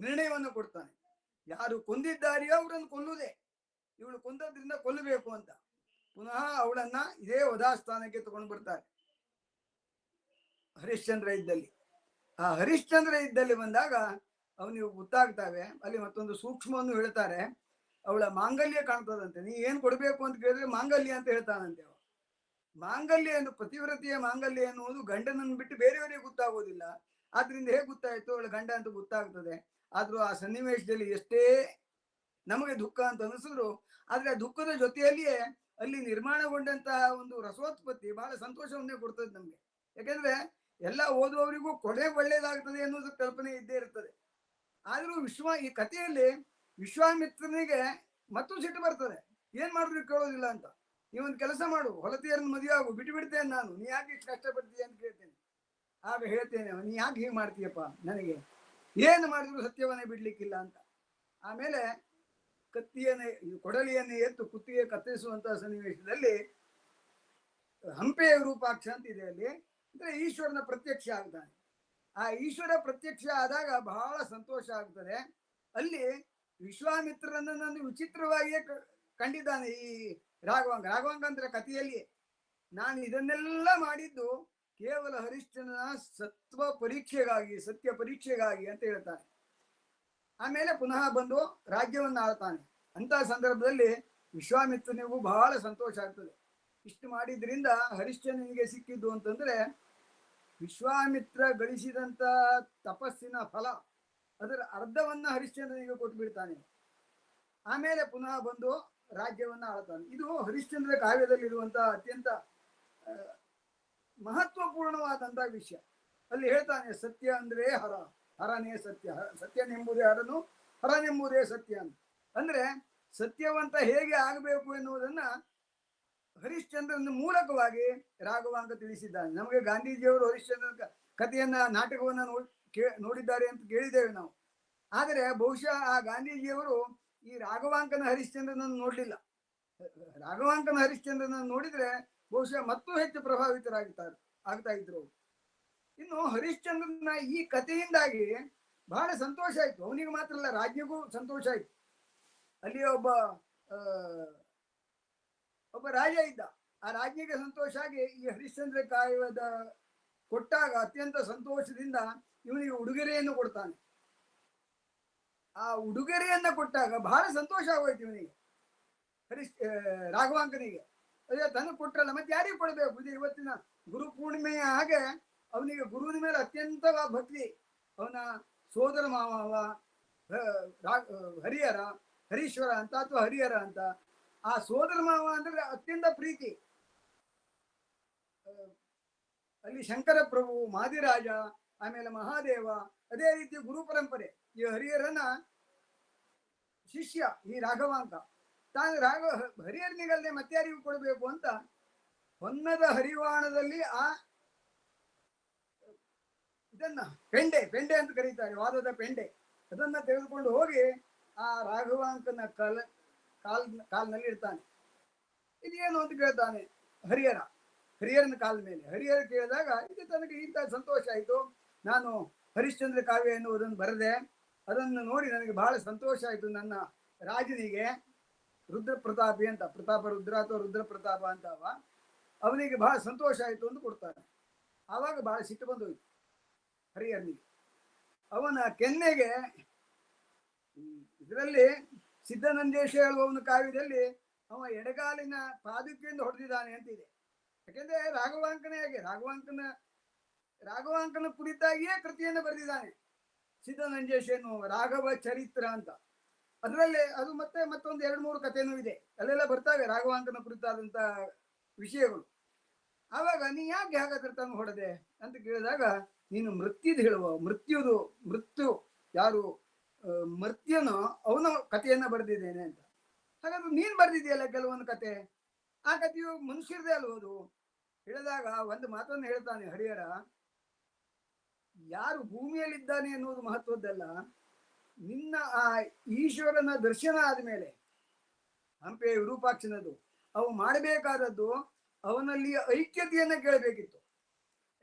ನಿರ್ಣಯವನ್ನು ಕೊಡ್ತಾನೆ. ಯಾರು ಕೊಂದಿದ್ದಾರೆಯೋ ಅವರನ್ನು ಕೊಲ್ಲುವುದೇ, ಇವಳು ಕೊಂದದ್ರಿಂದ ಕೊಲ್ಲಬೇಕು ಅಂತ ಪುನಃ ಅವಳನ್ನ ಇದೇ ವಧಾಸ್ಥಾನಕ್ಕೆ ತಗೊಂಡು ಬರ್ತಾರೆ ಹರಿಶ್ಚಂದ್ರ ಇದ್ದಲ್ಲಿ. ಆ ಹರಿಶ್ಚಂದ್ರ ಇದ್ದಲ್ಲಿ ಬಂದಾಗ ಅವನಿಗೆ ಗೊತ್ತಾಗ್ತಾವೆ. ಅಲ್ಲಿ ಮತ್ತೊಂದು ಸೂಕ್ಷ್ಮವನ್ನು ಹೇಳ್ತಾರೆ, ಅವಳ ಮಾಂಗಲ್ಯ ಕಾಣ್ತದಂತೆ. ನೀ ಏನ್ ಕೊಡ್ಬೇಕು ಅಂತ ಕೇಳಿದ್ರೆ ಮಾಂಗಲ್ಯ ಅಂತ ಹೇಳ್ತಾನಂತೆ. ಅವ ಮಾಂಗಲ್ಯ ಎಂದು ಪತಿವ್ರತೆಯ ಮಾಂಗಲ್ಯ ಎನ್ನುವುದು ಗಂಡನನ್ನು ಬಿಟ್ಟು ಬೇರೆಯವರಿಗೆ ಗೊತ್ತಾಗೋದಿಲ್ಲ. ಆದ್ರಿಂದ ಹೇಗೆ ಗೊತ್ತಾಯ್ತು ಅವಳ ಗಂಡ ಅಂತ ಗೊತ್ತಾಗ್ತದೆ. ಆದ್ರೂ ಆ ಸನ್ನಿವೇಶದಲ್ಲಿ ಎಷ್ಟೇ ನಮಗೆ ದುಃಖ ಅಂತ ಅನಿಸಿದ್ರು, ಆದ್ರೆ ಆ ದುಃಖದ ಜೊತೆಯಲ್ಲಿಯೇ ಅಲ್ಲಿ ನಿರ್ಮಾಣಗೊಂಡಂತಹ ಒಂದು ರಸೋತ್ಪತ್ತಿ ಬಹಳ ಸಂತೋಷವನ್ನೇ ಕೊಡ್ತದೆ ನಮ್ಗೆ. ಯಾಕೆಂದ್ರೆ ಎಲ್ಲ ಓದುವವರಿಗೂ ಕೊಡೆ ಒಳ್ಳೇದಾಗ್ತದೆ ಅನ್ನೋದು ಕಲ್ಪನೆ ಇದ್ದೇ ಇರ್ತದೆ. ಆದ್ರೂ ಈ ಕಥೆಯಲ್ಲಿ ವಿಶ್ವಾಮಿತ್ರನಿಗೆ ಮತ್ತು ಸಿಟ್ಟು ಬರ್ತದೆ. ಏನ್ ಮಾಡಿದ್ರು ಕೇಳೋದಿಲ್ಲ ಅಂತ. ನೀವೊಂದು ಕೆಲಸ ಮಾಡು, ಹೊಲತಿಯರನ್ನು ಮದುವೆ ಆಗು, ಬಿಟ್ಟು ಬಿಡ್ತೇನೆ ನಾನು, ನೀ ಯಾಕೆ ಇಷ್ಟು ಕಷ್ಟಪಡ್ತೀಯ ಅಂತ ಕೇಳ್ತೇನೆ. ಆಗ ಹೇಳ್ತೇನೆ, ನೀ ಯಾಕೆ ಹೀಗೆ ಮಾಡ್ತೀಯಪ್ಪ, ನನಗೆ ಏನು ಮಾಡಿದ್ರು ಸತ್ಯವನ್ನೇ ಬಿಡ್ಲಿಕ್ಕಿಲ್ಲ ಅಂತ. ಆಮೇಲೆ ಕತ್ತಿಯನ್ನೇ ಕೊಡಲಿಯನ್ನೇ ಎತ್ತು ಕುತ್ತಿಗೆ ಕತ್ತರಿಸುವಂತಹ ಸನ್ನಿವೇಶದಲ್ಲಿ ಹಂಪೆಯ ರೂಪಾಕ್ಷ ಅಂತ ಇದೆ. ಅಲ್ಲಿ ಅಂದ್ರೆ ಈಶ್ವರನ ಪ್ರತ್ಯಕ್ಷ ಆಗ್ತಾನೆ. ಆ ಈಶ್ವರ ಪ್ರತ್ಯಕ್ಷ ಆದಾಗ ಬಹಳ ಸಂತೋಷ ಆಗ್ತದೆ. ಅಲ್ಲಿ ವಿಶ್ವಾಮಿತ್ರನನ್ನು ವಿಚಿತ್ರವಾಗಿಯೇ ಕಂಡಿದ್ದಾನೆ ಈ ರಾಘವಾಂಗ. ರಾಘವಾಂಗ ಅಂದ್ರೆ ಕಥೆಯಲ್ಲಿ ನಾನು ಇದನ್ನೆಲ್ಲ ಮಾಡಿದ್ದು ಕೇವಲ ಹರಿಶ್ಚಂದ್ರನ ಸತ್ವ ಪರೀಕ್ಷೆಗಾಗಿ, ಸತ್ಯ ಪರೀಕ್ಷೆಗಾಗಿ ಅಂತ ಹೇಳ್ತಾನೆ. ಆಮೇಲೆ ಪುನಃ ಬಂದು ರಾಜ್ಯವನ್ನ ಆಳ್ತಾನೆ. ಅಂತ ಸಂದರ್ಭದಲ್ಲಿ ವಿಶ್ವಾಮಿತ್ರನಿಗೂ ಬಹಳ ಸಂತೋಷ ಆಗ್ತದೆ. ಇಷ್ಟು ಮಾಡಿದ್ರಿಂದ ಹರಿಶ್ಚಂದ್ರನಿಗೆ ಸಿಕ್ಕಿದ್ದು ಅಂತಂದ್ರೆ ವಿಶ್ವಾಮಿತ್ರ ಗಳಿಸಿದಂತ ತಪಸ್ಸಿನ ಫಲ, ಅದರ ಅರ್ಧವನ್ನ ಹರಿಶ್ಚಂದ್ರನಿಗೆ ಕೊಟ್ಟು ಬಿಡ್ತಾನೆ. ಆಮೇಲೆ ಪುನಃ ಬಂದು ರಾಜ್ಯವನ್ನ ಆಳ್ತಾನೆ. ಇದು ಹರಿಶ್ಚಂದ್ರ ಕಾವ್ಯದಲ್ಲಿರುವಂತಹ ಅತ್ಯಂತ ಮಹತ್ವಪೂರ್ಣವಾದಂತಹ ವಿಷಯ. ಅಲ್ಲಿ ಹೇಳ್ತಾನೆ, ಸತ್ಯ ಅಂದ್ರೆ ಹರ, ಹರನೇ ಸತ್ಯ, ಸತ್ಯನೆಂಬುದೇ ಹರನು, ಹರನೆಂಬುದೇ ಸತ್ಯ ಅಂತ. ಅಂದ್ರೆ ಸತ್ಯವಂತ ಹೇಗೆ ಆಗಬೇಕು ಎನ್ನುವುದನ್ನ ಹರಿಶ್ಚಂದ್ರನ ಮೂಲಕವಾಗಿ ರಾಘವಾಂಕ ತಿಳಿಸಿದ್ದಾನೆ. ನಮಗೆ ಗಾಂಧೀಜಿಯವರು ಹರಿಶ್ಚಂದ್ರನ ಕಥೆಯನ್ನ, ನಾಟಕವನ್ನ ನೋಡಿದ್ದಾರೆ ಅಂತ ಕೇಳಿದ್ದೇವೆ ನಾವು. ಆದರೆ ಬಹುಶಃ ಆ ಗಾಂಧೀಜಿಯವರು ಈ ರಾಘವಾಂಕನ ಹರಿಶ್ಚಂದ್ರನನ್ನು ನೋಡ್ಲಿಲ್ಲ. ರಾಘವಾಂಕನ ಹರಿಶ್ಚಂದ್ರನನ್ನು ನೋಡಿದ್ರೆ ಬಹುಶಃ ಮತ್ತೂ ಹೆಚ್ಚು ಆಗ್ತಾ ಇದ್ರು. ಇನ್ನು ಹರಿಶ್ಚಂದ್ರನ ಈ ಕಥೆಯಿಂದಾಗಿ ಬಹಳ ಸಂತೋಷ ಆಯ್ತು. ಅವನಿಗೆ ಮಾತ್ರ ಅಲ್ಲ, ರಾಜ್ಯಗೂ ಸಂತೋಷ ಆಯ್ತು. ಅಲ್ಲಿ ಒಬ್ಬ ರಾಜ ಇದ್ದ. ಆ ರಾಜ್ಯಕ್ಕೆ ಸಂತೋಷ ಆಗಿ ಈ ಹರಿಶ್ಚಂದ್ರ ಕಾವ್ಯದ ಕೊಟ್ಟಾಗ ಅತ್ಯಂತ ಸಂತೋಷದಿಂದ ಇವನಿಗೆ ಉಡುಗೊರೆಯನ್ನು ಕೊಡ್ತಾನೆ. ಆ ಉಡುಗೊರೆಯನ್ನ ಕೊಟ್ಟಾಗ ಬಹಳ ಸಂತೋಷ ಆಗೋಯ್ತು ಇವನಿಗೆ, ರಾಘವಾಂಕನಿಗೆ. ಅದೇ ತನಗೆ ಕೊಟ್ಟರಲ್ಲ, ಮತ್ತೆ ಯಾರಿಗೆ ಕೊಡಬೇಕು? ಇದು ಇವತ್ತಿನ ಗುರು ಪೂರ್ಣಿಮೆಯ ಹಾಗೆ ಅವನಿಗೆ ಗುರುವಿನ ಮೇಲೆ ಅತ್ಯಂತ ಭಕ್ತಿ. ಅವನ ಸೋದರ ಮಾವ ಹರಿಹರ, ಹರೀಶ್ವರ ಅಂತ ಅಥವಾ ಹರಿಹರ ಅಂತ. ಆ ಸೋದರ ಮಾವ ಅಂದ್ರೆ ಅತ್ಯಂತ ಪ್ರೀತಿ. ಅಲ್ಲಿ ಶಂಕರ ಪ್ರಭು, ಮಾದಿರಾಜ, ಆಮೇಲೆ ಮಹಾದೇವ, ಅದೇ ರೀತಿ ಗುರು ಪರಂಪರೆ. ಈ ಹರಿಹರನ ಶಿಷ್ಯ ಈ ರಾಘವಾಂಕ. ತಾನು ಹರಿಹರನಿಗಲ್ಲದೆ ಮತ್ತೆ ಯಾರಿಗೂ ಕೊಡಬೇಕು ಅಂತ ಹೊನ್ನದ ಹರಿವಾಣದಲ್ಲಿ ಆ ಇದನ್ನ ಪೆಂಡೆ ಅಂತ ಕರೀತಾರೆ, ವಾದದ ಪೆಂಡೆ, ಅದನ್ನ ತೆಗೆದುಕೊಂಡು ಹೋಗಿ ಆ ರಾಘವಾಂಕನ ಕಾಲ್ನಲ್ಲಿ ಇಡ್ತಾನೆ. ಇದೇನು ಅಂತ ಕೇಳ್ತಾನೆ ಹರಿಹರನ ಕಾಲ ಮೇಲೆ. ಹರಿಹರ ಕೇಳಿದಾಗ ಇದು ತನಗೆ ಇಂಥ ಸಂತೋಷ ಆಯಿತು, ನಾನು ಹರಿಶ್ಚಂದ್ರ ಕಾವ್ಯ ಎನ್ನುವುದನ್ನು ಬರೆದೆ, ಅದನ್ನು ನೋಡಿ ನನಗೆ ಬಹಳ ಸಂತೋಷ ಆಯಿತು. ನನ್ನ ರಾಜನಿಗೆ ರುದ್ರ ಪ್ರತಾಪಿ ಅಂತ, ಪ್ರತಾಪ ರುದ್ರ ಅಥವಾ ರುದ್ರ ಪ್ರತಾಪ ಅಂತ ಅವನಿಗೆ ಬಹಳ ಸಂತೋಷ ಆಯಿತು ಅಂತ ಕೊಡ್ತಾನೆ. ಆವಾಗ ಬಹಳ ಸಿಟ್ಟು ಬಂದೋಯ್ತು ಹರಿಹರನಿಗೆ. ಅವನ ಕೆನ್ನೆಗೆ ಇದರಲ್ಲಿ ಸಿದ್ಧನಂದೇಶ ಹೇಳುವ ಒಂದು ಕಾವ್ಯದಲ್ಲಿ ಅವ ಎಡಗಾಲಿನ ಪಾದುಕೆಯಿಂದ ಹೊಡೆದಿದ್ದಾನೆ ಅಂತಿದೆ. ಯಾಕೆಂದ್ರೆ ರಾಘವಾಂಕನ ಕುರಿತಾಗಿಯೇ ಕೃತಿಯನ್ನು ಬರೆದಿದ್ದಾನೆ ಸಿದ್ಧನಂಜೇಶ ಎನ್ನುವ ರಾಘವ ಚರಿತ್ರ ಅಂತ. ಅದರಲ್ಲಿ ಅದು ಮತ್ತೊಂದು 2-3 ಕಥೆನೂ ಇದೆ, ಅಲ್ಲೆಲ್ಲ ಬರ್ತಾವೆ ರಾಘವಾಂಕನ ಕುರಿತಾದಂತ ವಿಷಯಗಳು. ಆವಾಗ ನೀ ಯಾಕೆ ಹಾಗಾದ್ರೆ ತಂದು ಹೊಡೆದೆ ಅಂತ ಕೇಳಿದಾಗ, ನೀನು ಮೃತ್ಯು ಯಾರು ಮರ್ತ್ಯನೋ ಅವನ ಕಥೆಯನ್ನ ಬರೆದಿದ್ದೇನೆ ಅಂತ. ಹಾಗಾದ್ರೆ ನೀನ್ ಬರೆದಿದೆಯಲ್ಲ ಕೆಲವೊಂದು ಕತೆ, ಆ ಕಥೆಯು ಮನುಷ್ಯರದೇ ಅಲ್ವದು ಹೇಳಿದಾಗ ಒಂದು ಮಾತನ್ನು ಹೇಳ್ತಾನೆ ಹರಿಹರ, ಯಾರು ಭೂಮಿಯಲ್ಲಿದ್ದಾನೆ ಎನ್ನುವುದು ಮಹತ್ವದ್ದಲ್ಲ, ನಿನ್ನ ಆ ಈಶ್ವರನ ದರ್ಶನ ಆದ್ಮೇಲೆ ಹಂಪೆ ವಿರೂಪಾಕ್ಷನದು ಅವು ಮಾಡಬೇಕಾದದ್ದು ಅವನಲ್ಲಿ ಐಕ್ಯತೆಯನ್ನ ಕೇಳಬೇಕಿತ್ತು.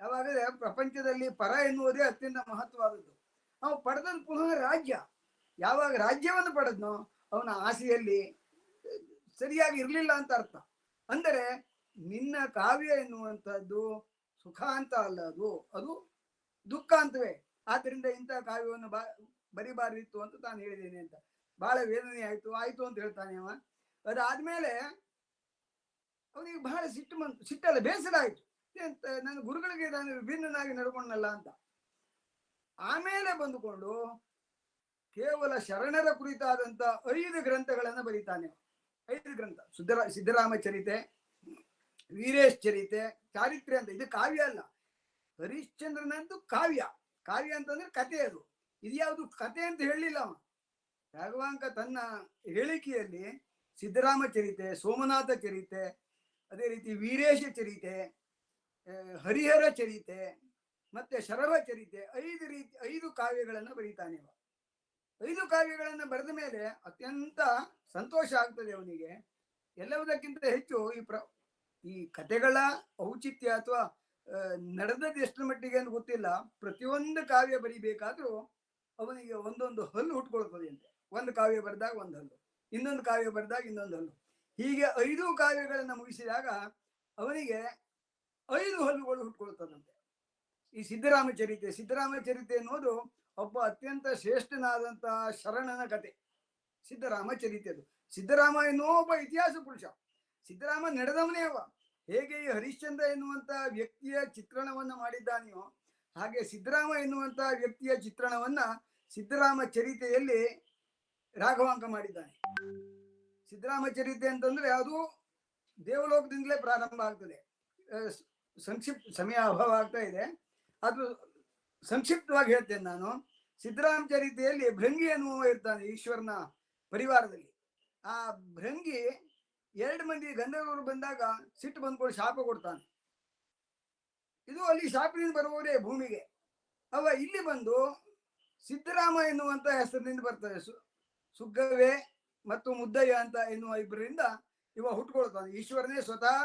ಯಾವಾಗಲೇ ಪ್ರಪಂಚದಲ್ಲಿ ಪರ ಎನ್ನುವುದೇ ಅತ್ಯಂತ ಮಹತ್ವವಾದದ್ದು. ಅವು ಪಡೆದದ್ದು ಪುನಃ ರಾಜ್ಯ. ಯಾವಾಗ ರಾಜ್ಯವನ್ನು ಪಡೆದ್ನೋ ಅವನ ಆಸೆಯಲ್ಲಿ ಸರಿಯಾಗಿ ಇರಲಿಲ್ಲ ಅಂತ ಅರ್ಥ. ಅಂದರೆ ನಿನ್ನ ಕಾವ್ಯ ಎನ್ನುವಂಥದ್ದು ಸುಖ ಅಂತ ಅಲ್ಲ, ಅದು ದುಃಖ ಅಂತವೇ. ಆದ್ದರಿಂದ ಇಂತಹ ಕಾವ್ಯವನ್ನು ಬರಿಬಾರ್ದಿತ್ತು ಅಂತ ತಾನು ಹೇಳಿದ್ದೇನೆ ಅಂತ. ಬಹಳ ವೇದನೆ ಆಯ್ತು ಅಂತ ಹೇಳ್ತಾನೆ ಅವ. ಅದಾದ್ಮೇಲೆ ಅವನಿಗೆ ಬಹಳ ಸಿಟ್ಟಲ್ಲ, ಬೇಸರ ಆಯ್ತು. ಅಂತ ನನ್ನ ಗುರುಗಳಿಗೆ ನಾನು ವಿಭಿನ್ನನಾಗಿ ನಡ್ಕೊಂಡಲ್ಲ ಅಂತ. ಆಮೇಲೆ ಬಂದುಕೊಂಡು ಕೇವಲ ಶರಣರ ಕುರಿತಾದಂತ 5 ಗ್ರಂಥಗಳನ್ನ ಬರೀತಾನೆ. 5 ಗ್ರಂಥ: ಸಿದ್ದರಾಮ ಚರಿತೆ, ವೀರೇಶ್ ಚರಿತೆ, ಚಾರಿತ್ರ್ಯ ಅಂತ. ಇದು ಕಾವ್ಯ ಅಲ್ಲ. ಹರಿಶ್ಚಂದ್ರನಂತೂ ಕಾವ್ಯ ಅಂತಂದ್ರೆ ಕತೆ. ಅದು ಇದ್ಯಾವುದು ಕತೆ ಅಂತ ಹೇಳಲಿಲ್ಲ ಅವ. ರಾಘವಾಂಕ ತನ್ನ ಹೇಳಿಕೆಯಲ್ಲಿ ಸಿದ್ದರಾಮ ಚರಿತೆ, ಸೋಮನಾಥ ಚರಿತೆ, ಅದೇ ರೀತಿ ವೀರೇಶ ಚರಿತೆ, ಹರಿಹರ ಚರಿತೆ ಮತ್ತೆ ಶರಭ ಚರಿತೆ 5 ಕಾವ್ಯಗಳನ್ನು ಬರೀತಾನೆ. 5 ಕಾವ್ಯಗಳನ್ನು ಬರೆದ ಮೇಲೆ ಅತ್ಯಂತ ಸಂತೋಷ ಆಗ್ತದೆ ಅವನಿಗೆ. ಎಲ್ಲವುದಕ್ಕಿಂತ ಹೆಚ್ಚು ಈ ಕಥೆಗಳ ಔಚಿತ್ಯ ಅಥವಾ ನಡೆದದ್ದು ಎಷ್ಟರ ಮಟ್ಟಿಗೆ ಅಂತ ಗೊತ್ತಿಲ್ಲ. ಪ್ರತಿಯೊಂದು ಕಾವ್ಯ ಬರಿಬೇಕಾದ್ರೂ ಅವನಿಗೆ ಒಂದೊಂದು ಹಲ್ಲು ಹುಟ್ಕೊಳ್ತದೆ ಅಂತೆ. ಒಂದು ಕಾವ್ಯ ಬರೆದಾಗ ಒಂದು ಹಲ್ಲು, ಇನ್ನೊಂದು ಕಾವ್ಯ ಬರೆದಾಗ ಇನ್ನೊಂದು ಹಲ್ಲು, ಹೀಗೆ 5 ಕಾವ್ಯಗಳನ್ನು ಮುಗಿಸಿದಾಗ ಅವನಿಗೆ 5 ಹಲ್ಲುಗಳು ಹುಟ್ಕೊಳ್ತದಂತೆ. ಈ ಸಿದ್ದರಾಮ ಚರಿತೆ ಅನ್ನೋದು ಒಬ್ಬ ಅತ್ಯಂತ ಶ್ರೇಷ್ಠನಾದಂತಹ ಶರಣನ ಕತೆ. ಸಿದ್ದರಾಮ ಚರಿತೆ ಅದು. ಸಿದ್ದರಾಮ ಎನ್ನುವ ಒಬ್ಬ ಇತಿಹಾಸ ಪುರುಷ. ಸಿದ್ದರಾಮ ನಡೆದವನೇ ಅವ. ಹೇಗೆ ಈ ಹರಿಶ್ಚಂದ್ರ ಎನ್ನುವಂತ ವ್ಯಕ್ತಿಯ ಚಿತ್ರಣವನ್ನ ಮಾಡಿದ್ದಾನೆಯೋ ಹಾಗೆ ಸಿದ್ದರಾಮ ಎನ್ನುವಂತ ವ್ಯಕ್ತಿಯ ಚಿತ್ರಣವನ್ನ ಸಿದ್ದರಾಮ ಚರಿತೆಯಲ್ಲಿ ರಾಘವಾಂಕ ಮಾಡಿದ್ದಾನೆ. ಸಿದ್ದರಾಮ ಚರಿತೆ ಅಂತಂದ್ರೆ ಅದು ದೇವಲೋಕದಿಂದಲೇ ಪ್ರಾರಂಭ ಆಗ್ತದೆ. ಸಂಕ್ಷಿಪ್ತ ಸಮಯ ಅಭಾವ ಆಗ್ತಾ ಇದೆ, ಅದು ಸಂಕ್ಷಿಪ್ತವಾಗಿ ಹೇಳ್ತೇನೆ ನಾನು. ಸಿದ್ದರಾಮ ಚರಿತೆಯಲ್ಲಿ ಭೃಂಗಿ ಎನ್ನುವ ಇರ್ತಾನೆ ಈಶ್ವರನ ಪರಿವಾರದಲ್ಲಿ. ಆ ಭೃಂಗಿ 2 ಮಂದಿ ಗಂಧರ್ವರು ಬಂದಾಗ ಸಿಟ್ಟು ಬಂದ್ಕೊಂಡು ಶಾಪ ಕೊಡ್ತಾನೆ. ಇದು ಅಲ್ಲಿ ಶಾಪದಿಂದ ಬರುವವರೇ ಭೂಮಿಗೆ. ಅವ ಇಲ್ಲಿ ಬಂದು ಸಿದ್ದರಾಮ ಎನ್ನುವಂತ ಹೆಸರಿನಿಂದ ಬರ್ತದೆ. ಸುಗ್ಗವೇ ಮತ್ತು ಮುದ್ದಯ್ಯ ಅಂತ ಎನ್ನುವ ಇಬ್ಬರಿಂದ ಇವ ಹುಟ್ಕೊಳ್ತಾನೆ. ಈಶ್ವರನೇ ಸ್ವತಃ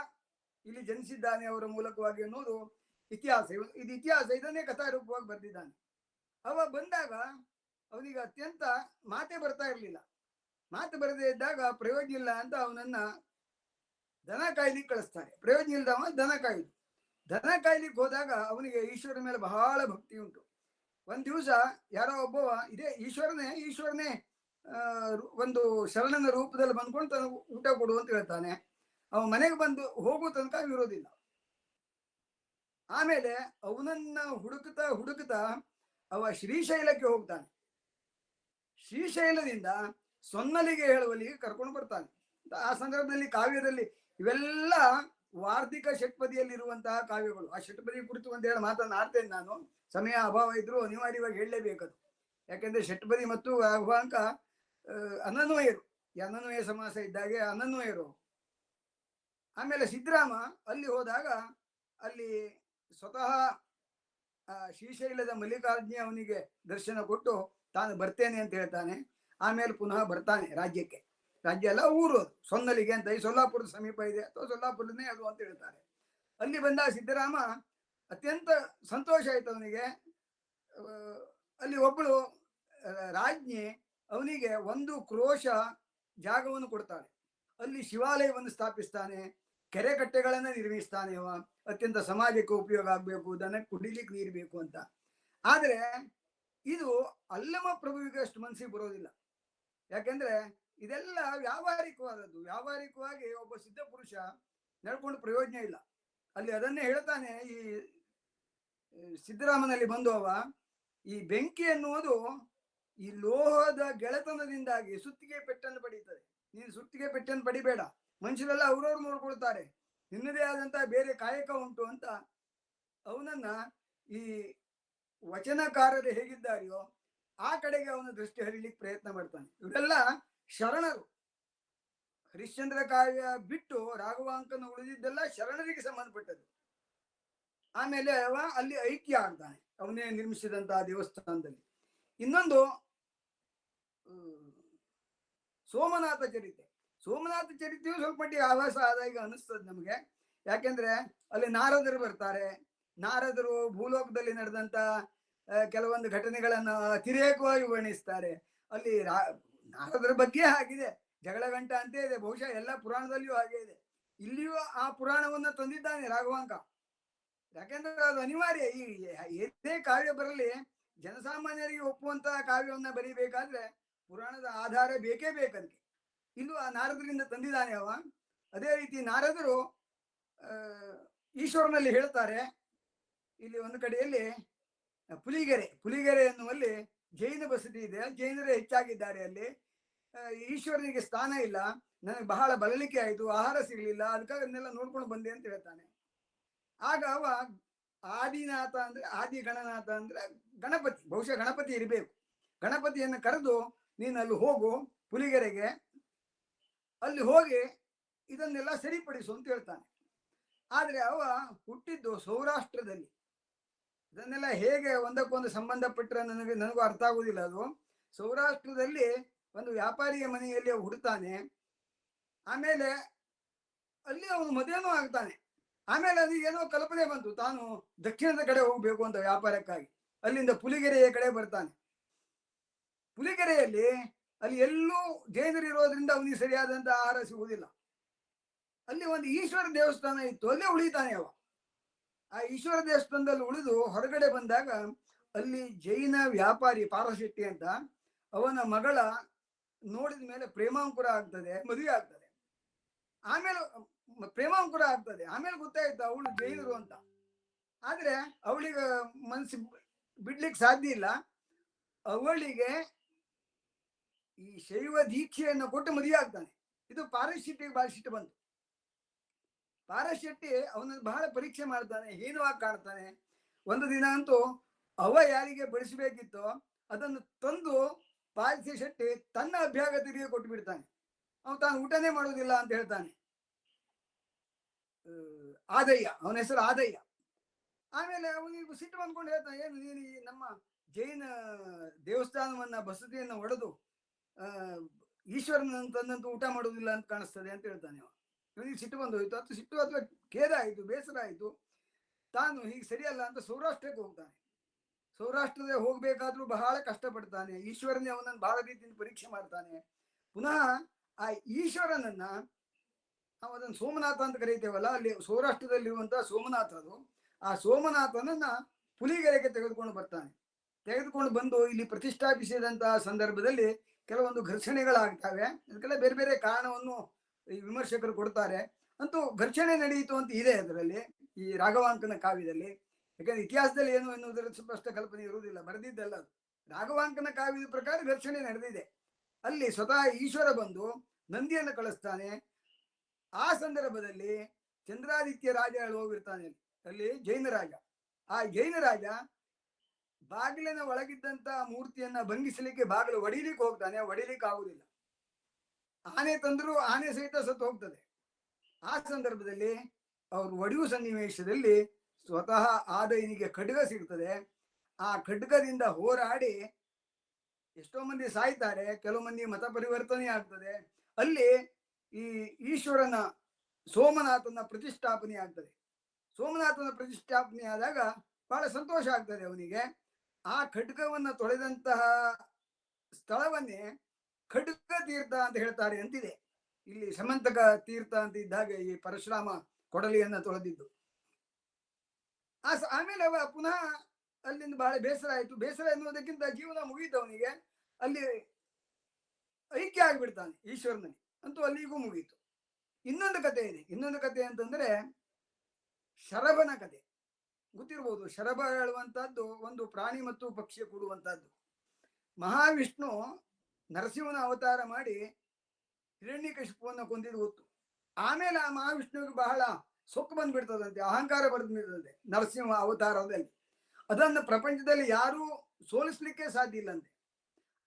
ಇಲ್ಲಿ ಜನಿಸಿದ್ದಾನೆ ಅವರ ಮೂಲಕವಾಗಿ ಅನ್ನೋದು ಇತಿಹಾಸ. ಇದು ಇತಿಹಾಸ, ಇದನ್ನೇ ಕಥಾರೂಪವಾಗಿ ಬರೆದಿದ್ದಾನೆ. ಅವ ಬಂದಾಗ ಅವನಿಗೆ ಅತ್ಯಂತ ಮಾತೆ ಬರ್ತಾ ಇರಲಿಲ್ಲ. ಮಾತು ಬರದೇ ಇದ್ದಾಗ ಪ್ರಯೋಜನ ಇಲ್ಲ ಅಂತ ಅವನನ್ನ ದನ ಕಾಯ್ಲಿಕ್ಕೆ ಕಳಿಸ್ತಾರೆ. ಪ್ರಯೋಜನ ಇಲ್ದವ ದನ ಕಾಯ್ಲಿಕ್ಕೆ ಹೋದಾಗ ಅವನಿಗೆ ಈಶ್ವರ ಮೇಲೆ ಬಹಳ ಭಕ್ತಿ ಉಂಟು. ಒಂದ್ ದಿವಸ ಯಾರೋ ಒಬ್ಬವ ಇದೇ ಈಶ್ವರನೇ ಒಂದು ಶರಣನ ರೂಪದಲ್ಲಿ ಬಂದ್ಕೊಂಡು ತನಗೆ ಊಟ ಕೊಡು ಅಂತ ಹೇಳ್ತಾನೆ. ಅವ ಮನೆಗೆ ಬಂದು ಹೋಗೋ ತನಕ ಇರೋದಿಲ್ಲ. ಆಮೇಲೆ ಅವನನ್ನ ಹುಡುಕುತ್ತಾ ಅವ ಶ್ರೀಶೈಲಕ್ಕೆ ಹೋಗ್ತಾನೆ. ಶ್ರೀಶೈಲದಿಂದ ಸೊನ್ನಲಿಗೆ ಹೇಳುವಲ್ಲಿಗೆ ಕರ್ಕೊಂಡು ಬರ್ತಾನೆ. ಆ ಸಂದರ್ಭದಲ್ಲಿ ಕಾವ್ಯದಲ್ಲಿ ಇವೆಲ್ಲ ವಾರ್ಧಿಕ ಷಟ್ಪದಿಯಲ್ಲಿರುವಂತಹ ಕಾವ್ಯಗಳು. ಆ ಷಟ್ಪದಿ ಕುರಿತು ಒಂದೆರಡು ಮಾತನ್ನು ಆಡ್ತೇನೆ ನಾನು. ಸಮಯ ಅಭಾವ ಇದ್ರೂ ಅನಿವಾರ್ಯವಾಗಿ ಹೇಳಲೇಬೇಕದು. ಯಾಕೆಂದ್ರೆ ಷಟ್ಪದಿ ಮತ್ತು ರಾಘವಾಂಕ ಅನನ್ವಯರು. ಅನನ್ವಯ ಸಮಾಸ ಇದ್ದಾಗೆ ಅನನ್ವಯರು. ಆಮೇಲೆ ಸಿದ್ದರಾಮ ಅಲ್ಲಿ ಹೋದಾಗ ಅಲ್ಲಿ ಸ್ವತಃ ಶ್ರೀಶೈಲದ ಮಲ್ಲಿಕಾರ್ಜುನ ಅವನಿಗೆ ದರ್ಶನ ಕೊಟ್ಟು ತಾನು ಬರ್ತೇನೆ ಅಂತ ಹೇಳ್ತಾನೆ. ಆಮೇಲೆ ಪುನಃ ಬರ್ತಾನೆ ರಾಜ್ಯಕ್ಕೆ. ರಾಜ್ಯ ಅಲ್ಲ, ಊರು ಅದು. ಸೊನ್ನಲಿಗೆ ಅಂತ, ಈ ಸೊಲ್ಲಾಪುರದ ಸಮೀಪ ಇದೆ ಅಥವಾ ಸೊಲ್ಲಾಪುರನೇ ಅದು ಅಂತ ಹೇಳ್ತಾರೆ. ಅಲ್ಲಿ ಬಂದ ಸಿದ್ದರಾಮ ಅತ್ಯಂತ ಸಂತೋಷ ಆಯ್ತು ಅವನಿಗೆ. ಅಲ್ಲಿ ಒಬ್ಬಳು ರಾಜ್ಞಿ ಅವನಿಗೆ 1 ಕ್ರೋಶ ಜಾಗವನ್ನು ಕೊಡ್ತಾಳೆ. ಅಲ್ಲಿ ಶಿವಾಲಯವನ್ನು ಸ್ಥಾಪಿಸ್ತಾನೆ, ಕೆರೆ ಕಟ್ಟೆಗಳನ್ನ ನಿರ್ಮಿಸ್ತಾನೆ. ಅವ ಅತ್ಯಂತ ಸಮಾಜಕ್ಕೆ ಉಪಯೋಗ ಆಗ್ಬೇಕು, ದನಕ್ಕೆ ಕುಡಿಲಿಕ್ಕೆ ನೀರು ಬೇಕು ಅಂತ. ಆದ್ರೆ ಇದು ಅಲ್ಲಮ ಪ್ರಭುವಿಗೆ ಅಷ್ಟು ಮನಸ್ಸಿಗೆ ಬರೋದಿಲ್ಲ. ಯಾಕೆಂದ್ರೆ ಇದೆಲ್ಲ ವ್ಯಾವಹಾರಿಕವಾದದ್ದು. ವ್ಯಾವಹಾರಿಕವಾಗಿ ಒಬ್ಬ ಸಿದ್ಧ ಪುರುಷ ನಡ್ಕೊಂಡು ಪ್ರಯೋಜನ ಇಲ್ಲ. ಅಲ್ಲಿ ಅದನ್ನೇ ಹೇಳ್ತಾನೆ ಈ ಸಿದ್ದರಾಮನಲ್ಲಿ ಬಂದವ. ಈ ಬೆಂಕಿ ಎನ್ನುವುದು ಈ ಲೋಹದ ಗೆಳೆತನದಿಂದಾಗಿ ಸುತ್ತಿಗೆ ಪೆಟ್ಟನ್ನು ಪಡೀತದೆ. ನೀನು ಸುತ್ತಿಗೆ ಪೆಟ್ಟನ್ನು ಪಡಿಬೇಡ, ಮನುಷ್ಯರೆಲ್ಲ ಅವ್ರವ್ರು ನೋಡ್ಕೊಳ್ತಾರೆ, ನಿನ್ನದೇ ಆದಂತಹ ಬೇರೆ ಕಾಯಕ ಉಂಟು ಅಂತ ಅವನನ್ನ ಈ ವಚನಕಾರರು ಹೇಗಿದ್ದಾರೆಯೋ ಆ ಕಡೆಗೆ ಅವನ ದೃಷ್ಟಿ ಹರಿಲಿಕ್ಕೆ ಪ್ರಯತ್ನ ಮಾಡ್ತಾನೆ. ಇವರೆಲ್ಲ ಶರಣರು. ಹರಿಶ್ಚಂದ್ರ ಕಾವ್ಯ ಬಿಟ್ಟು ರಾಘವಾಂಕನ ಉಳಿದಿದ್ದೆಲ್ಲ ಶರಣರಿಗೆ ಸಂಬಂಧಪಟ್ಟದ್ದು. ಆಮೇಲೆ ಅವ ಅಲ್ಲಿ ಐಕ್ಯ ಆಗ್ತಾನೆ ಅವನೇ ನಿರ್ಮಿಸಿದಂತಹ ದೇವಸ್ಥಾನದಲ್ಲಿ. ಇನ್ನೊಂದು ಸೋಮನಾಥ ಚರಿತೆಯು ಸ್ವಲ್ಪ ಮಟ್ಟಿಗೆ ಆಭಾಸ ಆದಾಗ ಅನಿಸ್ತದೆ ನಮಗೆ. ಯಾಕೆಂದ್ರೆ ಅಲ್ಲಿ ನಾರದರು ಬರ್ತಾರೆ. ನಾರದರು ಭೂಲೋಕದಲ್ಲಿ ನಡೆದಂತ ಕೆಲವೊಂದು ಘಟನೆಗಳನ್ನ ಅತಿರೇಕವಾಗಿ ವರ್ಣಿಸ್ತಾರೆ. ಅಲ್ಲಿ ನಾರದರ ಬಗ್ಗೆ ಆಗಿದೆ, ಜಗಳ ಗಂಟ ಅಂತ ಇದೆ, ಬಹುಶಃ ಎಲ್ಲ ಪುರಾಣದಲ್ಲಿಯೂ ಹಾಗೆ ಇದೆ. ಇಲ್ಲಿಯೂ ಆ ಪುರಾಣವನ್ನ ತಂದಿದ್ದಾನೆ ರಾಘವಾಂಕ. ಯಾಕೆಂದ್ರೆ ಅದು ಅನಿವಾರ್ಯ. ಈ ಏನೇ ಕಾವ್ಯ ಬರಲಿ, ಜನಸಾಮಾನ್ಯರಿಗೆ ಒಪ್ಪುವಂತಹ ಕಾವ್ಯವನ್ನ ಬರೀಬೇಕಾದ್ರೆ ಪುರಾಣದ ಆಧಾರ ಬೇಕೇ ಬೇಕದಕ್ಕೆ. ಇಲ್ಲೂ ಆ ನಾರದರಿಂದ ತಂದಿದ್ದಾನೆ ಅವ. ಅದೇ ರೀತಿ ನಾರದರು ಈಶ್ವರನಲ್ಲಿ ಹೇಳ್ತಾರೆ, ಇಲ್ಲಿ ಒಂದು ಕಡೆಯಲ್ಲಿ ಪುಲಿಗೆರೆ ಎನ್ನುವಲ್ಲಿ ಜೈನ ಬಸದಿ ಇದೆ, ಜೈನರೇ ಹೆಚ್ಚಾಗಿದ್ದಾರೆ ಅಲ್ಲಿ. ಈಶ್ವರನಿಗೆ ಸ್ಥಾನ ಇಲ್ಲ, ನನಗೆ ಬಹಳ ಬಳಲಿಕೆ ಆಯಿತು, ಆಹಾರ ಸಿಗಲಿಲ್ಲ, ಅದಕ್ಕಾಗಿ ಅದನ್ನೆಲ್ಲ ನೋಡ್ಕೊಂಡು ಬಂದೆ ಅಂತ ಹೇಳ್ತಾನೆ. ಆಗ ಅವ ಆದಿನಾಥ ಅಂದ್ರೆ ಆದಿ ಗಣನಾಥ ಅಂದ್ರೆ ಗಣಪತಿ, ಬಹುಶಃ ಗಣಪತಿ ಇರಬೇಕು. ಗಣಪತಿಯನ್ನು ಕರೆದು ನೀನು ಅಲ್ಲಿ ಹೋಗು ಪುಲಿಗೆರೆಗೆ, ಅಲ್ಲಿ ಹೋಗಿ ಇದನ್ನೆಲ್ಲ ಸರಿಪಡಿಸು ಅಂತ ಹೇಳ್ತಾನೆ. ಆದ್ರೆ ಅವ ಹುಟ್ಟಿದ್ದು ಸೌರಾಷ್ಟ್ರದಲ್ಲಿ. ಇದನ್ನೆಲ್ಲ ಹೇಗೆ ಒಂದಕ್ಕೊಂದು ಸಂಬಂಧಪಟ್ಟರೆ ನನಗೂ ಅರ್ಥ ಆಗುದಿಲ್ಲ. ಅದು ಸೌರಾಷ್ಟ್ರದಲ್ಲಿ ಒಂದು ವ್ಯಾಪಾರಿಯ ಮನೆಯಲ್ಲಿ ಹುಡ್ತಾನೆ. ಆಮೇಲೆ ಅಲ್ಲಿ ಅವನು ಮದುವೆನೂ ಆಗ್ತಾನೆ. ಆಮೇಲೆ ಅದು ಏನೋ ಕಲ್ಪನೆ ಬಂತು, ತಾನು ದಕ್ಷಿಣದ ಕಡೆ ಹೋಗ್ಬೇಕು ಅಂತ ವ್ಯಾಪಾರಕ್ಕಾಗಿ. ಅಲ್ಲಿಂದ ಪುಲಿಗೆರೆಯ ಕಡೆ ಬರ್ತಾನೆ. ಪುಲಿಗೆರೆಯಲ್ಲಿ ಅಲ್ಲಿ ಎಲ್ಲೂ ಜೈನರು ಇರೋದ್ರಿಂದ ಅವನಿಗೆ ಸರಿಯಾದಂತ ಆಹಾರ ಸಿಗುವುದಿಲ್ಲ. ಅಲ್ಲಿ ಒಂದು ಈಶ್ವರ ದೇವಸ್ಥಾನ ಇತ್ತು, ಅಲ್ಲೇ ಉಳಿತಾನೆ ಅವ. ಆ ಈಶ್ವರ ದೇವಸ್ಥಾನದಲ್ಲಿ ಉಳಿದು ಹೊರಗಡೆ ಬಂದಾಗ ಅಲ್ಲಿ ಜೈನ ವ್ಯಾಪಾರಿ ಪಾರಶೆಟ್ಟಿ ಅಂತ, ಅವನ ಮಗಳ ನೋಡಿದ ಮೇಲೆ ಪ್ರೇಮಾಂಕುರ ಆಗ್ತದೆ, ಮದುವೆ ಆಗ್ತದೆ. ಆಮೇಲೆ ಪ್ರೇಮಾಂಕುರ ಆಗ್ತದೆ, ಆಮೇಲೆ ಗೊತ್ತಾಯ್ತು ಅವಳು ಜೈನರು ಅಂತ. ಆದ್ರೆ ಅವಳಿಗೆ ಮನಸ್ಸು ಬಿಡ್ಲಿಕ್ಕೆ ಸಾಧ್ಯ ಇಲ್ಲ. ಅವಳಿಗೆ ಈ ಶೈವ ದೀಕ್ಷೆಯನ್ನು ಕೊಟ್ಟು ಮದುವೆ ಆಗ್ತಾನೆ. ಇದು ಪಾರಶೆಟ್ಟಿಗೆ ಬಹಳ ಸಿಟ್ಟು ಬಂತು. ಪಾರಶೆಟ್ಟಿ ಅವನನ್ನು ಬಹಳ ಪರೀಕ್ಷೆ ಮಾಡ್ತಾನೆ, ಹೀನವಾಗಿ ಕಾಣ್ತಾನೆ. ಒಂದು ದಿನ ಅಂತೂ ಅವ ಯಾರಿಗೆ ಬಡಿಸಬೇಕಿತ್ತೋ ಅದನ್ನು ತಂದು ಪಾರಶೆಟ್ಟಿ ತನ್ನ ಅಭ್ಯಾಗತಿಗೆ ಕೊಟ್ಟು ಬಿಡ್ತಾನೆ. ಅವನು ತಾನು ಊಟನೇ ಮಾಡುವುದಿಲ್ಲ ಅಂತ ಹೇಳ್ತಾನೆ. ಆದಯ್ಯ, ಅವನ ಹೆಸರು ಆದಯ್ಯ. ಆಮೇಲೆ ಅವನಿಗೆ ಸಿಟ್ಟು ಬಂದ್ಕೊಂಡು ಹೇಳ್ತಾನೆ, ಏನು ನೀನು ನಮ್ಮ ಜೈನ ದೇವಸ್ಥಾನವನ್ನ ಬಸದಿಯನ್ನು ಒಡೆದು ಈಶ್ವರನ ತಂದಂತೂ ಊಟ ಮಾಡುವುದಿಲ್ಲ ಅಂತ ಕಾಣಿಸ್ತದೆ ಅಂತ ಹೇಳ್ತಾನೆ. ಇವನಿಗೆ ಸಿಟ್ಟು ಬಂದು ಹೋಯ್ತು, ಅದು ಸಿಟ್ಟು ಅಥವಾ ಖೇದ ಆಯಿತು, ಬೇಸರ ಆಯಿತು. ತಾನು ಹೀಗೆ ಸರಿಯಲ್ಲ ಅಂತ ಸೌರಾಷ್ಟ್ರಕ್ಕೆ ಹೋಗ್ತಾನೆ. ಸೌರಾಷ್ಟ್ರದೇ ಹೋಗ್ಬೇಕಾದ್ರೂ ಬಹಳ ಕಷ್ಟಪಡ್ತಾನೆ. ಈಶ್ವರನೇ ಅವನನ್ನು ಬಹಳ ರೀತಿಯಿಂದ ಪರೀಕ್ಷೆ ಮಾಡ್ತಾನೆ. ಪುನಃ ಆ ಈಶ್ವರನನ್ನ ನಾವು ಅದನ್ನು ಸೋಮನಾಥ ಅಂತ ಕರೀತೇವಲ್ಲ, ಅಲ್ಲಿ ಸೌರಾಷ್ಟ್ರದಲ್ಲಿರುವಂತಹ ಸೋಮನಾಥ ಅದು. ಆ ಸೋಮನಾಥನನ್ನ ಪುಲಿಗೆರೆಗೆ ತೆಗೆದುಕೊಂಡು ಬರ್ತಾನೆ. ತೆಗೆದುಕೊಂಡು ಬಂದು ಇಲ್ಲಿ ಪ್ರತಿಷ್ಠಾಪಿಸಿದಂತಹ ಸಂದರ್ಭದಲ್ಲಿ ಕೆಲವೊಂದು ಘರ್ಷಣೆಗಳಾಗ್ತವೆ. ಅದಕ್ಕೆಲ್ಲ ಬೇರೆ ಬೇರೆ ಕಾರಣವನ್ನು ಈ ವಿಮರ್ಶಕರು ಕೊಡ್ತಾರೆ. ಅಂತೂ ಘರ್ಷಣೆ ನಡೆಯಿತು ಅಂತ ಇದೆ ಅದರಲ್ಲಿ, ಈ ರಾಘವಾಂಕನ ಕಾವ್ಯದಲ್ಲಿ. ಯಾಕಂದ್ರೆ ಇತಿಹಾಸದಲ್ಲಿ ಏನು ಎನ್ನುವುದರ ಸ್ಪಷ್ಟ ಕಲ್ಪನೆ ಇರುವುದಿಲ್ಲ, ಬರೆದಿದ್ದಲ್ಲ ಅದು. ರಾಘವಾಂಕನ ಕಾವ್ಯದ ಪ್ರಕಾರ ಘರ್ಷಣೆ ನಡೆದಿದೆ. ಅಲ್ಲಿ ಸ್ವತಃ ಈಶ್ವರ ಬಂದು ನಂದಿಯನ್ನು ಕಳಿಸ್ತಾನೆ. ಆ ಸಂದರ್ಭದಲ್ಲಿ ಚಂದ್ರಾದಿತ್ಯ ರಾಜ ಹೋಗಿರ್ತಾನೆ ಅಲ್ಲಿ ಜೈನ ರಾಜ. ಆ ಜೈನ ರಾಜ ಬಾಗಿಲಿನ ಒಳಗಿದ್ದಂತ ಮೂರ್ತಿಯನ್ನ ಭಂಗಿಸಲಿಕ್ಕೆ ಬಾಗಿಲು ಒಡಿಲಿಕ್ಕೆ ಹೋಗ್ತಾನೆ, ಒಡಿಲಿಕ್ಕೆ ಆಗುದಿಲ್ಲ. ಆನೆ ತಂದ್ರು ಆನೆ ಸಹಿತ ಸತ್ತು ಹೋಗ್ತದೆ. ಆ ಸಂದರ್ಭದಲ್ಲಿ ಅವರು ಒಡೆಯುವ ಸನ್ನಿವೇಶದಲ್ಲಿ ಸ್ವತಃ ಆದಯ್ಯನಿಗೆ ಖಡ್ಗ ಸಿಗ್ತದೆ. ಆ ಖಡ್ಗದಿಂದ ಹೋರಾಡಿ ಎಷ್ಟೋ ಮಂದಿ ಸಾಯ್ತಾರೆ, ಕೆಲವು ಮಂದಿ ಮತ ಪರಿವರ್ತನೆ ಆಗ್ತದೆ. ಅಲ್ಲಿ ಈ ಈಶ್ವರನ ಸೋಮನಾಥನ ಪ್ರತಿಷ್ಠಾಪನೆ ಆಗ್ತದೆ. ಸೋಮನಾಥನ ಪ್ರತಿಷ್ಠಾಪನೆ ಆದಾಗ ಬಹಳ ಸಂತೋಷ ಆಗ್ತದೆ ಅವನಿಗೆ. ಆ ಖಡ್ಗವನ್ನ ತೊಳೆದಂತಹ ಸ್ಥಳವನ್ನೇ ಖಡ್ಗ ತೀರ್ಥ ಅಂತ ಹೇಳ್ತಾರೆ ಅಂತಿದೆ. ಇಲ್ಲಿ ಸಮಂತಕ ತೀರ್ಥ ಅಂತ ಇದ್ದಾಗ ಈ ಪರಶುರಾಮ ಕೊಡಲಿಯನ್ನ ತೊಳೆದಿದ್ದು. ಆಮೇಲೆ ಅವ ಪುನಃ ಅಲ್ಲಿಂದ ಬಹಳ ಬೇಸರ ಆಯ್ತು. ಬೇಸರ ಎನ್ನುವುದಕ್ಕಿಂತ ಜೀವನ ಮುಗೀತು ಅವನಿಗೆ. ಅಲ್ಲಿ ಐಕ್ಯ ಆಗಿಬಿಡ್ತಾನೆ ಈಶ್ವರನಲ್ಲಿ. ಅಂತೂ ಅಲ್ಲಿಗೂ ಮುಗೀತು. ಇನ್ನೊಂದು ಕತೆ ಇದೆ. ಇನ್ನೊಂದು ಕತೆ ಅಂತಂದ್ರೆ ಶರಭನ ಕತೆ. ಗೊತ್ತಿರ್ಬೋದು, ಶರಭ ಹೇಳುವಂತಹದ್ದು ಒಂದು ಪ್ರಾಣಿ ಮತ್ತು ಪಕ್ಷಿ ಕೂಡುವಂತಹದ್ದು. ಮಹಾವಿಷ್ಣು ನರಸಿಂಹನ ಅವತಾರ ಮಾಡಿ ಹಿರಣ್ಯಕಶಿಪುವನ್ನು ಕೊಂದಿದ್ದು ಗೊತ್ತು. ಆಮೇಲೆ ಆ ಮಹಾವಿಷ್ಣುವಿಗೆ ಬಹಳ ಸೊಕ್ಕು ಬಂದ್ಬಿಡ್ತದಂತೆ, ಅಹಂಕಾರ ಬಂದ್ಬಿಡ್ತದೆ ನರಸಿಂಹ ಅವತಾರದಲ್ಲಿ. ಅದನ್ನು ಪ್ರಪಂಚದಲ್ಲಿ ಯಾರೂ ಸೋಲಿಸ್ಲಿಕ್ಕೆ ಸಾಧ್ಯ ಇಲ್ಲಂತೆ.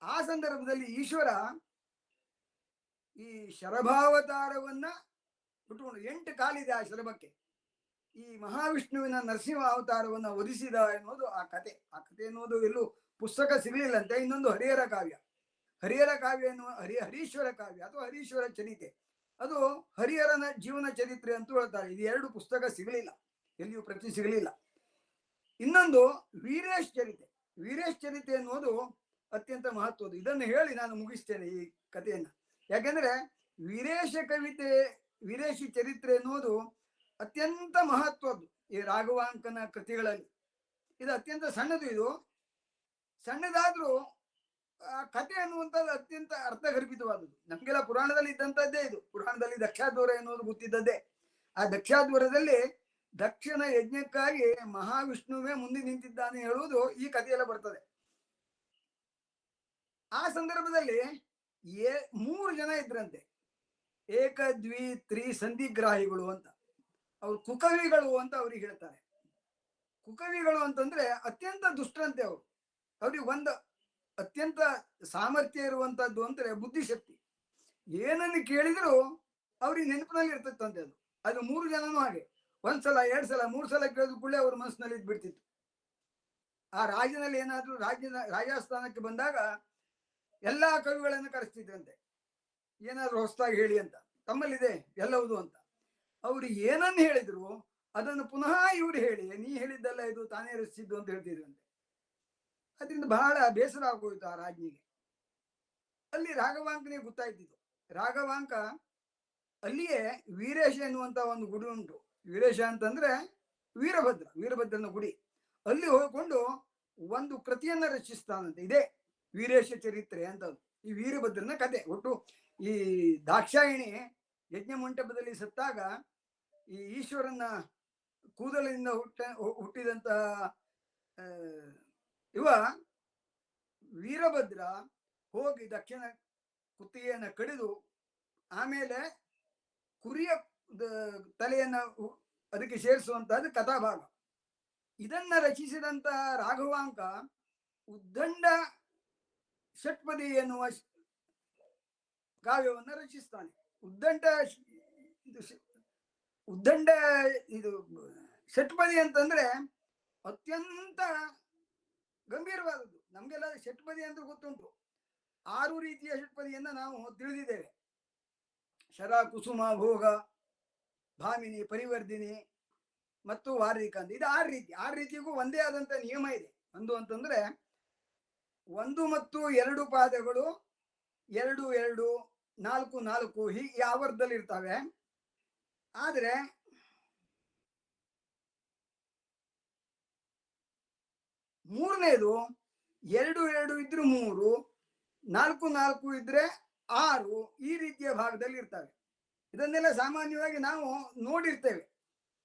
ಆ ಸಂದರ್ಭದಲ್ಲಿ ಈಶ್ವರ ಈ ಶರಭಾವತಾರವನ್ನ ಬಿಟ್ಕೊಂಡು 8 ಕಾಲಿದೆ ಆ ಶರಭಕ್ಕೆ. ಈ ಮಹಾವಿಷ್ಣುವಿನ ನರಸಿಂಹ ಅವತಾರವನ್ನ ಒದಿಸಿದ ಎನ್ನುವುದು ಆ ಕತೆ. ಆ ಕತೆ ಎನ್ನುವುದು ಎಲ್ಲೂ ಪುಸ್ತಕ ಸಿಗಲಿಲ್ಲಂತೆ. ಇನ್ನೊಂದು ಹರಿಹರ ಕಾವ್ಯ. ಹರಿಹರ ಕಾವ್ಯ ಎನ್ನುವ ಹರೀಶ್ವರ ಕಾವ್ಯ ಅಥವಾ ಹರೀಶ್ವರ ಚರಿತೆ, ಅದು ಹರಿಹರನ ಜೀವನ ಚರಿತ್ರೆ ಅಂತ ಹೇಳ್ತಾರೆ. ಇದು 2 ಪುಸ್ತಕ ಸಿಗಲಿಲ್ಲ, ಎಲ್ಲಿಯೂ ಪ್ರತಿ ಸಿಗಲಿಲ್ಲ. ಇನ್ನೊಂದು ವೀರೇಶ್ ಚರಿತೆ. ವೀರೇಶ್ ಚರಿತೆ ಎನ್ನುವುದು ಅತ್ಯಂತ ಮಹತ್ವದ್ದು. ಇದನ್ನು ಹೇಳಿ ನಾನು ಮುಗಿಸ್ತೇನೆ ಈ ಕಥೆಯನ್ನ. ಯಾಕೆಂದ್ರೆ ವೀರೇಶ ಕವಿತೆ, ವೀರೇಶಿ ಚರಿತ್ರೆ ಎನ್ನುವುದು ಅತ್ಯಂತ ಮಹತ್ವದ್ದು ಈ ರಾಘವಾಂಕನ ಕೃತಿಗಳಲ್ಲಿ. ಇದು ಅತ್ಯಂತ ಸಣ್ಣದು, ಇದು ಸಣ್ಣದಾದ್ರೂ ಆ ಕಥೆ ಅನ್ನುವಂಥದ್ದು ಅತ್ಯಂತ ಅರ್ಥಗರ್ಭಿತವಾದದ್ದು. ನಮ್ಗೆಲ್ಲ ಪುರಾಣದಲ್ಲಿ ಇದ್ದಂಥದ್ದೇ ಇದು. ಪುರಾಣದಲ್ಲಿ ದಕ್ಷಾಧ್ವರ ಎನ್ನುವುದು ಗೊತ್ತಿದ್ದದ್ದೇ. ಆ ದಕ್ಷಾಧ್ವರದಲ್ಲಿ ದಕ್ಷಿಣ ಯಜ್ಞಕ್ಕಾಗಿ ಮಹಾವಿಷ್ಣುವೇ ಮುಂದೆ ನಿಂತಿದ್ದಾನೆ ಹೇಳುವುದು ಈ ಕಥೆಯೆಲ್ಲ ಬರ್ತದೆ. ಆ ಸಂದರ್ಭದಲ್ಲಿ 3 ಜನ ಇದ್ರಂತೆ, ಏಕ ದ್ವಿ ತ್ರಿ ಸಂಧಿಗ್ರಾಹಿಗಳು ಅಂತ. ಅವ್ರು ಕುಕವಿಗಳು ಅಂತ ಅವ್ರಿಗೆ ಹೇಳ್ತಾರೆ. ಕುಕವಿಗಳು ಅಂತಂದ್ರೆ ಅತ್ಯಂತ ದುಷ್ಟರಂತೆ ಅವರು. ಅವ್ರಿಗೆ ಒಂದು ಅತ್ಯಂತ ಸಾಮರ್ಥ್ಯ ಇರುವಂತದ್ದು ಅಂದ್ರೆ ಬುದ್ಧಿಶಕ್ತಿ. ಏನನ್ನು ಕೇಳಿದ್ರು ಅವ್ರಿಗೆ ನೆನಪಿನಲ್ಲಿ ಇರ್ತದಂತೆ ಅದು. ಅದು 3 ಜನನೂ ಹಾಗೆ, 1 ಸಲ 2 ಸಲ 3 ಸಲ ಕೇಳಿದ ಕೂಡಲೇ ಅವ್ರ ಮನಸ್ಸಿನಲ್ಲಿ ಇದ್ಬಿಡ್ತಿತ್ತು. ಆ ರಾಜ್ಯದಲ್ಲಿ ಏನಾದ್ರೂ ರಾಜಸ್ಥಾನಕ್ಕೆ ಬಂದಾಗ ಎಲ್ಲಾ ಕವಿಗಳನ್ನು ಕರೆಸ್ತಿದ್ರಂತೆ, ಏನಾದ್ರು ಹೊಸದಾಗಿ ಹೇಳಿ ಅಂತ, ತಮ್ಮಲ್ಲಿದೆ ಎಲ್ಲವುದು ಅಂತ. ಅವ್ರು ಏನನ್ನು ಹೇಳಿದ್ರು ಅದನ್ನು ಪುನಃ ಇವ್ರು ಹೇಳಿ, ನೀ ಹೇಳಿದ್ದಲ್ಲ ಇದು ತಾನೇ ರಚಿಸಿದ್ದು ಅಂತ ಹೇಳ್ತಿದ್ರಂತೆ. ಅದರಿಂದ ಬಹಳ ಬೇಸರ ಆಗೋಯ್ತು ಆ ರಾಜ್ನಿಗೆ. ಅಲ್ಲಿ ರಾಘವಾಂಕನಿಗೆ ಗೊತ್ತಾಯ್ತಿತ್ತು. ರಾಘವಾಂಕ ಅಲ್ಲಿಯೇ ವೀರೇಶ ಎನ್ನುವಂತ ಒಂದು ಗುಡಿ ಉಂಟು. ವೀರೇಶ ಅಂತಂದ್ರೆ ವೀರಭದ್ರನ ಗುಡಿ. ಅಲ್ಲಿ ಹೋಗಿಕೊಂಡು ಒಂದು ಕೃತಿಯನ್ನ ರಚಿಸ್ತಾನಂತೆ. ಇದೇ ವೀರೇಶ ಚರಿತ್ರೆ ಅಂತ. ಈ ವೀರಭದ್ರನ ಕತೆ. ಒಟ್ಟು ಈ ದಾಕ್ಷಾಯಿಣಿ ಯಜ್ಞ ಮಂಟಪದಲ್ಲಿ ಸತ್ತಾಗ ಈ ಈಶ್ವರನ ಕೂದಲಿನಿಂದ ಹುಟ್ಟಿದಂತ ಇವ ವೀರಭದ್ರ ಹೋಗಿ ದಕ್ಷಿಣ ಕುತ್ತಿಗೆಯನ್ನ ಕಡಿದು ಆಮೇಲೆ ಕುರಿಯ ತಲೆಯನ್ನ ಅದಕ್ಕೆ ಸೇರಿಸುವಂತಹದ್ದು ಕಥಾಭಾಗ. ಇದನ್ನ ರಚಿಸಿದಂತ ರಾಘವಾಂಕ ಉದ್ದಂಡ ಷಟ್ಪದಿ ಎನ್ನುವ ಕಾವ್ಯವನ್ನ ರಚಿಸ್ತಾನೆ. ಉದ್ದಂಡ ಇದು ಷಟ್ಪದಿ ಅಂತಂದ್ರೆ ಅತ್ಯಂತ ಗಂಭೀರವಾದದ್ದು. ನಮ್ಗೆಲ್ಲ ಷಟ್ಪದಿ ಅಂತ ಗೊತ್ತುಂಟು. 6 ರೀತಿಯ ಷಟ್ಪದಿಯನ್ನ ನಾವು ತಿಳಿದಿದ್ದೇವೆ. ಶರ, ಕುಸುಮ, ಭೋಗ, ಭಾಮಿನಿ, ಪರಿವರ್ಧಿನಿ ಮತ್ತು ವಾರ್ಧಿಕ ಅಂತ. ಇದು 6 ರೀತಿ. 6 ರೀತಿಗೂ ಒಂದೇ ಆದಂತ ನಿಯಮ ಇದೆ. ಒಂದು ಅಂತಂದ್ರೆ 1 ಮತ್ತು 2 ಪಾದಗಳು 2 2 4 4 ಹೀಗೆ ಆವರ್ತದಲ್ಲಿ ಇರ್ತವೆ. ಆದ್ರೆ ಮೂರನೇದು 2 2 ಇದ್ರೆ 3, 4 4 ಇದ್ರೆ 6 ಈ ರೀತಿಯ ಭಾಗದಲ್ಲಿ ಇರ್ತವೆ. ಇದನ್ನೆಲ್ಲ ಸಾಮಾನ್ಯವಾಗಿ ನಾವು ನೋಡಿರ್ತೇವೆ.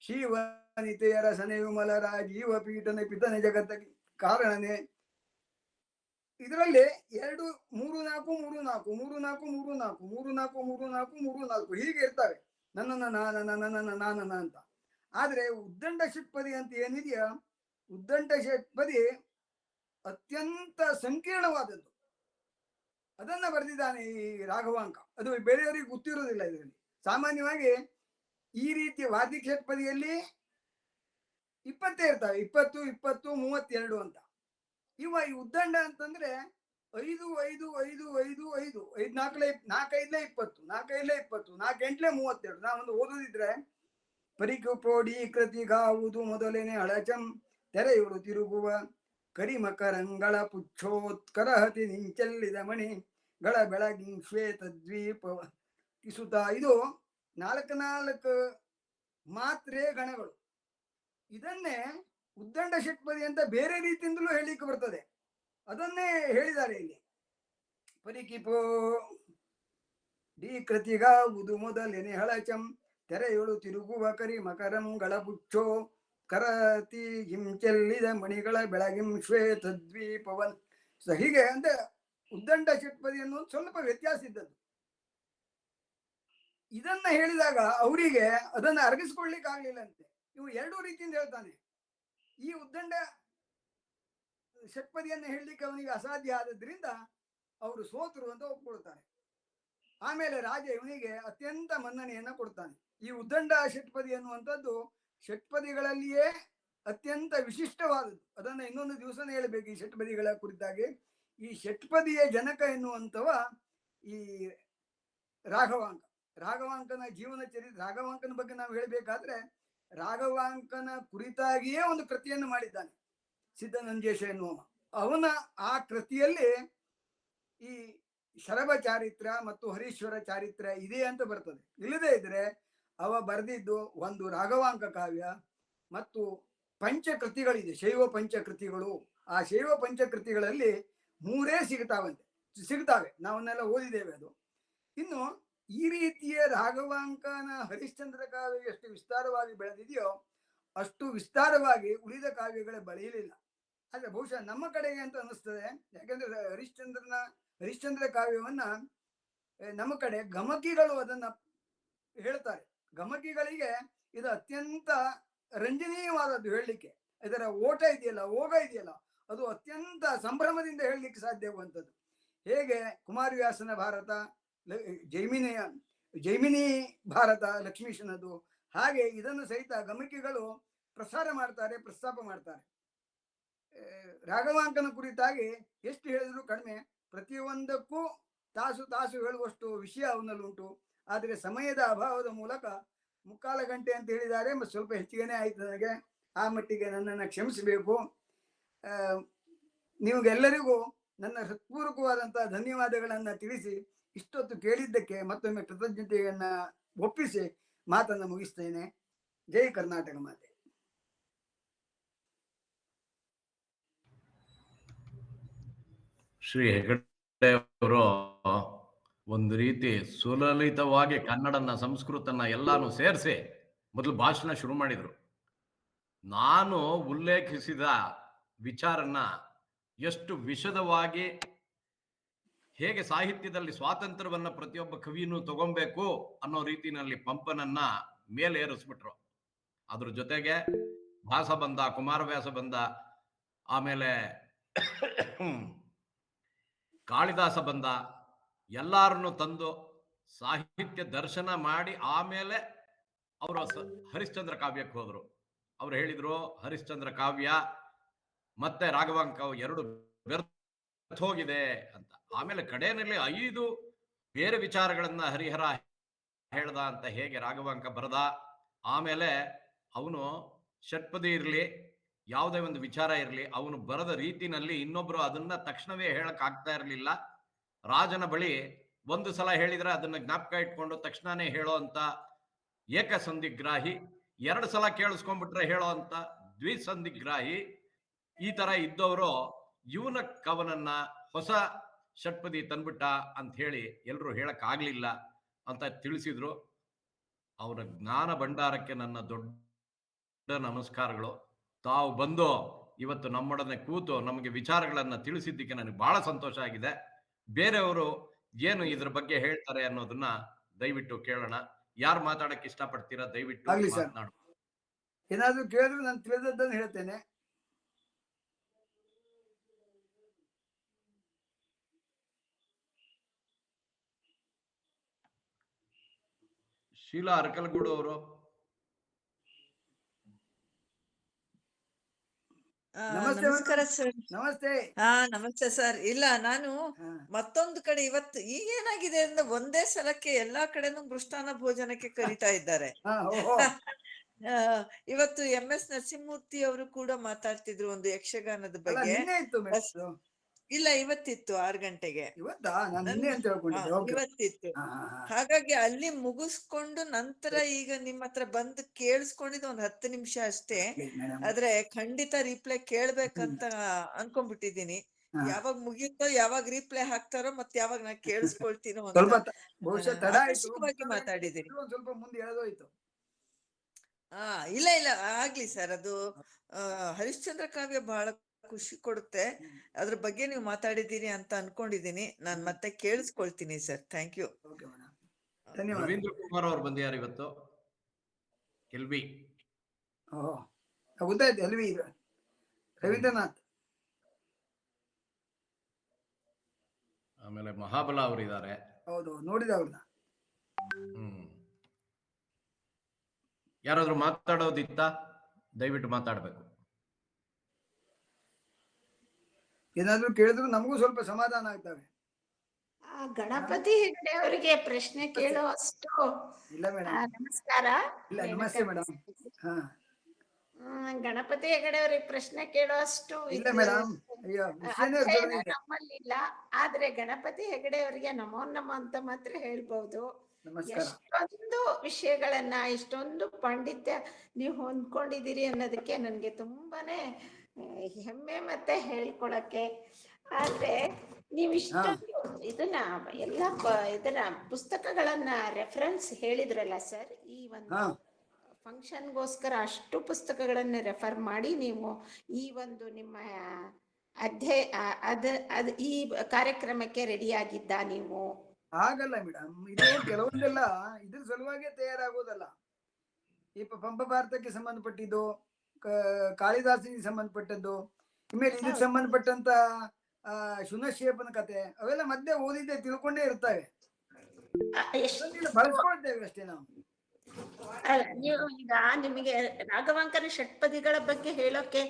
ಶಿವನಿತೆಯರ ಸನೆ ವಿಮಲರ ಜೀವ ಪೀಠನೆ ಪಿತನೆ ಜಗತ್ತ ಕಾರಣನೆ. ಇದರಲ್ಲಿ 2 3 4 3 4 3 4 3 4 3 4 3 4 3 4 ಹೀಗೆ ಇರ್ತವೆ. ನನ್ನ ಅಂತ. ಆದ್ರೆ ಉದ್ದಂಡ ಷಟ್ಪದಿ ಅಂತ ಏನಿದೆಯಾ, ಉದ್ದಂಡ ಷಟ್ಪದಿ ಅತ್ಯಂತ ಸಂಕೀರ್ಣವಾದದ್ದು. ಅದನ್ನ ಬರೆದಿದ್ದಾನೆ ಈ ರಾಘವಾಂಕ. ಅದು ಬೇರೆಯವರಿಗೆ ಗೊತ್ತಿರೋದಿಲ್ಲ. ಇದರಲ್ಲಿ ಸಾಮಾನ್ಯವಾಗಿ ಈ ರೀತಿಯ ವಾರ್ಧಿಕ ಷಟ್ಪದಿಯಲ್ಲಿ 20 ಇರ್ತವೆ, 20 20 32 ಅಂತ. ಈ ಉದ್ದಂಡ ಅಂತಂದ್ರೆ 5 5 5 5 5 5 4 4 5 20 4 5 20 4 8 32. ನಾವೊಂದು ಓದುದಿದ್ರೆ ಪರಿಕುಪೋಡಿ ಕೃತಿಗಾವುದು ಮೊದಲೇನೆ ಹಳಚಂ ತೆರೆಯುಳು ತಿರುಗುವ ಕರಿಮಕರಂಗಳ ಪುಚ್ಛೋತ್ಕರಹತಿ ನಿಂಚೆಲ್ಲಿದ ಮಣಿಗಳ ಬೆಳಗಿ ಶ್ವೇತ ದ್ವೀಪ ಕಿಸುತ. ಇದು 4 ಮಾತ್ರೆ ಗಣಗಳು. ಇದನ್ನೇ ಉದ್ದಂಡ ಷಟ್ಪದಿ ಅಂತ ಬೇರೆ ರೀತಿಯಿಂದಲೂ ಹೇಳಿಕ್ಕೆ ಬರ್ತದೆ. ಅದನ್ನೇ ಹೇಳಿದ್ದಾರೆ ಇಲ್ಲಿ. ಪರಿಕಿಪೋ ಡಿ ಕೃತಿಗಾವುದು ಮೊದಲೇನೆ ಹಳಚಂ ತೆರೆಯುಳು ತಿರುಗುವ ಕರಿ ಮಕರಂಗಳ ಪುಚ್ಛೋ ಕರತಿ ಹಿಂಚೆಲ್ಲಿದ ಮಣಿಗಳ ಬೆಳಗಿಂ ಶ್ವೇತ ದ್ವೀಪವನ್. ಹೀಗೆ ಅಂದ್ರೆ ಉದ್ದಂಡ ಷಟ್ಪದಿ ಅನ್ನೋದು ಸ್ವಲ್ಪ ವ್ಯತ್ಯಾಸ ಇದ್ದದ್ದು. ಇದನ್ನ ಹೇಳಿದಾಗ ಅವರಿಗೆ ಅದನ್ನ ಅರಗಿಸ್ಕೊಳ್ಲಿಕ್ಕೆ ಆಗ್ಲಿಲ್ಲಂತೆ. ಇವು 2 ರೀತಿಯಿಂದ ಹೇಳ್ತಾನೆ. ಈ ಉದ್ದಂಡ ಷಟ್ಪದಿಯನ್ನು ಹೇಳಲಿಕ್ಕೆ ಅವನಿಗೆ ಅಸಾಧ್ಯ ಆದದ್ರಿಂದ ಅವರು ಸೋತರು ಅಂತ ಒಪ್ಕೊಳ್ತಾರೆ. ಆಮೇಲೆ ರಾಜ ಇವನಿಗೆ ಅತ್ಯಂತ ಮನ್ನಣೆಯನ್ನ ಕೊಡ್ತಾನೆ. ಈ ಉದ್ದಂಡ ಷಟ್ಪದಿ ಅನ್ನುವಂಥದ್ದು ಷಟ್ಪದಿಗಳಲ್ಲಿಯೇ ಅತ್ಯಂತ ವಿಶಿಷ್ಟವಾದದ್ದು. ಅದನ್ನ ಇನ್ನೊಂದು ದಿವಸನೇ ಹೇಳಬೇಕು ಈ ಷಟ್ಪದಿಗಳ ಕುರಿತಾಗಿ. ಈ ಷಟ್ಪದಿಯ ಜನಕ ಎನ್ನುವಂಥವ ಈ ರಾಘವಾಂಕ. ರಾಘವಾಂಕನ ಜೀವನ ಚರಿತ್ರೆ. ರಾಘವಾಂಕನ ಬಗ್ಗೆ ನಾವು ಹೇಳಬೇಕಾದ್ರೆ ರಾಘವಾಂಕನ ಕುರಿತಾಗಿಯೇ ಒಂದು ಕೃತಿಯನ್ನು ಮಾಡಿದ್ದಾನೆ ಸಿದ್ಧನಂಜೇಶ ಎನ್ನುವ. ಅವನ ಆ ಕೃತಿಯಲ್ಲಿ ಈ ಶರಭ ಚಾರಿತ್ರ ಮತ್ತು ಹರೀಶ್ವರ ಚಾರಿತ್ರ ಇದೆ ಅಂತ ಬರ್ತದೆ. ಇಲ್ಲದೇ ಇದ್ರೆ ಅವ ಬರೆದಿದ್ದು ಒಂದು ರಾಘವಾಂಕ ಕಾವ್ಯ ಮತ್ತು ಪಂಚಕೃತಿಗಳಿದೆ, ಶೈವ ಪಂಚಕೃತಿಗಳು. ಆ ಶೈವ ಪಂಚಕೃತಿಗಳಲ್ಲಿ 3 ಸಿಗ್ತಾವೆ, ನಾವನ್ನೆಲ್ಲ ಓದಿದ್ದೇವೆ ಅದು. ಇನ್ನು ಈ ರೀತಿಯ ರಾಘವಾಂಕನ ಹರಿಶ್ಚಂದ್ರ ಕಾವ್ಯ ಎಷ್ಟು ವಿಸ್ತಾರವಾಗಿ ಬೆಳೆದಿದೆಯೋ ಅಷ್ಟು ವಿಸ್ತಾರವಾಗಿ ಉಳಿದ ಕಾವ್ಯಗಳೇ ಬೆಳೆಯಲಿಲ್ಲ. ಆದ್ರೆ ಬಹುಶಃ ನಮ್ಮ ಕಡೆಗೆ ಅಂತ ಅನಿಸ್ತದೆ. ಯಾಕಂದ್ರೆ ಹರಿಶ್ಚಂದ್ರ ಕಾವ್ಯವನ್ನ ನಮ್ಮ ಕಡೆ ಗಮಕಿಗಳು ಅದನ್ನ ಹೇಳ್ತಾರೆ. ಗಮಕಿಗಳಿಗೆ ಇದು ಅತ್ಯಂತ ರಂಜನೀಯವಾದದ್ದು ಹೇಳಲಿಕ್ಕೆ. ಇದರ ಓಟ ಇದೆಯಲ್ಲ, ಓಗ ಇದೆಯಲ್ಲ, ಅದು ಅತ್ಯಂತ ಸಂಭ್ರಮದಿಂದ ಹೇಳಲಿಕ್ಕೆ ಸಾಧ್ಯವಾಗುವಂಥದ್ದು. ಹೇಗೆ ಕುಮಾರವ್ಯಾಸನ ಭಾರತ, ಜೈಮಿನಿ ಭಾರತ ಲಕ್ಷ್ಮೀಶನದು, ಹಾಗೆ ಇದನ್ನು ಸಹಿತ ಗಮಕಿಗಳು ಪ್ರಸ್ತಾಪ ಮಾಡ್ತಾರೆ. ರಾಘವಾಂಕನ ಕುರಿತಾಗಿ ಎಷ್ಟು ಹೇಳಿದ್ರು ಕಡಿಮೆ. ಪ್ರತಿಯೊಂದಕ್ಕೂ ತಾಸು ಹೇಳುವಷ್ಟು ವಿಷಯ ಅವನಲ್ಲಿ ಉಂಟು. ಆದರೆ ಸಮಯದ ಅಭಾವದ ಮೂಲಕ 3/4 ಗಂಟೆ ಅಂತ ಹೇಳಿದ್ದಾರೆ, ಮತ್ತು ಸ್ವಲ್ಪ ಹೆಚ್ಚಿಗೆನೇ ಆಯ್ತು ನನಗೆ. ಆ ಮಟ್ಟಿಗೆ ನನ್ನನ್ನು ಕ್ಷಮಿಸಬೇಕು. ನಿಮಗೆಲ್ಲರಿಗೂ ನನ್ನ ಹೃತ್ಪೂರ್ವಕವಾದಂತಹ ಧನ್ಯವಾದಗಳನ್ನ ತಿಳಿಸಿ ಇಷ್ಟೊತ್ತು ಕೇಳಿದ್ದಕ್ಕೆ ಮತ್ತೊಮ್ಮೆ ಕೃತಜ್ಞತೆಯನ್ನ ಒಪ್ಪಿಸಿ ಮಾತನ್ನು ಮುಗಿಸ್ತೇನೆ. ಜೈ ಕರ್ನಾಟಕ ಮಾತೆ. ಶ್ರೀ ಹೆಗಡೆ ಅವರು ಒಂದು ರೀತಿ ಸುಲಲಿತವಾಗಿ ಕನ್ನಡನ ಸಂಸ್ಕೃತನ ಎಲ್ಲಾನು ಸೇರಿಸಿ ಮೊದಲು ಭಾಷಣ ಶುರು ಮಾಡಿದ್ರು. ನಾನು ಉಲ್ಲೇಖಿಸಿದ ವಿಚಾರನ ಎಷ್ಟು ವಿಶದವಾಗಿ, ಹೇಗೆ ಸಾಹಿತ್ಯದಲ್ಲಿ ಸ್ವಾತಂತ್ರ್ಯವನ್ನ ಪ್ರತಿಯೊಬ್ಬ ಕವಿನೂ ತಗೊಬೇಕು ಅನ್ನೋ ರೀತಿಯಲ್ಲಿ ಪಂಪನನ್ನ ಮೇಲೇರಿಸ್ಬಿಟ್ರು. ಅದ್ರ ಜೊತೆಗೆ ಭಾಸಬಂಧ, ಕುಮಾರವ್ಯಾಸ ಬಂಧ, ಆಮೇಲೆ ಕಾಳಿದಾಸ ಬಂಧ, ಎಲ್ಲಾರನ್ನು ತಂದು ಸಾಹಿತ್ಯ ದರ್ಶನ ಮಾಡಿ ಆಮೇಲೆ ಅವರು ಹರಿಶ್ಚಂದ್ರ ಕಾವ್ಯಕ್ಕೆ ಹೋದ್ರು. ಅವ್ರು ಹೇಳಿದ್ರು ಹರಿಶ್ಚಂದ್ರ ಕಾವ್ಯ ಮತ್ತೆ ರಾಘವಾಂಕ 2 ವ್ಯರ್ಥ ಹೋಗಿದೆ ಅಂತ. ಆಮೇಲೆ ಕಡೆಯಲ್ಲಿ 5 ಬೇರೆ ವಿಚಾರಗಳನ್ನ ಹರಿಹರ ಹೇಳ್ದ ಅಂತ ಹೇಗೆ ರಾಘವಾಂಕ ಬರದ. ಆಮೇಲೆ ಅವನು ಷಟ್ಪದಿ ಇರ್ಲಿ, ಯಾವುದೇ ಒಂದು ವಿಚಾರ ಇರಲಿ, ಅವನು ಬರದ ರೀತಿನಲ್ಲಿ ಇನ್ನೊಬ್ರು ಅದನ್ನ ತಕ್ಷಣವೇ ಹೇಳಕ್ ಆಗ್ತಾ ಇರಲಿಲ್ಲ. ರಾಜನ ಬಳಿ 1 ಸಲ ಹೇಳಿದ್ರೆ ಅದನ್ನ ಜ್ಞಾಪಕ ಇಟ್ಕೊಂಡು ತಕ್ಷಣನೇ ಹೇಳೋ ಅಂತ ಏಕಸಂಧಿಗ್ರಾಹಿ, 2 ಸಲ ಕೇಳಿಸ್ಕೊಂಡ್ಬಿಟ್ರೆ ಹೇಳೋ ಅಂತ ದ್ವಿಸಂಧಿಗ್ರಾಹಿ, ಈ ತರ ಇದ್ದವರು ಇವನ ಕವನನ್ನ ಹೊಸ ಷಟ್ಪದಿ ತಂದ್ಬಿಟ್ಟ ಅಂತ ಹೇಳಿ ಎಲ್ಲರೂ ಹೇಳಕ್ ಆಗ್ಲಿಲ್ಲ ಅಂತ ತಿಳಿಸಿದ್ರು. ಅವರ ಜ್ಞಾನ ಭಂಡಾರಕ್ಕೆ ನನ್ನ ದೊಡ್ಡ ನಮಸ್ಕಾರಗಳು. ತಾವು ಬಂದು ಇವತ್ತು ನಮ್ಮೊಡನೆ ಕೂತು ನಮಗೆ ವಿಚಾರಗಳನ್ನ ತಿಳಿಸಿದ್ದಕ್ಕೆ ನನಗೆ ಬಹಳ ಸಂತೋಷ ಆಗಿದೆ. ಬೇರೆಯವರು ಏನು ಇದ್ರ ಬಗ್ಗೆ ಹೇಳ್ತಾರೆ ಅನ್ನೋದನ್ನ ದಯವಿಟ್ಟು ಕೇಳೋಣ. ಯಾರು ಮಾತಾಡಕ್ಕೆ ಇಷ್ಟಪಡ್ತೀರಾ ದಯವಿಟ್ಟು ಮಾತನಾಡು. ಏನಾದ್ರು ಕೇಳಿದ್ರು ನಾನು ತಿಳಿದದ್ದನ್ನು ಹೇಳ್ತೇನೆ. ಶೀಲಾ ಅರಕಲಗೂಡು ಅವರು. ನಮಸ್ಕಾರ ಸರ್. ನಮಸ್ತೆ. ನಮಸ್ತೆ ಸರ್. ಇಲ್ಲ, ನಾನು ಮತ್ತೊಂದು ಕಡೆ ಇವತ್ತು ಈಗೇನಾಗಿದೆ ಅಂದ್ರೆ ಒಂದೇ ಸಲಕ್ಕೆ ಎಲ್ಲಾ ಕಡೆನೂ ಮೃಷ್ಟಾನ್ನ ಭೋಜನಕ್ಕೆ ಕರೀತಾ ಇದ್ದಾರೆ. ಇವತ್ತು MS ನರಸಿಂಹಮೂರ್ತಿ ಅವರು ಕೂಡ ಮಾತಾಡ್ತಿದ್ರು ಒಂದು ಯಕ್ಷಗಾನದ ಬಗ್ಗೆ. ಇಲ್ಲ, ಇವತ್ತಿತ್ತು 6 ಗಂಟೆಗೆ. ಇವತ್ತಿತ್ತು. ಹಾಗಾಗಿ ಅಲ್ಲಿ ಮುಗಿಸ್ಕೊಂಡು ನಂತರ ಈಗ ನಿಮ್ಮ ಹತ್ರ ಬಂದು ಕೇಳಿಸ್ಕೊಂಡಿದ್ದು 10 ನಿಮಿಷ ಅಷ್ಟೇ. ಆದ್ರೆ ಖಂಡಿತ ರೀಪ್ಲೈ ಕೇಳ್ಬೇಕಂತ ಅನ್ಕೊಂಡ್ಬಿಟ್ಟಿದೀನಿ. ಯಾವಾಗ ಮುಗಿಯುತ್ತೋ, ಯಾವಾಗ ರೀಪ್ಲೈ ಹಾಕ್ತಾರೋ, ಮತ್ತೆ ಯಾವಾಗ ನಾ ಕೇಳಿಸ್ಕೊಳ್ತೀನೋ ಮಾತಾಡಿದೀನಿ. ಇಲ್ಲ ಆಗ್ಲಿ ಸರ್. ಅದು ಹರಿಶ್ಚಂದ್ರ ಕಾವ್ಯ ಬಹಳ ಖುಷಿ ಕೊಡುತ್ತೆ. ಅದ್ರ ಬಗ್ಗೆ ನೀವು ಮಾತಾಡಿದ್ದೀರಿ ಅಂತ ಅನ್ಕೊಂಡಿದೀನಿ. ನಾನ್ ಮತ್ತೆ ಕೇಳಿಸ್ಕೊಳ್ತೀನಿ sir. Thank you. Ravindra Kumar ಅವ್ರು ಬಂದಿದ್ದಾರೆ ಇವತ್ತು. ಎಲ್ವಿ ರವೀಂದ್ರನಾಥ್. ಆಮೇಲೆ ಮಹಾಬಲ ಅವರಿದ್ದಾರೆ. ಹೌದು, ನೋಡಿದ ಅವ್ರನ್ನ. ಯಾರಾದ್ರೂ ಮಾತಾಡೋದಿತ್ತ ದಯವಿಟ್ಟು ಮಾತಾಡ್ಬೇಕು. ಏನಾದ್ರೂ ಕೇಳಿದ್ರು ನಮಗೂ ಸ್ವಲ್ಪ ಸಮಾಧಾನ ಆಗ್ತವೆ. ಗಣಪತಿ ಹೆಗಡೆ ಅವರಿಗೆ ಪ್ರಶ್ನೆ ಕೇಳೋ ಅಷ್ಟು. ಇಲ್ಲ ಮೇಡಮ್. ನಮಸ್ಕಾರ. ಇಲ್ಲ, ನಮಸ್ತೆ ಮೇಡಮ್. ಗಣಪತಿ ಹೆಗಡೆ ಅವರಿಗೆ ಪ್ರಶ್ನೆ ಕೇಳೋ ಅಷ್ಟು ಇಲ್ಲ ಮೇಡಮ್. ಅಯ್ಯೋ ವಿಷಯನೇ ಅಧ್ಯಯನ ದೊಡ್ಡದಿದೆ. ನಮ್ಮಲ್ಲಿಲ್ಲ, ಆದ್ರೆ ಗಣಪತಿ ಹೆಗಡೆ ಅವರಿಗೆ ನಮೋ ನಮ ಅಂತ ಮಾತ್ರ ಹೇಳ್ಬಹುದು. ನಮಸ್ಕಾರ. ಎಷ್ಟೊಂದು ವಿಷಯಗಳನ್ನ, ಇಷ್ಟೊಂದು ಪಾಂಡಿತ್ಯ ನೀವು ಹೊಂದ್ಕೊಂಡಿದ್ದೀರಿ ಅನ್ನೋದಕ್ಕೆ ನನ್ಗೆ ತುಂಬಾನೇ ಹೆಮ್ಮೆ ಮತ್ತೆ ಹೇಳ್ಕೊಳಕ್ಕೆ. ಆದ್ರೆ ನೀವು ಇಷ್ಟೊಂದು ಇದನ್ನ ಎಲ್ಲ ಇದನ್ನ ಪುಸ್ತಕಗಳನ್ನ ರೆಫರೆನ್ಸ್ ಹೇಳಿದ್ರಲ್ಲ ಸರ್, ಈ ಒಂದು ಹಾ ಫಂಕ್ಷನ್ಗೋಸ್ಕರ ಅಷ್ಟು ಪುಸ್ತಕಗಳನ್ನ ರೆಫರ್ ಮಾಡಿ ನೀವು ಈ ಒಂದು ನಿಮ್ಮ ಅಧ್ಯಯ ಈ ಕಾರ್ಯಕ್ರಮಕ್ಕೆ ರೆಡಿ ಆಗಿದ್ದ ನೀವು? ಆಗಲ್ಲ ಮೇಡಮ್, ಇದು ಕೆಲವೊಂದೆಲ್ಲ ಇದ್ರ ಸಲುವಾಗೇ ತಯಾರಾಗೋದಲ್ಲ. ಈ ಪಂಪ ಭಾರತಕ್ಕೆ ಸಂಬಂಧಪಟ್ಟಿದ್ದು, ಕಾಳಿದಾಸನಿಗೆ ಸಂಬಂಧಪಟ್ಟದ್ದು, ಆಮೇಲೆ ಇದಕ್ಕೆ ಸಂಬಂಧಪಟ್ಟಂತ ಶುನಶೇಪನ ಕತೆ, ಅವೆಲ್ಲ ಮಧ್ಯೆ ಓದಿದ್ದೆ ತಿಳ್ಕೊಂಡೇ ಇರ್ತವೆ. ಬಳಸ್ಕೊಳ್ತೇವೆ ಅಷ್ಟೇ ನಾವು. ನೀವು ಈಗ ನಿಮಗೆ ರಾಘವಾಂಕನ ಷಟ್ಪದಿಗಳ ಬಗ್ಗೆ ಹೇಳೋಕೆ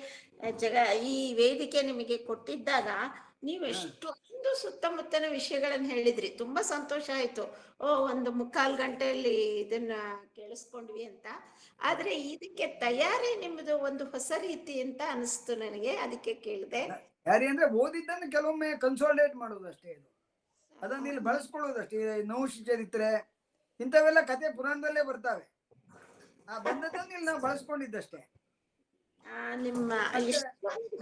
ಈ ವೇದಿಕೆ ನಿಮಗೆ ಕೊಟ್ಟಿದ್ದಾಗ ನೀವು ಎಷ್ಟೊಂದು ಸುತ್ತಮುತ್ತಲ ವಿಷಯಗಳನ್ನ ಹೇಳಿದ್ರಿ. ತುಂಬಾ ಸಂತೋಷ ಆಯ್ತು. ಒಂದು 3/4 ಗಂಟೆಯಲ್ಲಿ ಇದನ್ನ ಕೇಳಿಸ್ಕೊಂಡ್ವಿ ಅಂತ. ಆದ್ರೆ ಇದಕ್ಕೆ ತಯಾರಿ ನಿಮ್ದು ಒಂದು ಹೊಸ ರೀತಿ ಅಂತ ಅನಿಸ್ತು ನನಗೆ, ಅದಕ್ಕೆ ಕೇಳಿದೆ. ಯಾರಿ ಅಂದ್ರೆ ಓದಿದ್ದನ್ನು ಕೆಲವೊಮ್ಮೆ ಕನ್ಸಾಲಿಡೇಟ್ ಮಾಡೋದು ಅಷ್ಟೇ, ಇದು ಅದನ್ನ ಇಲ್ಲಿ ಬಳಸ್ಕೊಳ್ಳೋದಷ್ಟೇ. ನಹುಷ ಚರಿತ್ರೆ ಇಂಥವೆಲ್ಲ ಕತೆ ಪುರಾಣದಲ್ಲೇ ಬರ್ತಾವೆ, ಆ ಬಂದದ್ದನ್ನು ಇಲ್ಲಿ ನಾವು ಬಳಸ್ಕೊಂಡಿದ್ದಷ್ಟೇ. ನಿಮ್ಮ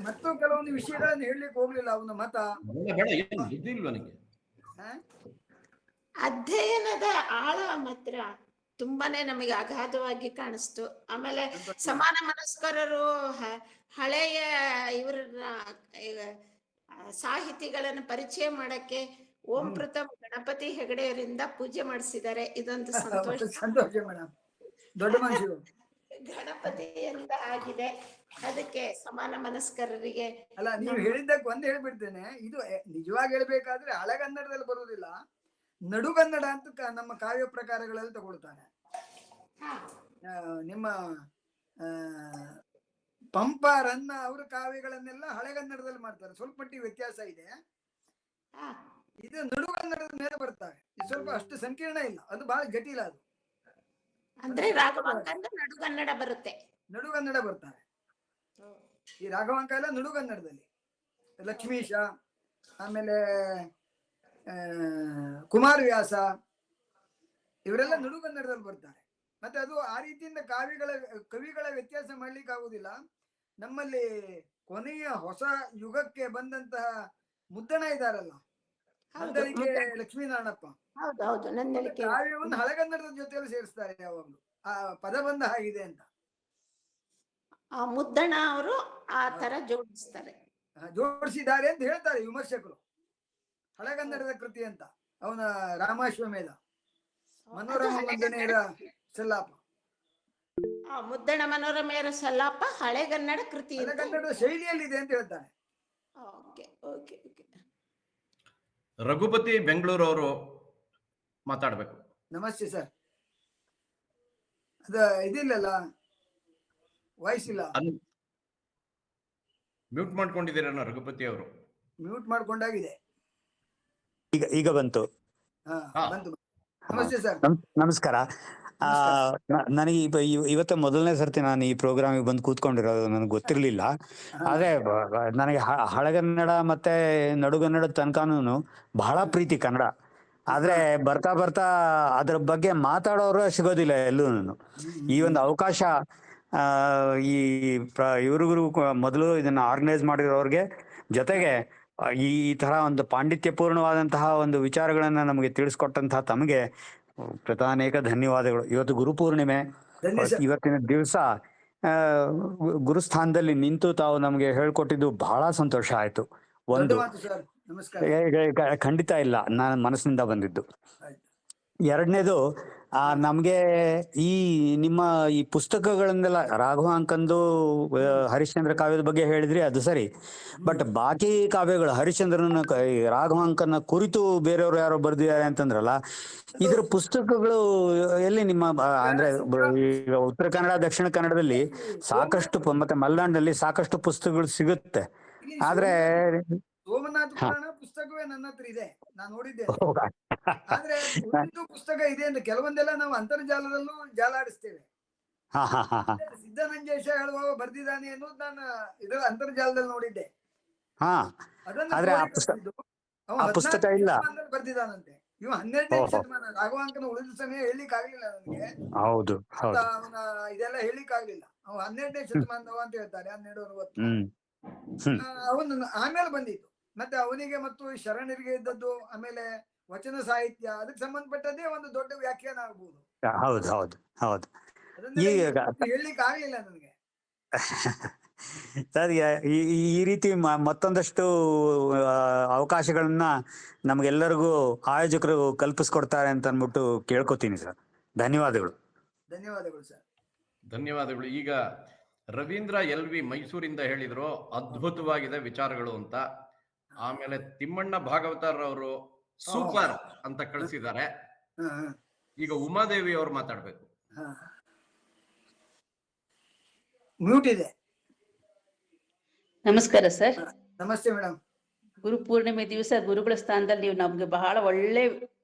ಮತ್ತು ಕೆಲವೊಂದು ವಿಷಯಗಳನ್ನು ಹೇಳಲಿಕ್ಕೆ ಹೋಗ್ಲಿಲ್ಲ. ಅವನ ಮತ ಅಧ್ಯಯನದ ಆಳ ಮಾತ್ರ ತುಂಬಾನೇ ನಮಗೆ ಅಗಾಧವಾಗಿ ಕಾಣಿಸ್ತು. ಆಮೇಲೆ ಸಮಾನ ಮನಸ್ಕರರು ಹಳೆಯ ಇವ್ರನ್ನ ಸಾಹಿತಿಗಳನ್ನ ಪರಿಚಯ ಮಾಡಕ್ಕೆ ಓಂ ಪ್ರಥಮ್ ಗಣಪತಿ ಹೆಗಡೆಯವರಿಂದ ಪೂಜೆ ಮಾಡಿಸಿದ್ದಾರೆ. ಇದೊಂದು ಸಂತೋಷ. ಸಂತೋಷ ಮೇಡಮ್, ದೊಡ್ಡ ಮನುಷ್ಯರು. ಗಣಪತಿಯಿಂದ ಆಗಿದೆ. ಅದಕ್ಕೆ ಸಮಾನ ಮನಸ್ಕರರಿಗೆ ಅಲ್ಲ, ನೀವು ಹೇಳಿದ್ದಕ್ಕೆ ಒಂದ್ ಹೇಳ್ಬಿಡ್ತೇನೆ. ಇದು ನಿಜವಾಗಿ ಹೇಳ್ಬೇಕಾದ್ರೆ ಹಳೆಗನ್ನಡದಲ್ಲಿ ಬರುವುದಿಲ್ಲ, ನಡುಗನ್ನಡ ಅಂತ ನಮ್ಮ ಕಾವ್ಯ ಪ್ರಕಾರಗಳಲ್ಲಿ ತಗೊಳ್ತಾರೆ. ನಿಮ್ಮ ಪಂಪ, ರನ್ನ ಅವರ ಕಾವ್ಯಗಳನ್ನೆಲ್ಲ ಹಳೆಗನ್ನಡದಲ್ಲಿ ಮಾಡ್ತಾರೆ. ಸ್ವಲ್ಪ ಮಟ್ಟಿಗೆ ವ್ಯತ್ಯಾಸ ಇದೆ. ಇದು ನಡುಗನ್ನಡದ ಮೇಲೆ ಬರ್ತಾರೆ. ಇದು ಸ್ವಲ್ಪ ಅಷ್ಟು ಸಂಕೀರ್ಣ ಇಲ್ಲ, ಅದು ಬಹಳ ಜಟಿಲ. ಅದು ಅಂದ್ರೆ ರಾಘವಾಂಕನ ನಡುಗನ್ನಡ ಬರುತ್ತೆ, ನಡುಗನ್ನಡ ಬರ್ತಾರೆ. ಈ ರಾಘವಾಂಕ ಎಲ್ಲ ನಡುಗನ್ನಡದಲ್ಲಿ. ಲಕ್ಷ್ಮೀಶ, ಆಮೇಲೆ ಕುಮಾರವ್ಯಾಸ, ಇವರೆಲ್ಲ ನಡುಗನ್ನಡದಲ್ಲಿ ಬರ್ತಾರೆ. ಮತ್ತೆ ಅದು ಆ ರೀತಿಯಿಂದ ಕವಿಗಳ ವ್ಯತ್ಯಾಸ ಮಾಡ್ಲಿಕ್ಕೆ ಆಗುದಿಲ್ಲ. ನಮ್ಮಲ್ಲಿ ಕೊನೆಯ ಹೊಸ ಯುಗಕ್ಕೆ ಬಂದಂತಹ ಮುದ್ದಣ ಇದಾರಲ್ಲ, ನಂದಳಿಕೆ ಲಕ್ಷ್ಮೀನಾರಾಯಣಪ್ಪ, ಕಾವ್ಯವನ್ನು ಹಳೆಗನ್ನಡದ ಜೊತೆಯಲ್ಲಿ ಸೇರಿಸ್ತಾರೆ ಯಾವಾಗ್ಲೂ. ಆ ಪದ ಬಂದ ಹಾಗಿದೆ ಅಂತ ಮುದ್ದಣ ಅವರು ಆ ತರ ಜೋಡಿಸಿದ್ದಾರೆ ಅಂತ ಹೇಳ್ತಾರೆ ವಿಮರ್ಶಕರು. ಹಳೆಗನ್ನಡದ ಕೃತಿ ಅಂತ ಅವನ ರಾಮಾಶ್ವಮೇಧ, ಮನೋರಮ ವಂದನೆಯರ ಸಲ್ಲಾಪ, ಮುದ್ದಣ ಮನೋರಮೆಯರ ಸಲ್ಲಾಪ ಹಳೆಗನ್ನಡ ಕೃತಿ, ಹಳೆಗನ್ನಡದ ಶೈಲಿಯಲ್ಲಿದೆ ಅಂತ ಹೇಳ್ತಾನೆ. ರಘುಪತಿ ಬೆಂಗಳೂರು ಅವರು ಮಾತಾಡ್ಬೇಕು. ನಮಸ್ತೆ ಸರ್. ಅದ ಇದಿಲ್ಲಲ್ಲ, ವಾಯ್ಸ್ ಇಲ್ಲ. ಮ್ಯೂಟ್ ಮಾಡ್ಕೊಂಡಿದ್ದೀರ ರಘುಪತಿ ಅವರು? ಮ್ಯೂಟ್ ಮಾಡ್ಕೊಂಡಾಗಿದೆ. ಈಗ ಬಂತು. ಬಂತು. ನಮಸ್ತೆ ಸರ್. ನಮಸ್ಕಾರ. ನನಗೆ ಇವತ್ತು ಮೊದಲನೇ ಸರ್ತಿ ನಾನು ಈ ಪ್ರೋಗ್ರಾಮಿಗೆ ಬಂದು ಕೂತ್ಕೊಂಡಿರೋದು, ನನಗೆ ಗೊತ್ತಿರ್ಲಿಲ್ಲ. ಆದ್ರೆ ನನಗೆ ಹಳೆಗನ್ನಡ ಮತ್ತೆ ನಡುಗನ್ನಡ ತನಕನೂ ಬಹಳ ಪ್ರೀತಿ ಕನ್ನಡ. ಆದ್ರೆ ಬರ್ತಾ ಬರ್ತಾ ಅದ್ರ ಬಗ್ಗೆ ಮಾತಾಡೋರು ಸಿಗೋದಿಲ್ಲ ಎಲ್ಲೂ. ಈ ಒಂದು ಅವಕಾಶ ಈ ಇವ್ರಿಗೂ ಮೊದಲು ಇದನ್ನ ಆರ್ಗನೈಸ್ ಮಾಡಿರೋರ್ಗೆ, ಜೊತೆಗೆ ಈ ತರ ಒಂದು ಪಾಂಡಿತ್ಯಪೂರ್ಣವಾದಂತಹ ಒಂದು ವಿಚಾರಗಳನ್ನ ನಮಗೆ ತಿಳಿಸ್ಕೊಟ್ಟಂತಹ ತಮಗೆ ಅನೇಕ ಧನ್ಯವಾದಗಳು. ಇವತ್ತು ಗುರುಪೂರ್ಣಿಮೆ. ಇವತ್ತಿನ ದಿವಸ ಗುರುಸ್ಥಾನದಲ್ಲಿ ನಿಂತು ತಾವು ನಮ್ಗೆ ಹೇಳ್ಕೊಟ್ಟಿದ್ದು ಬಹಳ ಸಂತೋಷ ಆಯ್ತು. ಒಂದು ಖಂಡಿತ ಇಲ್ಲ, ನಾನು ಮನಸ್ಸಿನಿಂದ ಬಂದಿದ್ದು. ಎರಡನೇದು, ನಮ್ಗೆ ಈ ನಿಮ್ಮ ಈ ಪುಸ್ತಕಗಳನ್ನೆಲ್ಲ ರಾಘವಾಂಕಂದು ಹರಿಶ್ಚಂದ್ರ ಕಾವ್ಯದ ಬಗ್ಗೆ ಹೇಳಿದ್ರಿ, ಅದು ಸರಿ. ಬಟ್ ಬಾಕಿ ಕಾವ್ಯಗಳು ಹರಿಶ್ಚಂದ್ರನ ರಾಘವಾಂಕನ ಕುರಿತು ಬೇರೆಯವರು ಯಾರೋ ಬರ್ದಿದ್ದಾರೆ ಅಂತಂದ್ರಲ್ಲ, ಇದ್ರ ಪುಸ್ತಕಗಳು ಎಲ್ಲಿ ನಿಮ್ಮ ಅಂದ್ರೆ ಈಗ ಉತ್ತರ ಕನ್ನಡ ದಕ್ಷಿಣ ಕನ್ನಡದಲ್ಲಿ ಸಾಕಷ್ಟು, ಮತ್ತೆ ಮಲೆನಾಡಿನಲ್ಲಿ ಸಾಕಷ್ಟು ಪುಸ್ತಕಗಳು ಸಿಗುತ್ತೆ. ಆದ್ರೆ ಸೋಮನಾಥ ಪುರಾಣ ಪುಸ್ತಕವೇ ನನ್ನ ಹತ್ರ ಇದೆ, ನಾನು ನೋಡಿದ್ದೇನೆ. ಆದ್ರೆ ಪುಸ್ತಕ ಇದೆ ಅಂತ ಕೆಲವೊಂದೆಲ್ಲ ನಾವು ಅಂತರ್ಜಾಲದಲ್ಲೂ ಜಾಲಾಡಿಸ್ತೇವೆ. ಸಿದ್ದನಂಜೇಶ ಹೇಳುವ ಬರ್ದಿದ್ದಾನೆ ಅನ್ನೋದು ನಾನು ಇದರ ಅಂತರ್ಜಾಲದಲ್ಲಿ ನೋಡಿದ್ದೆ. ಹಾ ಅದನ್ನ ಆದ್ರೆ ಆ ಕ್ರೋಢೀಕರಿಸಿದ್ದು ಅವ ಆ ಪುಸ್ತಕ 14ನೇ ಇಲ್ಲ. ಶತಮಾನದಲ್ಲಿ ಬರ್ದಿದ್ದಾನಂತೆ. ಇವ 12ನೇ ಓಹೋ, ಶತಮಾನ. ರಾಘವಾಂಕನ ಉಳಿದ ಸಮಯ ಹೇಳಲಿಕ್ಕೆ ಆಗ್ಲಿಲ್ಲ ನನಗೆ ಹೌದು ಅಂತ ಹೌದು. ಅವನ ಇದೆಲ್ಲ ಹೇಳಲಿಕ್ಕೆ ಆಗ್ಲಿಲ್ಲ. ಅವ 12ನೇ ಹ್ಮ್ ಶತಮಾನದವ ಅಂತ ಹೇಳ್ತಾರೆ, 1260. ಹ್ಮ್ ಹ್ಮ್ ಅವನು ಆಮೇಲೆ ಬಂದಿದ್ದು. ಮತ್ತೆ ಅವನಿಗೆ ಮತ್ತು ಶರಣರಿಗೆ ಇದ್ದದ್ದು, ಆಮೇಲೆ ವಚನ ಸಾಹಿತ್ಯ, ಅದಕ್ಕೆ ಸಂಬಂಧಪಟ್ಟದ್ದೇ ಒಂದು ದೊಡ್ಡ ವ್ಯಾಖ್ಯಾನ ಆಗ್ಬೋದು. ಹೌದು ಹೌದು ಹೌದು. ಅದನ್ನೆಲ್ಲ ಈಗ ಇಲ್ಲಿ ಹೇಳಲಿಕ್ಕೆ ಆಗ್ಲಿಲ್ಲ ನನಗೆ. ಸರ್, ಈ ರೀತಿ ಮತ್ತೊಂದಷ್ಟು ಅವಕಾಶಗಳನ್ನ ನಮ್ಗೆಲ್ಲರಿಗೂ ಆಯೋಜಕರು ಕಲ್ಪಿಸ್ಕೊಡ್ತಾರೆ ಅಂತ ಅಂದ್ಬಿಟ್ಟು ಕೇಳ್ಕೊತೀನಿ ಸರ್. ಧನ್ಯವಾದಗಳು. ಧನ್ಯವಾದಗಳು ಸರ್. ಧನ್ಯವಾದಗಳು. ಈಗ ರವೀಂದ್ರ LV ಮೈಸೂರಿಂದ ಹೇಳಿದ್ರು ಅದ್ಭುತವಾಗಿದೆ ವಿಚಾರಗಳು ಅಂತ. ಆಮೇಲೆ ತಿಮ್ಮಣ್ಣ ಭಾಗವತರ್ ಅವರು ಸೂಪರ್ ಅಂತ ಕಳಿಸಿದ್ದಾರೆ. ಈಗ ಉಮಾದೇವಿ ಅವರು ಮಾತಾಡ್ಬೇಕು. ಮ್ಯೂಟ್ ಇದೆ. ನಮಸ್ಕಾರ ಸರ್. ನಮಸ್ತೆ ಮೇಡಮ್. ಗುರು ಪೂರ್ಣಿಮೆ ದಿವಸ ಗುರುಗಳ ಸ್ಥಾನದಲ್ಲಿ ನೀವು ನಮ್ಗೆ ಬಹಳ ಒಳ್ಳೆ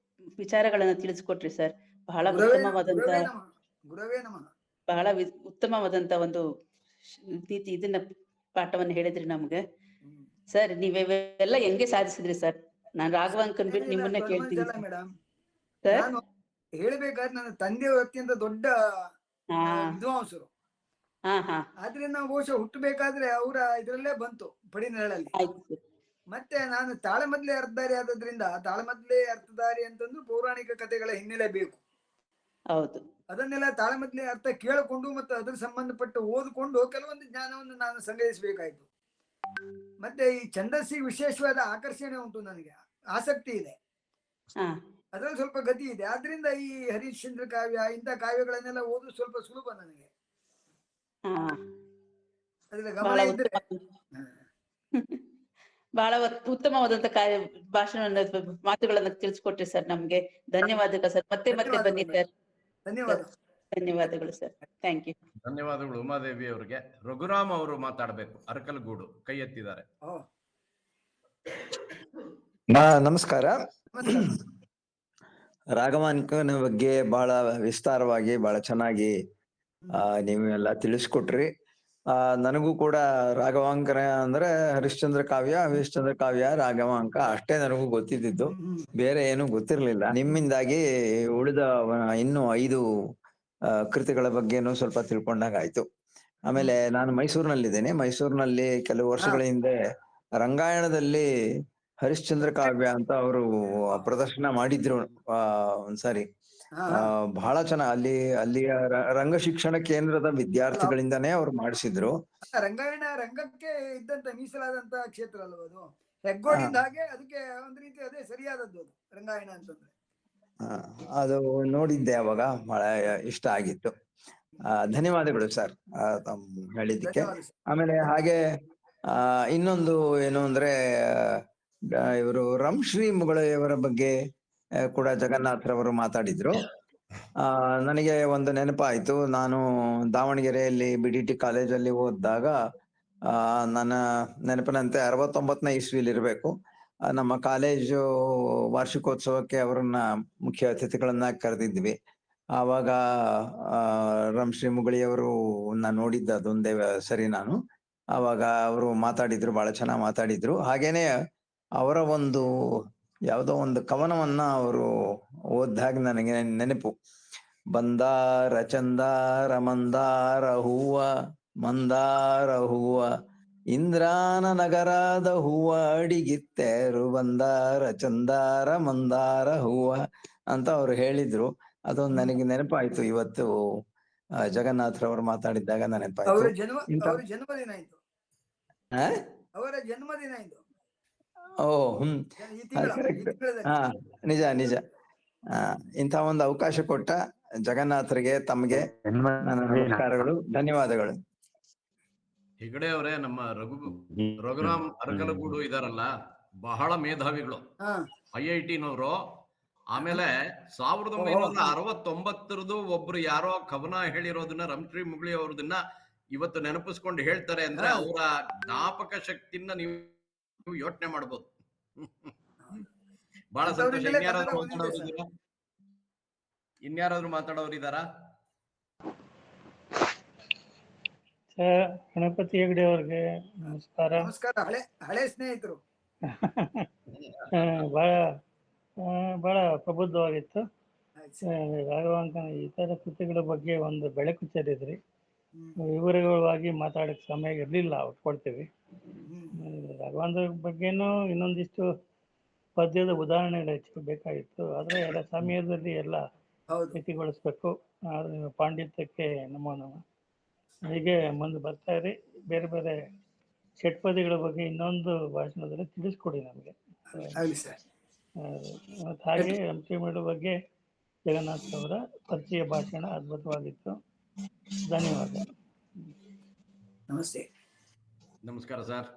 ವಿಚಾರಗಳನ್ನ ತಿಳಿಸ್ಕೊಟ್ರಿ ಸರ್. ಬಹಳ ಉತ್ತಮವಾದಂತ ಉತ್ತಮವಾದಂತ ಒಂದು ನೀತಿ ಇದನ್ನ ಪಾಠವನ್ನು ಹೇಳಿದ್ರಿ ನಮ್ಗೆ ಸರ್. ನೀವೆಲ್ಲ ಹೆಂಗೆ ಸಾಧಿಸಿದ್ರಿ ಸರ್? ನಾನ್ ರಾಘವಾಂಕನ್ ಬಿಟ್ಟು ನಿಮ್ಮನ್ನೇ ಕೇಳ್ತೀನಿ ಮೇಡಮ್. ಸರ್. ಹೇಳ್ಬೇಕಾದ್ರೆ ನನ್ನ ತಂದೆಯವರು ಅತ್ಯಂತ ದೊಡ್ಡ ವಿದ್ವಾಂಸರು. ಆದ್ರೆ ನಾವು ಬಹುಶಃ ಹುಟ್ಟಬೇಕಾದ್ರೆ ಅವರ ಇದ್ರಲ್ಲೇ ಬಂತು, ಪಡಿನೆರಳಲ್ಲಿ. ಮತ್ತೆ ನಾನು ತಾಳಮದ್ಲೆ ಅರ್ಥಧಾರಿ ಆದ್ರಿಂದ, ತಾಳಮದ್ಲೆ ಅರ್ಥಧಾರಿ ಅಂತಂದು ಪೌರಾಣಿಕ ಕಥೆಗಳ ಹಿನ್ನೆಲೆ ಬೇಕು. ಹೌದು. ಅದನ್ನೆಲ್ಲ ತಾಳಮದ್ಲೆ ಅರ್ಥ ಕೇಳಿಕೊಂಡು ಮತ್ತು ಅದ್ರ ಸಂಬಂಧಪಟ್ಟ ಓದ್ಕೊಂಡು ಕೆಲವೊಂದು ಜ್ಞಾನವನ್ನು ನಾನು ಸಂಗ್ರಹಿಸಬೇಕಾಯ್ತು. ಮತ್ತೆ ಈ ಛಂದಸ್ಸಿಗೆ ವಿಶೇಷವಾದ ಆಕರ್ಷಣೆ ಉಂಟು, ನನಗೆ ಆಸಕ್ತಿ ಇದೆ, ಅದ್ರಲ್ಲಿ ಸ್ವಲ್ಪ ಗತಿ ಇದೆ. ಆದ್ರಿಂದ ಈ ಹರಿಶ್ಚಂದ್ರ ಕಾವ್ಯ ಇಂಥ ಕಾವ್ಯಗಳನ್ನೆಲ್ಲ ಓದು ಸ್ವಲ್ಪ ಸುಲಭ ನನಗೆ. ಅದ್ರ ಗಮನ ಇದ್ರೆ ಬಹಳ ಉತ್ತಮವಾದಂತ ಭಾಷಣ ಮಾತುಗಳನ್ನ ತಿಳಿಸ್ಕೊಟ್ರಿ ಸರ್. ನಮ್ಗೆ ಧನ್ಯವಾದಗಳು ಸರ್. ಮತ್ತೆ ಬನ್ನಿ ಸರ್. ಧನ್ಯವಾದಗಳು ಸರ್. Thank you. ಧನ್ಯವಾದಗಳು ಉಮಾದೇವಿ ಅವರಿಗೆ. ರಘುರಾಮ್ ಅವರು ಮಾತಾಡ್ಬೇಕು, ಅರಕಲಗೂಡು ಕೈ ಎತ್ತಿದ್ದಾರೆ. ನಮಸ್ಕಾರ. ರಾಘವಾಂಕನ ಬಗ್ಗೆ ಬಹಳ ವಿಸ್ತಾರವಾಗಿ ಬಹಳ ಚೆನ್ನಾಗಿ ನೀವೆಲ್ಲ ತಿಳಿಸ್ಕೊಟ್ರಿ. ನನಗೂ ಕೂಡ ರಾಘವಾಂಕನ ಅಂದ್ರೆ ಹರಿಶ್ಚಂದ್ರ ಕಾವ್ಯ, ಹರಿಶ್ಚಂದ್ರ ಕಾವ್ಯ, ರಾಘವಾಂಕ ಅಷ್ಟೇ ನನಗೂ ಗೊತ್ತಿದ್ದು, ಬೇರೆ ಏನು ಗೊತ್ತಿರ್ಲಿಲ್ಲ. ನಿಮ್ಮಿಂದಾಗಿ ಉಳಿದ ಇನ್ನು 5 ಕೃತಿಗಳ ಬಗ್ಗೆನೂ ಸ್ವಲ್ಪ ತಿಳ್ಕೊಂಡಾಗಾಯ್ತು. ಆಮೇಲೆ ನಾನು ಮೈಸೂರಿನಲ್ಲಿದ್ದೇನೆ. ಮೈಸೂರಿನಲ್ಲಿ ಕೆಲವು ವರ್ಷಗಳ ಹಿಂದೆ ರಂಗಾಯಣದಲ್ಲಿ ಹರಿಶ್ಚಂದ್ರ ಕಾವ್ಯ ಅಂತ ಅವರು ಪ್ರದರ್ಶನ ಮಾಡಿದ್ರು ಒಂದ್ಸಾರಿ. ಬಹಳ ಚೆನ್ನಾಗಿ ಅಲ್ಲಿಯ ರಂಗ ಶಿಕ್ಷಣ ಕೇಂದ್ರದ ವಿದ್ಯಾರ್ಥಿಗಳಿಂದಾನೇ ಅವ್ರು ಮಾಡಿಸಿದ್ರು. ರಂಗಾಯಣ ರಂಗಕ್ಕೆ ಇದ್ದಂತ ಮೀಸಲಾದಂತ ಕ್ಷೇತ್ರ ಅಲ್ವ ಅದು, ಹೆಗ್ಗೋಡಿಂದ ಹಾಗೆ. ಅದಕ್ಕೆ ಒಂದ್ ರೀತಿ ಅದೇ ಸರಿಯಾದದ್ದು ಅದು ರಂಗಾಯಣ ಅಂತಂದ್ರೆ. ಅದು ನೋಡಿದ್ದೆ ಅವಾಗ, ಬಹಳ ಇಷ್ಟ ಆಗಿತ್ತು. ಧನ್ಯವಾದಗಳು ಸರ್ ಹೇಳಿದ್ದಕ್ಕೆ. ಆಮೇಲೆ ಹಾಗೆ ಇನ್ನೊಂದು ಏನು ಅಂದ್ರೆ, ಇವರು ರಂಶ್ರೀ ಮುಗಳಯವರ ಬಗ್ಗೆ ಕೂಡ ಜಗನ್ನಾಥರವರು ಮಾತಾಡಿದ್ರು. ನನಗೆ ಒಂದು ನೆನಪಾಯ್ತು. ನಾನು ದಾವಣಗೆರೆಯಲ್ಲಿ BDT ಕಾಲೇಜಲ್ಲಿ ಓದಿದಾಗ ನನ್ನ ನೆನಪಿನಂತೆ 69ನೇ ಇಸ್ವಿಲಿ ಇರಬೇಕು, ನಮ್ಮ ಕಾಲೇಜು ವಾರ್ಷಿಕೋತ್ಸವಕ್ಕೆ ಅವರನ್ನ ಮುಖ್ಯ ಅತಿಥಿಗಳನ್ನ ಕರೆದಿದ್ವಿ. ಆವಾಗ ರಂಶ್ರೀ ಮುಗಳಿಯವರು ನೋಡಿದ್ದ ಅದೊಂದೇ ಸರಿ ನಾನು. ಆವಾಗ ಅವರು ಮಾತಾಡಿದ್ರು, ಬಹಳ ಚೆನ್ನಾಗಿ ಮಾತಾಡಿದ್ರು. ಹಾಗೇನೆ ಅವರ ಒಂದು ಯಾವುದೋ ಒಂದು ಕವನವನ್ನ ಅವರು ಓದ್ದಾಗ ನನಗೆ ನೆನಪು. ಬಂದಾರ ಚಂದಾರ ಮಂದಾರ ಹೂವ, ಮಂದಾರ ಹೂವ, ಇಂದ್ರಾನ ನಗರದ ಹೂವ ಅಡಿಗಿತ್ತೇರು, ಬಂದಾರ ಚಂದಾರ ಮಂದಾರ ಹೂವ ಅಂತ ಅವ್ರು ಹೇಳಿದ್ರು. ಅದೊಂದು ನನಗೆ ನೆನಪಾಯ್ತು. ಇವತ್ತು ಜಗನ್ನಾಥರವರು ಮಾತಾಡಿದ್ದಾಗ ನೆನಪಾಯ್ತು. ಅವರ ಜನ್ಮದಿನ ಇದು. ಅವರ ಜನ್ಮದಿನ ಇದು. ಕರೆಕ್ಟ್. ನಿಜ ನಿಜ. ಇಂಥ ಒಂದು ಅವಕಾಶ ಕೊಟ್ಟ ಜಗನ್ನಾಥರಿಗೆ ತಮ್ಗೆ ನನ್ನ ನಮಸ್ಕಾರಗಳು, ಧನ್ಯವಾದಗಳು. ಹೆಗಡೆ ಅವರೇ, ನಮ್ಮ ರಘುರಾಮ್ ಅರಕಲಗೂಡು ಇದಾರಲ್ಲ, ಬಹಳ ಮೇಧಾವಿಗಳು, IIT-ನವರು. ಆಮೇಲೆ 1969 ಒಬ್ರು ಯಾರೋ ಕವನ ಹೇಳಿರೋದನ್ನ ರಂಶ್ರೀ ಮುಗಳಿ ಅವ್ರದನ್ನ ಇವತ್ತು ನೆನಪಿಸ್ಕೊಂಡು ಹೇಳ್ತಾರೆ ಅಂದ್ರೆ ಅವರ ಜ್ಞಾಪಕ ಶಕ್ತಿನ ನೀವು ಯೋಚನೆ ಮಾಡ್ಬೋದು. ಬಹಳ ಸಂತೋಷ. ಇನ್ಯಾರಾದ್ರೂ ಮಾತಾಡೋರು ಇದಾರಾ? ಸರ್ ಗಣಪತಿ ಹೆಗಡೆ ಅವ್ರಿಗೆ ನಮಸ್ಕಾರ. ನಮಸ್ಕಾರ. ಹಳೆ ಸ್ನೇಹಿತರು. ಬಹಳ ಬಹಳ ಪ್ರಬುದ್ಧವಾಗಿತ್ತು. ರಾಘವಾಂಕನ ಇತರ ಕೃತಿಗಳ ಬಗ್ಗೆ ಒಂದು ಬೆಳಕು ಚೆಲ್ಲಿದ್ರಿ. ವಿವರವಾಗಿ ಮಾತಾಡಕ್ಕೆ ಸಮಯ ಇರಲಿಲ್ಲ, ಕೊಡ್ತೀವಿ. ರಾಘವಾಂಕನ ಬಗ್ಗೆನೂ ಇನ್ನೊಂದಿಷ್ಟು ಪದ್ಯದ ಉದಾಹರಣೆಗಳು ಹೆಚ್ಚು ಬೇಕಾಗಿತ್ತು, ಆದರೆ ಎಲ್ಲ ಸಮಯದಲ್ಲಿ ಎಲ್ಲ ಮಿತಿಗೊಳಿಸ್ಬೇಕು. ಪಾಂಡಿತ್ಯಕ್ಕೆ ನಮೋ ಹೀಗೆ ಮುಂದೆ ಬರ್ತಾ ಇರಿ. ಬೇರೆ ಬೇರೆ ಷಟ್ಪದಿಗಳ ಬಗ್ಗೆ ಇನ್ನೊಂದು ಭಾಷಣದಲ್ಲಿ ತಿಳಿಸ್ಕೊಡಿ ನಮಗೆ. ಮತ್ತು ಹಾಗೆ ರಂಶ್ರೀಮುಗಳ ಬಗ್ಗೆ ಜಗನ್ನಾಥ್ ಅವರ ಪರಿಚಯ ಭಾಷಣ ಅದ್ಭುತವಾಗಿತ್ತು. ಧನ್ಯವಾದ. ನಮಸ್ತೆ. ನಮಸ್ಕಾರ ಸರ್.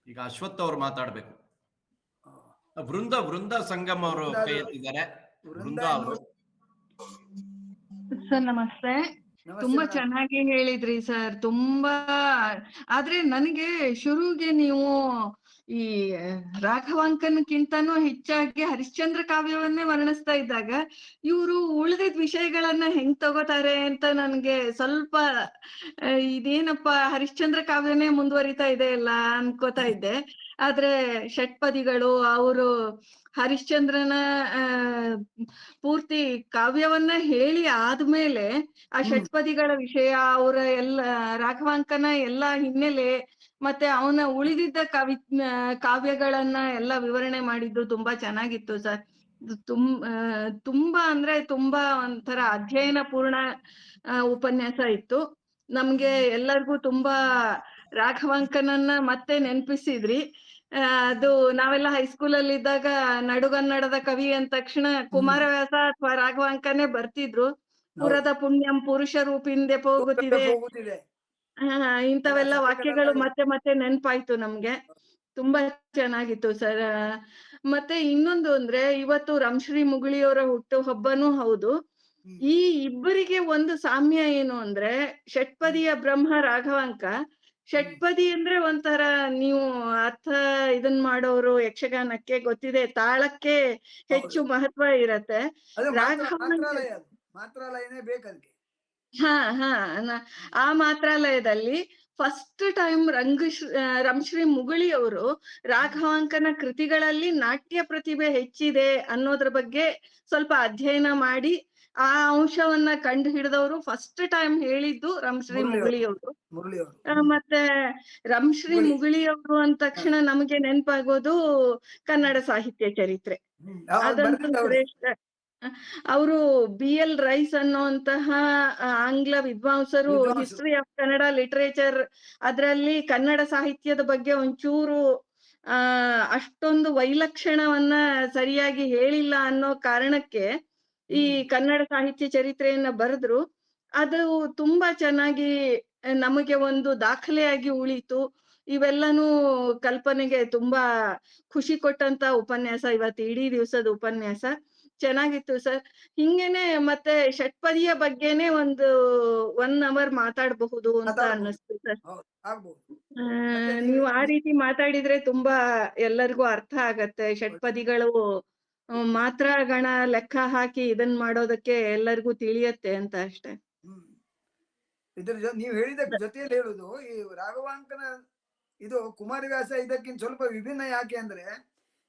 ಈಗ ಅಶ್ವಥ್ ಅವರು ಮಾತಾಡ್ಬೇಕು. ವೃಂದ ಸಂಗಮ್ ಅವರು ಕೈ ಎತ್ತಿದ್ದಾರೆ. ವೃಂದ ಅವರು. ಸರ್ ನಮಸ್ತೆ. ತುಂಬಾ ಚೆನ್ನಾಗಿ ಹೇಳಿದ್ರಿ ಸರ್. ತುಂಬಾ ಆದ್ರೆ ನನಗೆ ಶುರುಗೆ ನೀವು ಈ ರಾಘವಾಂಕನಕ್ಕಿಂತನೂ ಹೆಚ್ಚಾಗಿ ಹರಿಶ್ಚಂದ್ರ ಕಾವ್ಯವನ್ನೇ ವರ್ಣಿಸ್ತಾ ಇದ್ದಾಗ ಇವರು ಉಳಿದಿದ್ ವಿಷಯಗಳನ್ನ ಹೆಂಗ್ ತಗೋತಾರೆ ಅಂತ ನನ್ಗೆ ಸ್ವಲ್ಪ ಇದೇನಪ್ಪ ಹರಿಶ್ಚಂದ್ರ ಕಾವ್ಯನೇ ಮುಂದುವರಿತಾ ಇದೆ ಅಲ್ಲ ಅನ್ಕೋತಾ ಇದ್ದೆ. ಆದ್ರೆ ಷಟ್ಪದಿಗಳು ಅವರು ಹರಿಶ್ಚಂದ್ರನ ಪೂರ್ತಿ ಕಾವ್ಯವನ್ನ ಹೇಳಿ ಆದ್ಮೇಲೆ ಆ ಷಟ್ಪದಿಗಳ ವಿಷಯ, ಅವರ ಎಲ್ಲ ರಾಘವಾಂಕನ ಎಲ್ಲ ಹಿನ್ನೆಲೆ ಮತ್ತೆ ಅವನ ಉಳಿದಿದ್ದ ಕಾವ್ಯಗಳನ್ನ ಎಲ್ಲ ವಿವರಣೆ ಮಾಡಿದ್ದು ತುಂಬಾ ಚೆನ್ನಾಗಿತ್ತು ಸರ್. ತುಂಬಾ ಅಂದ್ರೆ ತುಂಬಾ ಒಂಥರ ಅಧ್ಯಯನ ಪೂರ್ಣ ಉಪನ್ಯಾಸ ಇತ್ತು. ನಮ್ಗೆ ಎಲ್ಲರಿಗೂ ತುಂಬಾ ರಾಘವಾಂಕನನ್ನ ಮತ್ತೆ ನೆನ್ಪಿಸಿದ್ರಿ. ಅದು ನಾವೆಲ್ಲ ಹೈಸ್ಕೂಲ್ ಅಲ್ಲಿ ಇದ್ದಾಗ ನಡುಗನ್ನಡದ ಕವಿ ಅಂದ ತಕ್ಷಣ ಕುಮಾರವ್ಯಾಸ ಅಥವಾ ರಾಘವಾಂಕನೇ ಬರ್ತಿದ್ರು. ಪುರದ ಪುಣ್ಯಂ ಪುರುಷ ರೂಪಿಂದೆ ಹೋಗುತ್ತಿದೆ, ಇಂಥವೆಲ್ಲ ವಾಕ್ಯಗಳು ಮತ್ತೆ ಮತ್ತೆ ನೆನ್ಪಾಯ್ತು ನಮ್ಗೆ. ತುಂಬಾ ಚೆನ್ನಾಗಿತ್ತು ಸರ್. ಮತ್ತೆ ಇನ್ನೊಂದು ಅಂದ್ರೆ ಇವತ್ತು ರಂಶ್ರೀ ಮುಗುಳಿಯವರ ಹುಟ್ಟು ಹಬ್ಬನೂ ಹೌದು. ಈ ಇಬ್ಬರಿಗೆ ಒಂದು ಸಾಮ್ಯ ಏನು ಅಂದ್ರೆ ಷಟ್ಪದಿಯ ಬ್ರಹ್ಮ ರಾಘವಾಂಕ. ಷಟ್ಪದಿ ಅಂದ್ರೆ ಒಂಥರ ನೀವು ಅರ್ಥ ಇದನ್ ಮಾಡೋರು ಯಕ್ಷಗಾನಕ್ಕೆ ಗೊತ್ತಿದೆ, ತಾಳಕ್ಕೆ ಹೆಚ್ಚು ಮಹತ್ವ ಇರತ್ತೆ. ಮಾತ್ರಾಲಯನೇ ಬೇಕದಕ್ಕೆ. ಆ ಮಾತ್ರಾಲಯದಲ್ಲಿ ಫಸ್ಟ್ ಟೈಮ್ ರಂಶ್ರೀ ಮುಗುಳಿ ಅವರು ರಾಘವಾಂಕನ ಕೃತಿಗಳಲ್ಲಿ ನಾಟ್ಯ ಪ್ರತಿಭೆ ಹೆಚ್ಚಿದೆ ಅನ್ನೋದ್ರ ಬಗ್ಗೆ ಸ್ವಲ್ಪ ಅಧ್ಯಯನ ಮಾಡಿ ಆ ಅಂಶವನ್ನ ಕಂಡು ಹಿಡಿದವರು ಫಸ್ಟ್ ಟೈಮ್ ಹೇಳಿದ್ದು ರಂಶ್ರೀ ಮುಗುಳಿಯವರು. ಮತ್ತೆ ರಂಶ್ರೀ ಮುಗುಳಿಯವರು ಅಂದ ತಕ್ಷಣ ನಮಗೆ ನೆನಪಾಗೋದು ಕನ್ನಡ ಸಾಹಿತ್ಯ ಚರಿತ್ರೆ. ಅದಂತೂ ಶ್ರೇಷ್ಠ. ಅವರು BL ರೈಸ್ ಅನ್ನುವಂತಹ ಆಂಗ್ಲ ವಿದ್ವಾಂಸರು ಹಿಸ್ಟ್ರಿ ಆಫ್ ಕನ್ನಡ ಲಿಟರೇಚರ್ ಅದರಲ್ಲಿ ಕನ್ನಡ ಸಾಹಿತ್ಯದ ಬಗ್ಗೆ ಒಂಚೂರು ಅಷ್ಟೊಂದು ವೈಲಕ್ಷಣವನ್ನ ಸರಿಯಾಗಿ ಹೇಳಿಲ್ಲ ಅನ್ನೋ ಕಾರಣಕ್ಕೆ ಈ ಕನ್ನಡ ಸಾಹಿತ್ಯ ಚರಿತ್ರೆಯನ್ನ ಬರೆದ್ರು. ಅದು ತುಂಬಾ ಚೆನ್ನಾಗಿ ನಮಗೆ ಒಂದು ದಾಖಲೆಯಾಗಿ ಉಳಿತು. ಇವೆಲ್ಲನೂ ಕಲ್ಪನೆಗೆ ತುಂಬಾ ಖುಷಿ ಕೊಟ್ಟಂತ ಉಪನ್ಯಾಸ ಇವತ್ತು ಇಡೀ ದಿವಸದ ಉಪನ್ಯಾಸ. ಚೆನ್ನಾಗಿತ್ತು ಸರ್. ಹಿಂಗೇನೆ ಮತ್ತೆ ಷಟ್ಪದಿಯ ಬಗ್ಗೆನೆ ಒಂದು 1 hour ಮಾತಾಡಬಹುದು ಅಂತ ಅನ್ನಿಸ್ತು ಸರ್. ನೀವು ಆ ರೀತಿ ಮಾತಾಡಿದ್ರೆ ತುಂಬಾ ಎಲ್ಲರಿಗೂ ಅರ್ಥ ಆಗತ್ತೆ. ಷಟ್ಪದಿಗಳು ಮಾತ್ರ ಗಣ ಲೆಕ್ಕ ಹಾಕಿ ಇದನ್ ಮಾಡೋದಕ್ಕೆ ಎಲ್ಲರಿಗೂ ತಿಳಿಯತ್ತೆ ಅಂತ ಅಷ್ಟೇ. ನೀವು ಹೇಳಿದ ಜೊತೆಯಲ್ಲಿ ಹೇಳುದು ಈ ರಾಘವಾಂಕನ ಇದು ಕುಮಾರವ್ಯಾಸ ಇದಕ್ಕಿಂತ ಸ್ವಲ್ಪ ವಿಭಿನ್ನ. ಯಾಕೆ ಅಂದ್ರೆ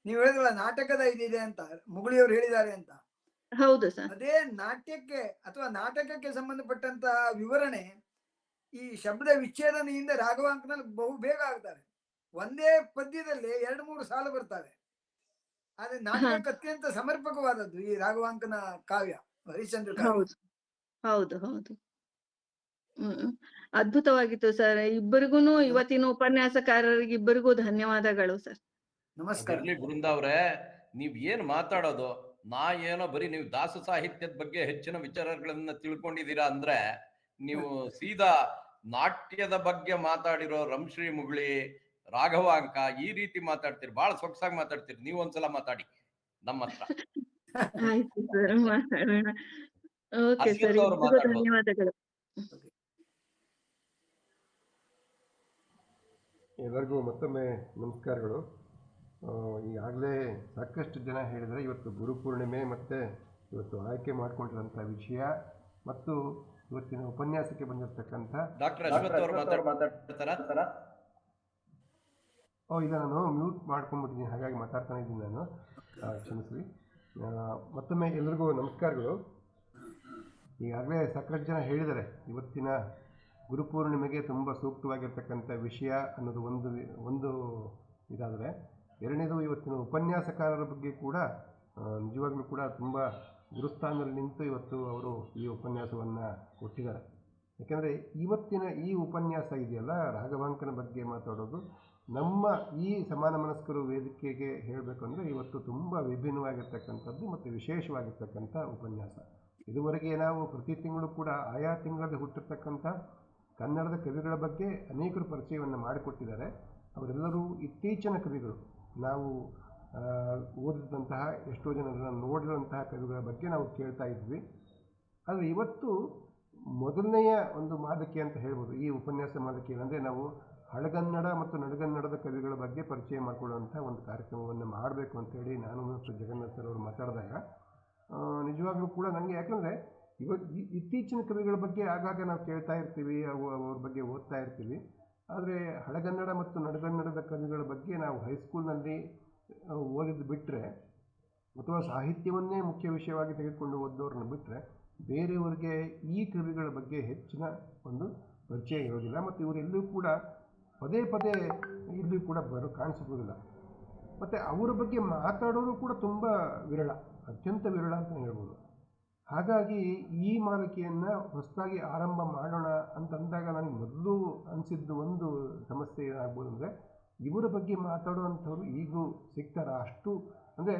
ನೀವು ಹೇಳಿದ್ರಲ್ಲ ನಾಟಕದ ಇದಿದೆ ಅಂತ ಮುಗುಳಿಯವರು ಹೇಳಿದ್ದಾರೆ ಅಂತ. ಹೌದು ಸರ್. ಅದೇ ನಾಟ್ಯಕ್ಕೆ ಅಥವಾ ನಾಟಕಕ್ಕೆ ಸಂಬಂಧಪಟ್ಟಂತ ವಿವರಣೆ ಈ ಶಬ್ದ ವಿಚ್ಛೇದನೆಯಿಂದ ರಾಘವಾಂಕನಲ್ಲಿ ಬಹು ಬೇಗ ಆಗ್ತಾರೆ. ಒಂದೇ ಪದ್ಯದಲ್ಲಿ 2-3 ಸಾಲು ಬರ್ತವೆ. ಆದ್ರೆ ನಾಟಕಕ್ಕೆ ಅತ್ಯಂತ ಸಮರ್ಪಕವಾದದ್ದು ಈ ರಾಘವಾಂಕನ ಕಾವ್ಯ, ಹರಿಶ್ಚಂದ್ರ ಕಾವ್ಯ. ಹೌದು ಹೌದು. ಅದ್ಭುತವಾಗಿತ್ತು ಸರ್. ಇಬ್ಬರಿಗೂ ಇವತ್ತಿನ ಉಪನ್ಯಾಸಕಾರರಿಗೆ ಇಬ್ಬರಿಗೂ ಧನ್ಯವಾದಗಳು ಸರ್. ನಮಸ್ಕಾರ. ಬೃಂದ ಅವ್ರೆ, ನೀವ್ ಏನ್ ಮಾತಾಡೋದು, ನಾ ಏನೋ ಬರೀ ನೀವು ದಾಸ ಸಾಹಿತ್ಯದ ಬಗ್ಗೆ ಹೆಚ್ಚಿನ ವಿಚಾರಗಳನ್ನ ತಿಳ್ಕೊಂಡಿದ್ದೀರಾ ಅಂದ್ರೆ ನೀವು ಸೀದಾ ನಾಟ್ಯದ ಬಗ್ಗೆ ಮಾತಾಡಿರೋ ರಂಶ್ರೀ ಮುಗುಳಿ, ರಾಘವಾಂಕ ಈ ರೀತಿ ಮಾತಾಡ್ತೀರಿ. ಬಹಳ ಸೊಗಸಾಗಿ ಮಾತಾಡ್ತೀರಿ. ನೀವು ಒಂದ್ಸಲ ಮಾತಾಡಿ ನಮ್ಮ ಹತ್ರ. ಆಯ್ತು ಸರ್, ಮಾತಾಡೋಣ. ಓಕೆ ಸರ್, ಧನ್ಯವಾದಗಳು. ಎಲ್ಲರಿಗೂ ಮತ್ತೊಮ್ಮೆ ನಮಸ್ಕಾರಗಳು. ಈಗಾಗಲೇ ಸಾಕಷ್ಟು ಜನ ಹೇಳಿದರೆ ಇವತ್ತು ಗುರುಪೂರ್ಣಿಮೆ ಮತ್ತು ಇವತ್ತು ಆಯ್ಕೆ ಮಾಡಿಕೊಂಡಿರೋಂಥ ವಿಷಯ ಮತ್ತು ಇವತ್ತಿನ ಉಪನ್ಯಾಸಕ್ಕೆ ಬಂದಿರತಕ್ಕಂಥ ಡಾಕ್ಟರ್ ಅಶ್ವಥ್ ಅವರು ಮಾತಾಡ್ತಾರಾ? ಇಲ್ಲ, ನಾನು ಮ್ಯೂಟ್ ಮಾಡ್ಕೊಂಡ್ಬಿಟ್ಟಿದ್ದೀನಿ, ಹಾಗಾಗಿ ಮಾತಾಡ್ತಾನೆ ಇದ್ದೀನಿ ನಾನು, ಕ್ಷಮಿಸಿ. ಮತ್ತೊಮ್ಮೆ ಎಲ್ರಿಗೂ ನಮಸ್ಕಾರಗಳು. ಈಗಾಗಲೇ ಸಾಕಷ್ಟು ಜನ ಹೇಳಿದ್ದಾರೆ, ಇವತ್ತಿನ ಗುರುಪೂರ್ಣಿಮೆಗೆ ತುಂಬ ಸೂಕ್ತವಾಗಿರ್ತಕ್ಕಂಥ ವಿಷಯ ಅನ್ನೋದು ಒಂದು ಇದಾದರೆ, ಎರಡನೇದು ಇವತ್ತಿನ ಉಪನ್ಯಾಸಕಾರರ ಬಗ್ಗೆ ಕೂಡ ನಿಜವಾಗ್ಲೂ ಕೂಡ ತುಂಬ ಗುರುಸ್ಥಾನದಲ್ಲಿ ನಿಂತು ಇವತ್ತು ಅವರು ಈ ಉಪನ್ಯಾಸವನ್ನು ಕೊಟ್ಟಿದ್ದಾರೆ. ಯಾಕೆಂದರೆ ಇವತ್ತಿನ ಈ ಉಪನ್ಯಾಸ ಇದೆಯಲ್ಲ, ರಾಘವಾಂಕನ ಬಗ್ಗೆ ಮಾತಾಡೋದು, ನಮ್ಮ ಈ ಸಮಾನ ಮನಸ್ಕರು ವೇದಿಕೆಗೆ ಹೇಳಬೇಕು ಅಂದರೆ ಇವತ್ತು ತುಂಬ ವಿಭಿನ್ನವಾಗಿರ್ತಕ್ಕಂಥದ್ದು ಮತ್ತು ವಿಶೇಷವಾಗಿರ್ತಕ್ಕಂಥ ಉಪನ್ಯಾಸ. ಇದುವರೆಗೆ ನಾವು ಪ್ರತಿ ತಿಂಗಳು ಕೂಡ ಆಯಾ ತಿಂಗಳಲ್ಲಿ ಹುಟ್ಟಿರ್ತಕ್ಕಂಥ ಕನ್ನಡದ ಕವಿಗಳ ಬಗ್ಗೆ ಅನೇಕರು ಪರಿಚಯವನ್ನು ಮಾಡಿಕೊಟ್ಟಿದ್ದಾರೆ. ಅವರೆಲ್ಲರೂ ಇತ್ತೀಚಿನ ಕವಿಗಳು. ನಾವು ಓದಿದಂತಹ ಎಷ್ಟೋ ಜನರನ್ನು ನೋಡಿದಂತಹ ಕವಿಗಳ ಬಗ್ಗೆ ನಾವು ಕೇಳ್ತಾ ಇದ್ವಿ. ಆದರೆ ಇವತ್ತು ಮೊದಲನೆಯ ಒಂದು ಮಾಲಿಕೆ ಅಂತ ಹೇಳ್ಬೋದು ಈ ಉಪನ್ಯಾಸ ಮಾಲಿಕೆ. ಅಂದರೆ ನಾವು ಹಳಗನ್ನಡ ಮತ್ತು ನಡುಗನ್ನಡದ ಕವಿಗಳ ಬಗ್ಗೆ ಪರಿಚಯ ಮಾಡಿಕೊಳ್ಳುವಂಥ ಒಂದು ಕಾರ್ಯಕ್ರಮವನ್ನು ಮಾಡಬೇಕು ಅಂತೇಳಿ ನಾನು ಮತ್ತು ಜಗನ್ನಾಥ್ ಸರ್ ಅವರು ಮಾತಾಡಿದಾಗ ನಿಜವಾಗ್ಲೂ ಕೂಡ ನನಗೆ, ಯಾಕಂದರೆ ಇತ್ತೀಚಿನ ಕವಿಗಳ ಬಗ್ಗೆ ಆಗಾಗ ನಾವು ಕೇಳ್ತಾ ಇರ್ತೀವಿ, ಅವ್ರ ಬಗ್ಗೆ ಓದ್ತಾ ಇರ್ತೀವಿ. ಆದರೆ ಹಳಗನ್ನಡ ಮತ್ತು ನಡುಗನ್ನಡದ ಕವಿಗಳ ಬಗ್ಗೆ ನಾವು ಹೈಸ್ಕೂಲ್ನಲ್ಲಿ ಓದಿದ್ದು ಬಿಟ್ಟರೆ, ಅಥವಾ ಸಾಹಿತ್ಯವನ್ನೇ ಮುಖ್ಯ ವಿಷಯವಾಗಿ ತೆಗೆದುಕೊಂಡು ಓದೋರನ್ನ ಬಿಟ್ಟರೆ ಬೇರೆಯವರಿಗೆ ಈ ಕವಿಗಳ ಬಗ್ಗೆ ಹೆಚ್ಚಿನ ಒಂದು ಪರಿಚಯ ಇರೋದಿಲ್ಲ. ಮತ್ತು ಇವರೆಲ್ಲೂ ಕೂಡ ಪದೇ ಪದೇ ಇಲ್ಲೂ ಕೂಡ ಕಾಣಿಸಿಕೊಳ್ಳೋದಿಲ್ಲ. ಮತ್ತು ಅವರ ಬಗ್ಗೆ ಮಾತಾಡೋರು ಕೂಡ ತುಂಬ ವಿರಳ, ಅತ್ಯಂತ ವಿರಳ ಅಂತ ಹೇಳ್ಬೋದು. ಹಾಗಾಗಿ ಈ ಮಾಲಿಕೆಯನ್ನು ಹೊಸದಾಗಿ ಆರಂಭ ಮಾಡೋಣ ಅಂತಂದಾಗ ನನಗೆ ಮೊದಲು ಅನಿಸಿದ್ದು ಒಂದು ಸಮಸ್ಯೆ ಏನಾಗ್ಬೋದು ಅಂದರೆ, ಇವರ ಬಗ್ಗೆ ಮಾತಾಡುವಂಥವ್ರು ಈಗಲೂ ಸಿಗ್ತಾರ? ಅಷ್ಟು ಅಂದರೆ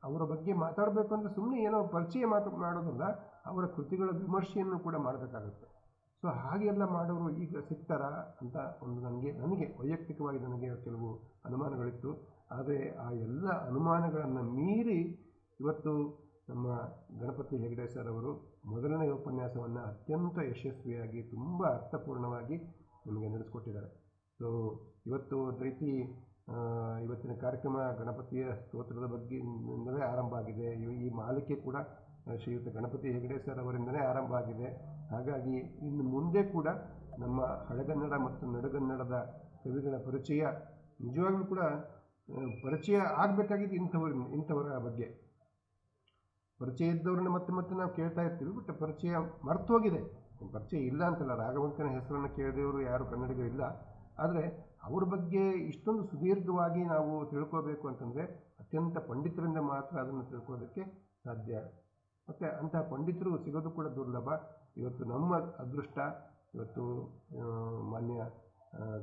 ಅವರ ಬಗ್ಗೆ ಮಾತಾಡಬೇಕು ಅಂದರೆ ಸುಮ್ಮನೆ ಏನೋ ಪರಿಚಯ ಮಾಡೋದಲ್ಲ, ಅವರ ಕೃತಿಗಳ ವಿಮರ್ಶೆಯನ್ನು ಕೂಡ ಮಾಡಬೇಕಾಗುತ್ತೆ. ಸೊ ಹಾಗೆಲ್ಲ ಮಾಡೋರು ಈಗ ಸಿಗ್ತಾರಾ ಅಂತ ಒಂದು ನನಗೆ ವೈಯಕ್ತಿಕವಾಗಿ ನನಗೆ ಕೆಲವು ಅನುಮಾನಗಳಿತ್ತು. ಆದರೆ ಆ ಎಲ್ಲ ಅನುಮಾನಗಳನ್ನು ಮೀರಿ ಇವತ್ತು ನಮ್ಮ ಗಣಪತಿ ಹೆಗಡೆ ಸರ್ ಅವರು ಮೊದಲನೇ ಉಪನ್ಯಾಸವನ್ನು ಅತ್ಯಂತ ಯಶಸ್ವಿಯಾಗಿ ತುಂಬ ಅರ್ಥಪೂರ್ಣವಾಗಿ ನಮಗೆ ನಡೆಸ್ಕೊಟ್ಟಿದ್ದಾರೆ. ಸೊ ಇವತ್ತು ಒಂದು ರೀತಿ ಇವತ್ತಿನ ಕಾರ್ಯಕ್ರಮ ಗಣಪತಿಯ ಸ್ತೋತ್ರದ ಬಗ್ಗೆಯಿಂದಲೇ ಆರಂಭ ಆಗಿದೆ. ಈ ಮಾಲಿಕೆ ಕೂಡ ಶ್ರೀಯುತ ಗಣಪತಿ ಹೆಗಡೆ ಸರ್ ಅವರಿಂದಲೇ ಆರಂಭ ಆಗಿದೆ. ಹಾಗಾಗಿ ಇನ್ನು ಮುಂದೆ ಕೂಡ ನಮ್ಮ ಹಳೆಗನ್ನಡ ಮತ್ತು ನಡುಗನ್ನಡದ ಕವಿಗಳ ಪರಿಚಯ ನಿಜವಾಗ್ಲೂ ಕೂಡ ಪರಿಚಯ ಆಗಬೇಕಾಗಿದ್ದು ಇಂಥವರ ಬಗ್ಗೆ. ಪರಿಚಯ ಇದ್ದವ್ರನ್ನ ಮತ್ತೆ ಮತ್ತೆ ನಾವು ಕೇಳ್ತಾ ಇರ್ತೀವಿ, ಬಟ್ ಪರಿಚಯ ಮರ್ತು ಹೋಗಿದೆ. ಪರಿಚಯ ಇಲ್ಲ ಅಂತಲ್ಲ, ರಾಘವಂಕನ ಹೆಸರನ್ನು ಕೇಳಿದವರು ಯಾರು ಕನ್ನಡಿಗರು ಇಲ್ಲ. ಆದರೆ ಅವ್ರ ಬಗ್ಗೆ ಇಷ್ಟೊಂದು ಸುದೀರ್ಘವಾಗಿ ನಾವು ತಿಳ್ಕೋಬೇಕು ಅಂತಂದರೆ ಅತ್ಯಂತ ಪಂಡಿತರಿಂದ ಮಾತ್ರ ಅದನ್ನು ತಿಳ್ಕೊಳ್ಳೋದಕ್ಕೆ ಸಾಧ್ಯ. ಮತ್ತು ಅಂತಹ ಪಂಡಿತರು ಸಿಗೋದು ಕೂಡ ದುರ್ಲಭ. ಇವತ್ತು ನಮ್ಮ ಅದೃಷ್ಟ, ಇವತ್ತು ಮಾನ್ಯ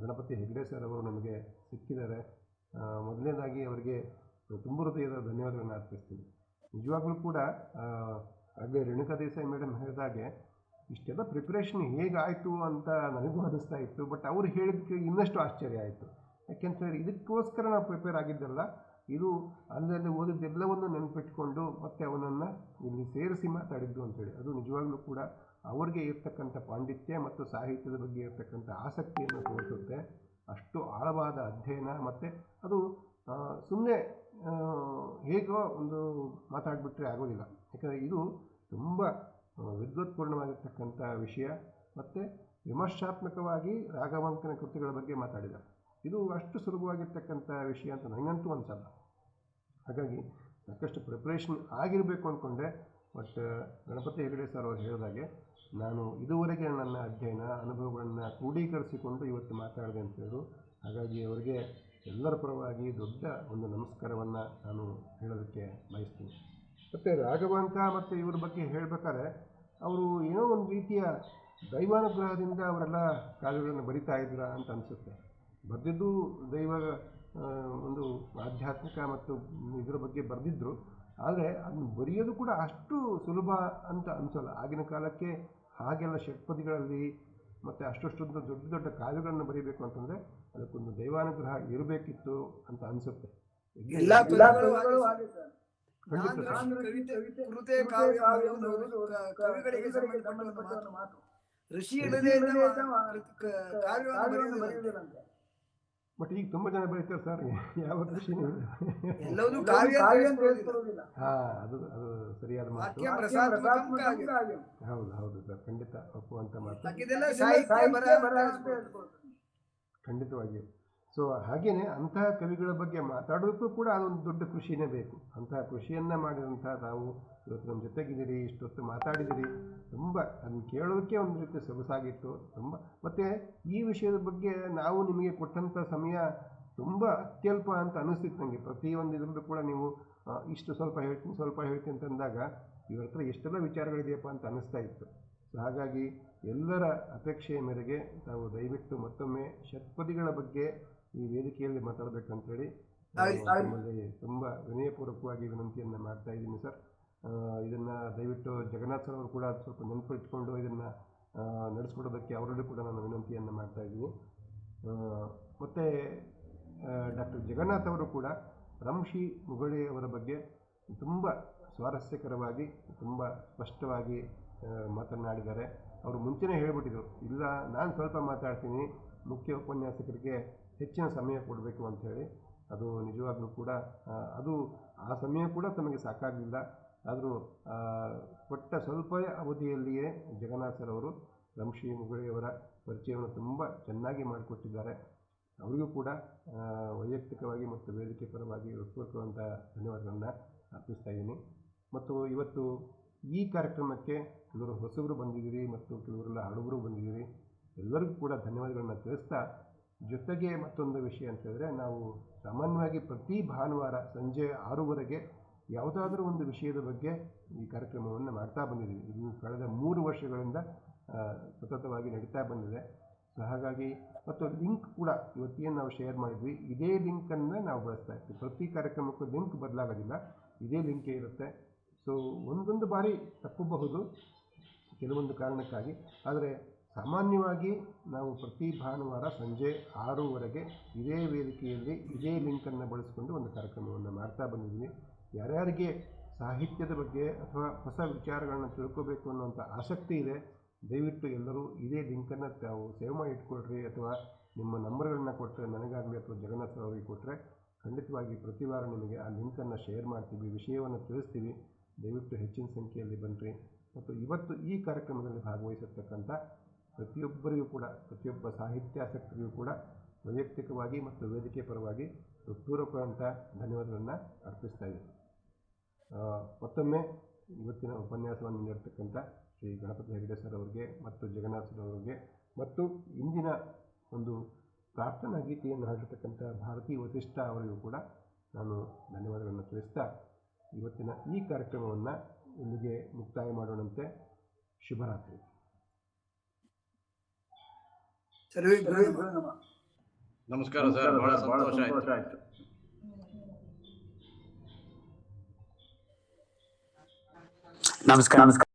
ಗಣಪತಿ ಹೆಗಡೆ ಸರ್ ಅವರು ನಮಗೆ ಸಿಕ್ಕಿದ್ದಾರೆ. ಮೊದಲನೇದಾಗಿ ಅವರಿಗೆ ತುಂಬ ಹೃದಯದ ಧನ್ಯವಾದಗಳನ್ನು ಅರ್ಪಿಸ್ತೀನಿ. ನಿಜವಾಗ್ಲೂ ಕೂಡ ಆಗಲೇ ರೇಣುಕಾ ದೇಸಾಯಿ ಮೇಡಮ್ ಹೇಳಿದಾಗೆ ಇಷ್ಟೆಲ್ಲ ಪ್ರಿಪ್ರೇಷನ್ ಹೇಗಾಯಿತು ಅಂತ ನನಗೂ ಅನ್ನಿಸ್ತಾ ಇತ್ತು. ಬಟ್ ಅವ್ರು ಹೇಳಿದ್ದಕ್ಕೆ ಇನ್ನಷ್ಟು ಆಶ್ಚರ್ಯ ಆಯಿತು. ಯಾಕೆಂತೇಳಿ ಇದಕ್ಕೋಸ್ಕರ ನಾವು ಪ್ರಿಪೇರ್ ಆಗಿದ್ದಲ್ಲ, ಇದು ಅಲ್ಲಲ್ಲಿ ಓದಿದ್ದೆಲ್ಲವನ್ನು ನೆನಪಿಟ್ಕೊಂಡು ಮತ್ತು ಅವನನ್ನು ಇಲ್ಲಿ ಸೇರಿಸಿ ಮಾತಾಡಿದ್ದು ಅಂತೇಳಿ. ಅದು ನಿಜವಾಗ್ಲೂ ಕೂಡ ಅವ್ರಿಗೆ ಇರ್ತಕ್ಕಂಥ ಪಾಂಡಿತ್ಯ ಮತ್ತು ಸಾಹಿತ್ಯದ ಬಗ್ಗೆ ಇರ್ತಕ್ಕಂಥ ಆಸಕ್ತಿಯನ್ನು ತೋರಿಸುತ್ತೆ. ಅಷ್ಟು ಆಳವಾದ ಅಧ್ಯಯನ, ಮತ್ತು ಅದು ಸುಮ್ಮನೆ ಹೇಗೋ ಒಂದು ಮಾತಾಡಿಬಿಟ್ರೆ ಆಗೋದಿಲ್ಲ. ಯಾಕಂದರೆ ಇದು ತುಂಬ ವಿದ್ವತ್ಪೂರ್ಣವಾಗಿರ್ತಕ್ಕಂಥ ವಿಷಯ. ಮತ್ತು ವಿಮರ್ಶಾತ್ಮಕವಾಗಿ ರಾಘವಾಂಕನ ಕೃತಿಗಳ ಬಗ್ಗೆ ಮಾತಾಡಿದ್ದಾರೆ. ಇದು ಅಷ್ಟು ಸುಲಭವಾಗಿರ್ತಕ್ಕಂಥ ವಿಷಯ ಅಂತ ನನಗಂತೂ ಅನಿಸಲ್ಲ. ಹಾಗಾಗಿ ಸಾಕಷ್ಟು ಪ್ರಿಪ್ರೇಷನ್ ಆಗಿರಬೇಕು ಅಂದ್ಕೊಂಡೆ. ಬಟ್ ಗಣಪತಿ ಹೆಗಡೆ ಸರ್ ಅವರು ಹೇಳಿದಾಗೆ ನಾನು ಇದುವರೆಗೆ ನನ್ನ ಅಧ್ಯಯನ ಅನುಭವಗಳನ್ನು ಕ್ರೋಢೀಕರಿಸಿಕೊಂಡು ಇವತ್ತು ಮಾತಾಡಿದೆ ಅಂತೇಳಿದ್ರು. ಹಾಗಾಗಿ ಅವರಿಗೆ ಎಲ್ಲರ ಪರವಾಗಿ ದೊಡ್ಡ ಒಂದು ನಮಸ್ಕಾರವನ್ನು ನಾನು ಹೇಳೋದಕ್ಕೆ ಬಯಸ್ತೀನಿ. ಮತ್ತು ರಾಘವಾಂಕ ಮತ್ತು ಇವ್ರ ಬಗ್ಗೆ ಹೇಳಬೇಕಾದ್ರೆ ಅವರು ಏನೋ ಒಂದು ರೀತಿಯ ದೈವಾನುಗ್ರಹದಿಂದ ಅವರೆಲ್ಲ ಕಾವ್ಯಗಳನ್ನು ಬರಿತಾ ಇದ್ರ ಅಂತ ಅನಿಸುತ್ತೆ. ಬರೆದಿದ್ದು ದೈವ ಒಂದು ಆಧ್ಯಾತ್ಮಿಕ ಮತ್ತು ಇದರ ಬಗ್ಗೆ ಬರೆದಿದ್ದರು. ಆದರೆ ಅದನ್ನು ಬರೆಯೋದು ಕೂಡ ಅಷ್ಟು ಸುಲಭ ಅಂತ ಅನಿಸೋಲ್ಲ. ಆಗಿನ ಕಾಲಕ್ಕೆ ಹಾಗೆಲ್ಲ ಷಟ್ಪದಿಗಳಲ್ಲಿ ಮತ್ತು ಅಷ್ಟೊಂದು ದೊಡ್ಡ ದೊಡ್ಡ ಕಾವ್ಯಗಳನ್ನು ಬರೀಬೇಕು ಅಂತಂದರೆ ಅದಕ್ಕೊಂದು ದೈವಾನುಗ್ರಹ ಇರಬೇಕಿತ್ತು ಅಂತ ಅನಿಸುತ್ತೆ. ಬಟ್ ಈಗ ತುಂಬ ಜನ ಬರೀತಾರೆ ಸರ್, ಯಾವ ಕೃಷಿನೂ ಇಲ್ಲ. ಎಲ್ಲವೂ ಕಾವ್ಯ ಅಂತ ಹೇಳ್ಕೊಳ್ಳೋದಿಲ್ಲ. ಅದು ಸರಿಯಾದ ಮಾತು. ವಾಕ್ಯ ರಸಾತ್ಮಕಂ ಕಾವ್ಯ. ಹೌದು ಸರ್, ಖಂಡಿತ ಒಪ್ಪುವಂತ ಮಾತು. ಇದೆಲ್ಲ ಸಾಹಿತ್ಯ ಬರಹ ಅಂತ ಹೇಳ್ಕೊಳ್ಳೋದು. ಖಂಡಿತವಾಗಿಯೂ. ಸೊ ಹಾಗೇನೆ ಅಂತಹ ಕವಿಗಳ ಬಗ್ಗೆ ಮಾತಾಡೋದಕ್ಕೂ ಕೂಡ ಅದೊಂದು ದೊಡ್ಡ ಕೃಷಿನೇ ಬೇಕು. ಅಂತಹ ಕೃಷಿಯನ್ನ ಮಾಡಿದಂತಹ ತಾವು ಇವತ್ತು ನಮ್ಮ ಜೊತೆಗಿದ್ದೀರಿ, ಇಷ್ಟೊತ್ತು ಮಾತಾಡಿದಿರಿ. ತುಂಬ ಅದನ್ನು ಕೇಳೋದಕ್ಕೆ ಒಂದು ರೀತಿ ಸೊಗಸಾಗಿತ್ತು ತುಂಬ. ಮತ್ತು ಈ ವಿಷಯದ ಬಗ್ಗೆ ನಾವು ನಿಮಗೆ ಕೊಟ್ಟಂಥ ಸಮಯ ತುಂಬ ಅತ್ಯಲ್ಪ ಅಂತ ಅನಿಸ್ತಿತ್ತು ನನಗೆ. ಪ್ರತಿಯೊಂದು ಇದರಲ್ಲೂ ಕೂಡ ನೀವು ಇಷ್ಟು ಸ್ವಲ್ಪ ಹೇಳ್ತೀನಿ ಅಂತಂದಾಗ ಇವ್ರ ಹತ್ರ ಎಷ್ಟೆಲ್ಲ ವಿಚಾರಗಳಿದೆಯಪ್ಪ ಅಂತ ಅನ್ನಿಸ್ತಾ ಇತ್ತು. ಸೊ ಹಾಗಾಗಿ ಎಲ್ಲರ ಅಪೇಕ್ಷೆಯ ಮೇರೆಗೆ ತಾವು ದಯವಿಟ್ಟು ಮತ್ತೊಮ್ಮೆ ಷಟ್ಪದಿಗಳ ಬಗ್ಗೆ ಈ ವೇದಿಕೆಯಲ್ಲಿ ಮಾತಾಡಬೇಕಂತೇಳಿ ನಮ್ಮಲ್ಲಿ ತುಂಬ ವಿನಯಪೂರ್ವಕವಾಗಿ ವಿನಂತಿಯನ್ನು ಮಾಡ್ತಾ ಇದ್ದೀನಿ ಸರ್. ಇದನ್ನು ದಯವಿಟ್ಟು ಜಗನ್ನಾಥ್ ಸರ್ ಅವರು ಕೂಡ ಸ್ವಲ್ಪ ನೆನಪು ಇಟ್ಕೊಂಡು ಇದನ್ನು ನಡೆಸ್ಕೊಡೋದಕ್ಕೆ ಅವರಲ್ಲೂ ಕೂಡ ನಾನು ವಿನಂತಿಯನ್ನು ಮಾಡ್ತಾ ಇದ್ದೀನಿ. ಮತ್ತು ಡಾಕ್ಟರ್ ಜಗನ್ನಾಥ್ ಅವರು ಕೂಡ ರಂಶಿ ಮುಗಳಿ ಅವರ ಬಗ್ಗೆ ತುಂಬ ಸ್ವಾರಸ್ಯಕರವಾಗಿ ತುಂಬ ಸ್ಪಷ್ಟವಾಗಿ ಮಾತನಾಡಿದ್ದಾರೆ. ಅವರು ಮುಂಚೆನೇ ಹೇಳಿಬಿಟ್ಟಿದ್ರು, ಇಲ್ಲ ನಾನು ಸ್ವಲ್ಪ ಮಾತಾಡ್ತೀನಿ, ಮುಖ್ಯ ಉಪನ್ಯಾಸಕರಿಗೆ ಹೆಚ್ಚಿನ ಸಮಯ ಕೊಡಬೇಕು ಅಂಥೇಳಿ. ಅದು ನಿಜವಾಗ್ಲೂ ಕೂಡ ಅದು ಆ ಸಮಯ ಕೂಡ ತಮಗೆ ಸಾಕಾಗಲಿಲ್ಲ. ಆದರೂ ಕೊಟ್ಟ ಸ್ವಲ್ಪ ಅವಧಿಯಲ್ಲಿಯೇ ಜಗನ್ನಾಥ್ ಸರ್ ಅವರು ರಂಶಿ ಮುಗುಳಿಯವರ ಪರಿಚಯವನ್ನು ತುಂಬ ಚೆನ್ನಾಗಿ ಮಾಡಿಕೊಟ್ಟಿದ್ದಾರೆ. ಅವರಿಗೂ ಕೂಡ ವೈಯಕ್ತಿಕವಾಗಿ ಮತ್ತು ವೇದಿಕೆ ಪರವಾಗಿ ಹೃತ್ಪೂರ್ವಕವಂತ ಧನ್ಯವಾದಗಳನ್ನು ಅರ್ಪಿಸ್ತಾ ಇದ್ದೀನಿ. ಮತ್ತು ಇವತ್ತು ಈ ಕಾರ್ಯಕ್ರಮಕ್ಕೆ ಕೆಲವರು ಹೊಸಬರು ಬಂದಿದ್ದೀರಿ ಮತ್ತು ಕೆಲವರೆಲ್ಲ ಹಳಬರು ಬಂದಿದ್ದೀರಿ. ಎಲ್ಲರಿಗೂ ಕೂಡ ಧನ್ಯವಾದಗಳನ್ನು ತಿಳಿಸ್ತಾ, ಜೊತೆಗೆ ಮತ್ತೊಂದು ವಿಷಯ ಅಂತ ಹೇಳಿದ್ರೆ, ನಾವು ಸಾಮಾನ್ಯವಾಗಿ ಪ್ರತಿ ಭಾನುವಾರ ಸಂಜೆ 6:00 ಯಾವುದಾದ್ರೂ ಒಂದು ವಿಷಯದ ಬಗ್ಗೆ ಈ ಕಾರ್ಯಕ್ರಮವನ್ನು ಮಾಡ್ತಾ ಬಂದಿದ್ದೀವಿ. ಇದು ಕಳೆದ 3 ವರ್ಷಗಳಿಂದ ಸತತವಾಗಿ ನಡೀತಾ ಬಂದಿದೆ. ಸೊ ಹಾಗಾಗಿ ಮತ್ತು ಲಿಂಕ್ ಕೂಡ ಇವತ್ತೇನು ನಾವು ಶೇರ್ ಮಾಡಿದ್ವಿ, ಇದೇ ಲಿಂಕನ್ನು ನಾವು ಬಳಸ್ತಾ ಇರ್ತೀವಿ. ಪ್ರತಿ ಕಾರ್ಯಕ್ರಮಕ್ಕೂ ಲಿಂಕ್ ಬದಲಾಗೋದಿಲ್ಲ, ಇದೇ ಲಿಂಕೇ ಇರುತ್ತೆ. ಸೊ ಒಂದೊಂದು ಬಾರಿ ತಪ್ಪಬಹುದು ಕೆಲವೊಂದು ಕಾರಣಕ್ಕಾಗಿ, ಆದರೆ ಸಾಮಾನ್ಯವಾಗಿ ನಾವು ಪ್ರತಿ ಭಾನುವಾರ ಸಂಜೆ 6:00 ಇದೇ ವೇದಿಕೆಯಲ್ಲಿ ಇದೇ ಲಿಂಕನ್ನು ಬಳಸಿಕೊಂಡು ಒಂದು ಕಾರ್ಯಕ್ರಮವನ್ನು ಮಾಡ್ತಾ ಬಂದಿದ್ದೀವಿ. ಯಾರ್ಯಾರಿಗೆ ಸಾಹಿತ್ಯದ ಬಗ್ಗೆ ಅಥವಾ ಹೊಸ ವಿಚಾರಗಳನ್ನು ತಿಳ್ಕೋಬೇಕು ಅನ್ನುವಂಥ ಆಸಕ್ತಿ ಇದೆ, ದಯವಿಟ್ಟು ಎಲ್ಲರೂ ಇದೇ ಲಿಂಕನ್ನು ತಾವು ಸೇವ್ ಮಾಡಿ ಇಟ್ಕೊಳ್ರಿ, ಅಥವಾ ನಿಮ್ಮ ನಂಬರ್ಗಳನ್ನು ಕೊಟ್ಟರೆ ನನಗಾಗಲಿ ಅಥವಾ ಜಗನ್ನಾಥ್ ಅವರಿಗೆ ಕೊಟ್ಟರೆ ಖಂಡಿತವಾಗಿ ಪ್ರತಿ ವಾರ ನಿಮಗೆ ಆ ಲಿಂಕನ್ನು ಶೇರ್ ಮಾಡ್ತೀವಿ, ವಿಷಯವನ್ನು ತಿಳಿಸ್ತೀವಿ. ದಯವಿಟ್ಟು ಹೆಚ್ಚಿನ ಸಂಖ್ಯೆಯಲ್ಲಿ ಬನ್ನಿರಿ. ಮತ್ತು ಇವತ್ತು ಈ ಕಾರ್ಯಕ್ರಮದಲ್ಲಿ ಭಾಗವಹಿಸಿರ್ತಕ್ಕಂಥ ಪ್ರತಿಯೊಬ್ಬರಿಗೂ ಕೂಡ, ಪ್ರತಿಯೊಬ್ಬ ಸಾಹಿತ್ಯಾಸಕ್ತರಿಗೂ ಕೂಡ ವೈಯಕ್ತಿಕವಾಗಿ ಮತ್ತು ವೇದಿಕೆ ಪರವಾಗಿ ಹೃತ್ಪೂರ್ವಕವಂತ ಧನ್ಯವಾದಗಳನ್ನು ಅರ್ಪಿಸ್ತಾ ಇದ್ದೀನಿ. ಮತ್ತೊಮ್ಮೆ ಇವತ್ತಿನ ಉಪನ್ಯಾಸವನ್ನು ನೀಡಿರ್ತಕ್ಕಂಥ ಶ್ರೀ ಗಣಪತಿ ಹೆಗಡೆ ಸರ್ ಅವರಿಗೆ ಮತ್ತು ಜಗನ್ನಾಥ್ ಸರ್ ಅವರಿಗೆ ಮತ್ತು ಇಂದಿನ ಒಂದು ಪ್ರಾರ್ಥನಾ ಗೀತೆಯನ್ನು ಹಾಡಿರ್ತಕ್ಕಂಥ ಭಾರತಿ ವಸಿಷ್ಠ ಅವರಿಗೂ ಕೂಡ ನಾನು ಧನ್ಯವಾದಗಳನ್ನು ತಿಳಿಸ್ತಾ ಇವತ್ತಿನ ಈ ಕಾರ್ಯಕ್ರಮವನ್ನು ಇಲ್ಲಿಗೆ ಮುಕ್ತಾಯ ಮಾಡೋಣಂತೆ. ಶುಭರಾತ್ರಿ. ನಮಸ್ಕಾರ ಸರ್, ಬಹಳ ಸಂತೋಷ ಆಯ್ತು. ನಮಸ್ಕಾರ.